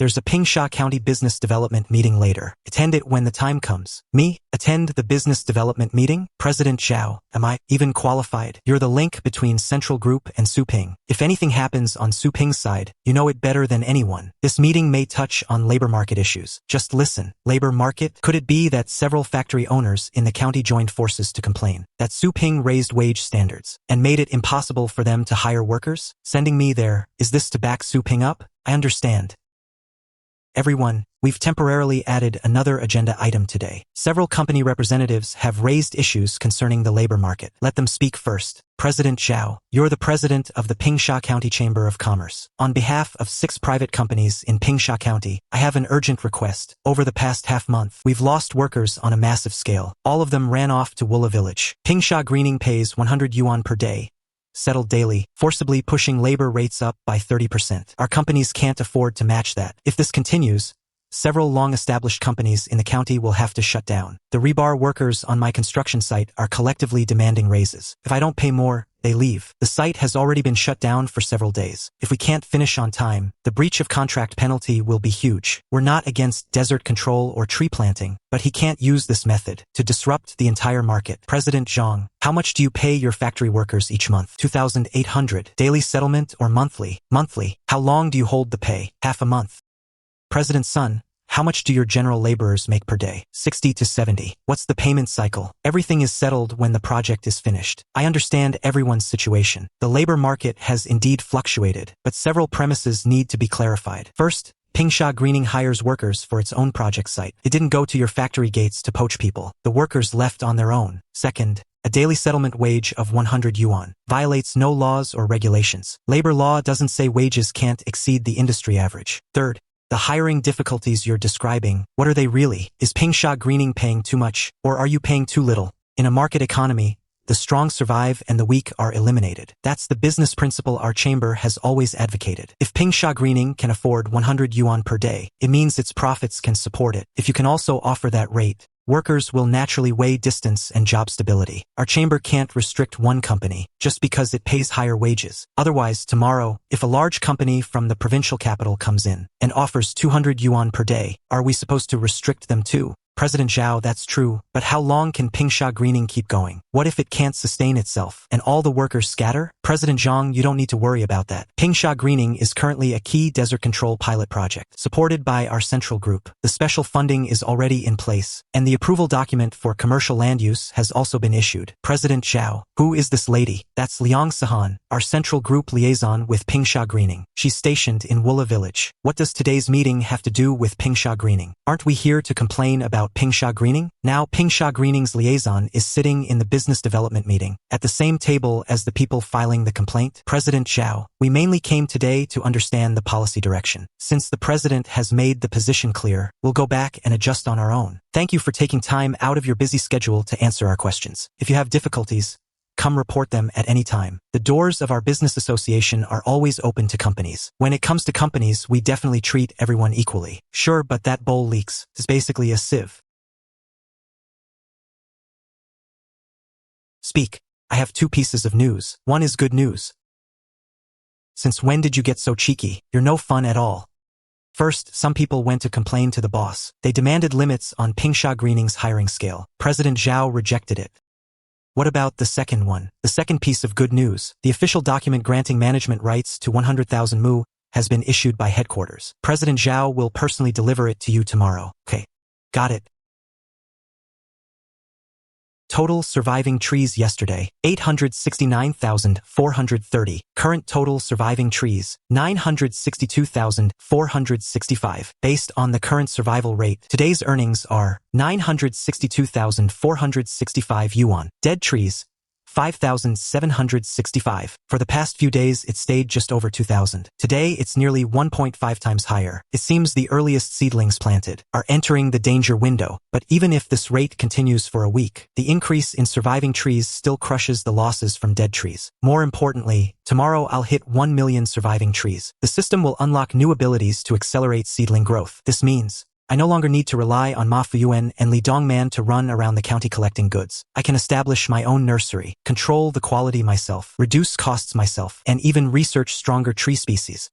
There's a Pingsha County Business Development meeting later. Attend it when the time comes. Me? Attend the business development meeting? President Zhao, am I even qualified? You're the link between Central Group and Su Ping. If anything happens on Su Ping's side, you know it better than anyone. This meeting may touch on labor market issues. Just listen. Labor market? Could it be that several factory owners in the county joined forces to complain that Su Ping raised wage standards and made it impossible for them to hire workers? Sending me there, is this to back Su Ping up? I understand. Everyone, we've temporarily added another agenda item today. Several company representatives have raised issues concerning the labor market. Let them speak first. President Zhao, you're the president of the Pingsha County Chamber of Commerce. On behalf of 6 private companies in Pingsha County, I have an urgent request. Over the past half-month, we've lost workers on a massive scale. All of them ran off to Wula Village. Pingsha Greening pays 100 yuan per day, settled daily, forcibly pushing labor rates up by 30%. Our companies can't afford to match that. If this continues, several long-established companies in the county will have to shut down. The rebar workers on my construction site are collectively demanding raises. If I don't pay more, they leave. The site has already been shut down for several days. If we can't finish on time, the breach of contract penalty will be huge. We're not against desert control or tree planting, but he can't use this method to disrupt the entire market. President Zhang, how much do you pay your factory workers each month? 2,800. Daily settlement or monthly? Monthly. How long do you hold the pay? Half a month. President Sun, how much do your general laborers make per day? 60 to 70. What's the payment cycle? Everything is settled when the project is finished. I understand everyone's situation. The labor market has indeed fluctuated, but several premises need to be clarified. First, Pingsha Greening hires workers for its own project site. It didn't go to your factory gates to poach people. The workers left on their own. Second, a daily settlement wage of 100 yuan violates no laws or regulations. Labor law doesn't say wages can't exceed the industry average. Third, the hiring difficulties you're describing, what are they really? Is Pingsha Greening paying too much, or are you paying too little? In a market economy, the strong survive and the weak are eliminated. That's the business principle our chamber has always advocated. If Pingsha Greening can afford 100 yuan per day, it means its profits can support it. If you can also offer that rate, workers will naturally weigh distance and job stability. Our chamber can't restrict one company just because it pays higher wages. Otherwise, tomorrow, if a large company from the provincial capital comes in and offers 200 yuan per day, are we supposed to restrict them too? President Zhao, that's true, but how long can Pingsha Greening keep going? What if it can't sustain itself and all the workers scatter? President Zhang, you don't need to worry about that. Pingsha Greening is currently a key desert control pilot project, supported by our central group. The special funding is already in place, and the approval document for commercial land use has also been issued. President Zhao, who is this lady? That's Liang Sahan, our central group liaison with Pingsha Greening. She's stationed in Wula Village. What does today's meeting have to do with Pingsha Greening? Aren't we here to complain about Pingsha Greening? Now Pingsha Greening's liaison is sitting in the business development meeting, at the same table as the people filing the complaint. President Zhao, we mainly came today to understand the policy direction. Since the president has made the position clear, we'll go back and adjust on our own. Thank you for taking time out of your busy schedule to answer our questions. If you have difficulties, come report them at any time. The doors of our business association are always open to companies. When it comes to companies, we definitely treat everyone equally. Sure, but that bowl leaks. It's basically a sieve. Speak. I have two pieces of news. One is good news. Since when did you get so cheeky? You're no fun at all. First, some people went to complain to the boss. They demanded limits on Pingsha Greening's hiring scale. President Zhao rejected it. What about the second one? The second piece of good news. The official document granting management rights to 100,000 mu has been issued by headquarters. President Zhao will personally deliver it to you tomorrow. Okay. Got it. Total surviving trees yesterday, 869,430. Current total surviving trees, 962,465. Based on the current survival rate, today's earnings are 962,465 yuan. Dead trees, 5,765. For the past few days, it stayed just over 2,000. Today, it's nearly 1.5 times higher. It seems the earliest seedlings planted are entering the danger window, but even if this rate continues for a week, the increase in surviving trees still crushes the losses from dead trees. More importantly, tomorrow I'll hit 1 million surviving trees. The system will unlock new abilities to accelerate seedling growth. This means I no longer need to rely on Ma Fuyuan and Li Dongman to run around the county collecting goods. I can establish my own nursery, control the quality myself, reduce costs myself, and even research stronger tree species.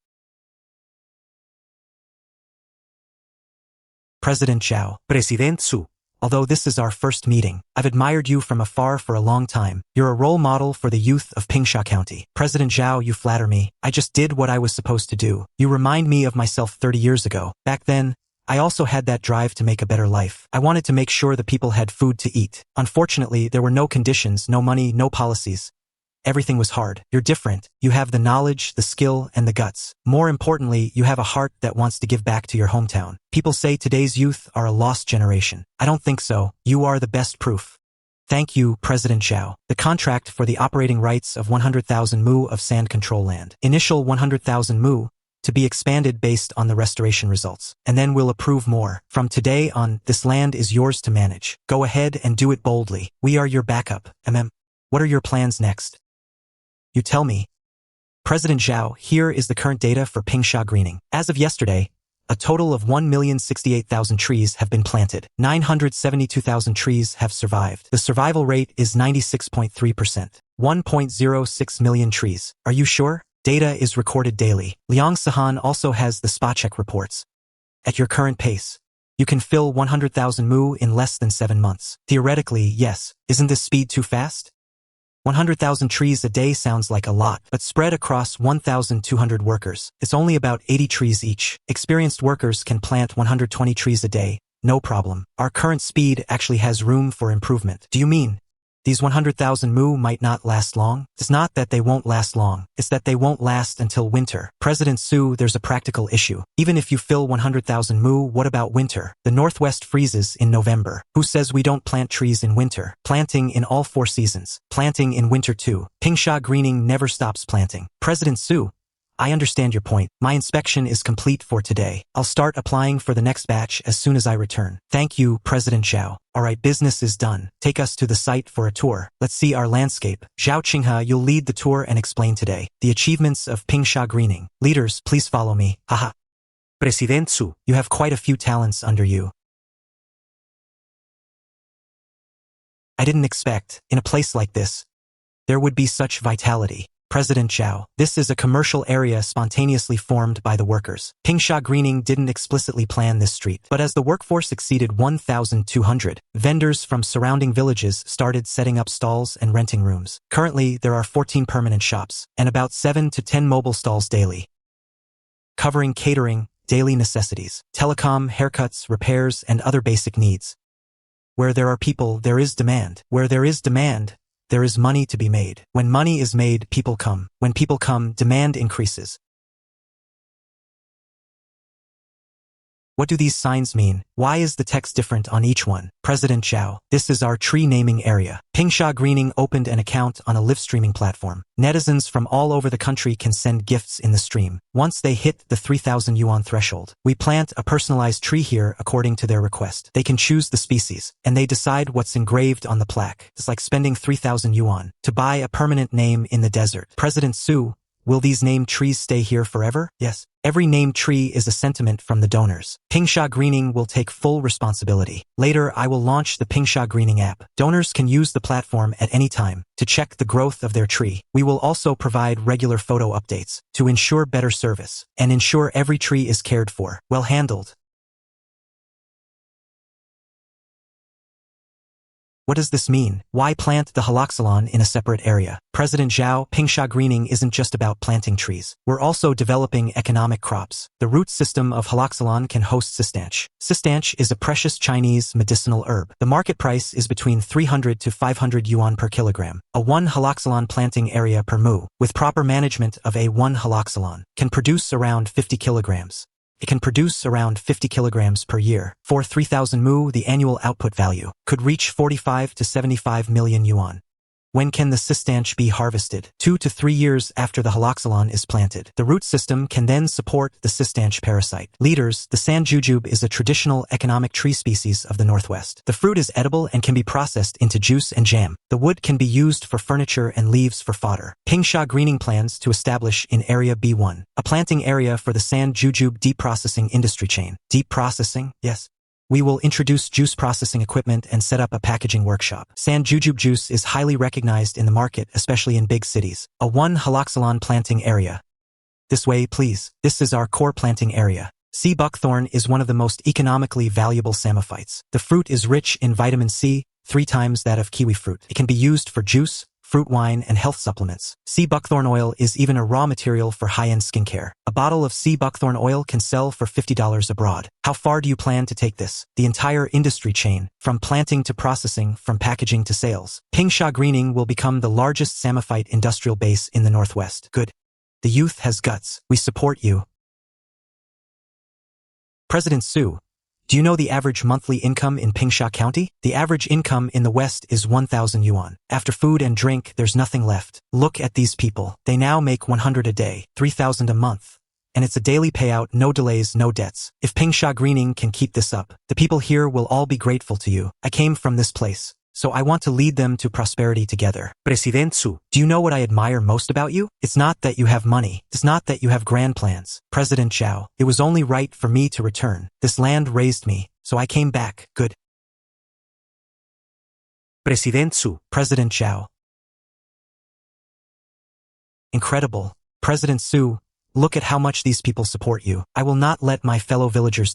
President Zhao. President Su. Although this is our first meeting, I've admired you from afar for a long time. You're a role model for the youth of Pingsha County. President Zhao, you flatter me. I just did what I was supposed to do. You remind me of myself 30 years ago. Back then, I also had that drive to make a better life. I wanted to make sure the people had food to eat. Unfortunately, there were no conditions, no money, no policies. Everything was hard. You're different. You have the knowledge, the skill, and the guts. More importantly, you have a heart that wants to give back to your hometown. People say today's youth are a lost generation. I don't think so. You are the best proof. Thank you, President Zhao. The contract for the operating rights of 100,000 mu of sand control land. Initial 100,000 mu, to be expanded based on the restoration results. And then we'll approve more. From today on, this land is yours to manage. Go ahead and do it boldly. We are your backup. What are your plans next? You tell me. President Zhao, here is the current data for Pingsha Greening. As of yesterday, a total of 1,068,000 trees have been planted. 972,000 trees have survived. The survival rate is 96.3%. 1.06 million trees. Are you sure? Data is recorded daily. Liang Sahan also has the spot check reports. At your current pace, you can fill 100,000 mu in less than 7 months. Theoretically, yes. Isn't this speed too fast? 100,000 trees a day sounds like a lot, but spread across 1,200 workers, it's only about 80 trees each. Experienced workers can plant 120 trees a day, no problem. Our current speed actually has room for improvement. Do you mean these 100,000 mu might not last long? It's not that they won't last long, it's that they won't last until winter. President Su, there's a practical issue. Even if you fill 100,000 mu, what about winter? The northwest freezes in November. Who says we don't plant trees in winter? Planting in all 4 seasons. Planting in winter too. Pingsha Greening never stops planting. President Su, I understand your point. My inspection is complete for today. I'll start applying for the next batch as soon as I return. Thank you, President Zhao. Alright, business is done. Take us to the site for a tour. Let's see our landscape. Zhao Qinghe, you'll lead the tour and explain today the achievements of Pingsha Greening. Leaders, please follow me. Haha. President Su. You have quite a few talents under you. I didn't expect, in a place like this, there would be such vitality. President Zhao, this is a commercial area spontaneously formed by the workers. Pingsha Greening didn't explicitly plan this street, but as the workforce exceeded 1,200, vendors from surrounding villages started setting up stalls and renting rooms. Currently, there are 14 permanent shops, and about 7 to 10 mobile stalls daily, covering catering, daily necessities, telecom, haircuts, repairs, and other basic needs. Where there are people, there is demand. Where there is demand, there is money to be made. When money is made, people come. When people come, demand increases. What do these signs mean? Why is the text different on each one? President Zhao, this is our tree naming area. Pingsha Greening opened an account on a live streaming platform. Netizens from all over the country can send gifts in the stream. Once they hit the 3,000 yuan threshold, we plant a personalized tree here according to their request. They can choose the species, and they decide what's engraved on the plaque. It's like spending 3,000 yuan to buy a permanent name in the desert. President Su, Will these named trees stay here forever? Yes. Every named tree is a sentiment from the donors. Pingsha Greening will take full responsibility. Later, I will launch the Pingsha Greening app. Donors can use the platform at any time to check the growth of their tree. We will also provide regular photo updates to ensure better service and ensure every tree is cared for, well handled. What does this mean? Why plant the haloxylon in a separate area? President Zhao, Pingsha Greening isn't just about planting trees. We're also developing economic crops. The root system of haloxylon can host cistanche. Cistanche is a precious Chinese medicinal herb. The market price is between 300 to 500 yuan per kilogram. A 1 haloxylon planting area per mu, with proper management of a 1 haloxylon, can produce around 50 kilograms. It can produce around 50 kilograms per year. For 3,000 mu, the annual output value could reach 45 to 75 million yuan. When can the cistanche be harvested? 2 to 3 years after the haloxylon is planted. The root system can then support the cistanche parasite. Leaders, the san jujube is a traditional economic tree species of the Northwest. The fruit is edible and can be processed into juice and jam. The wood can be used for furniture and leaves for fodder. Pingsha Greening plans to establish in Area B1 a planting area for the san jujube deep processing industry chain. Deep processing? Yes. We will introduce juice processing equipment and set up a packaging workshop. San jujube juice is highly recognized in the market, especially in big cities. A 1 haloxylon planting area. This way, please. This is our core planting area. Sea buckthorn is one of the most economically valuable samophytes. The fruit is rich in vitamin C, 3 times that of kiwi fruit. It can be used for juice, fruit wine, and health supplements. Sea buckthorn oil is even a raw material for high-end skincare. A bottle of sea buckthorn oil can sell for $50 abroad. How far do you plan to take this? The entire industry chain, from planting to processing, from packaging to sales. Pingsha Greening will become the largest samophyte industrial base in the Northwest. Good. The youth has guts. We support you. President Su, do you know the average monthly income in Pingsha County? The average income in the West is 1,000 yuan. After food and drink, there's nothing left. Look at these people. They now make 100 a day, 3,000 a month. And it's a daily payout, no delays, no debts. If Pingsha Greening can keep this up, the people here will all be grateful to you. I came from this place, so I want to lead them to prosperity together. President Su. Do you know what I admire most about you? It's not that you have money. It's not that you have grand plans. President Zhao, it was only right for me to return. This land raised me, so I came back. Good. President Su. President Zhao. Incredible. President Su, look at how much these people support you. I will not let my fellow villagers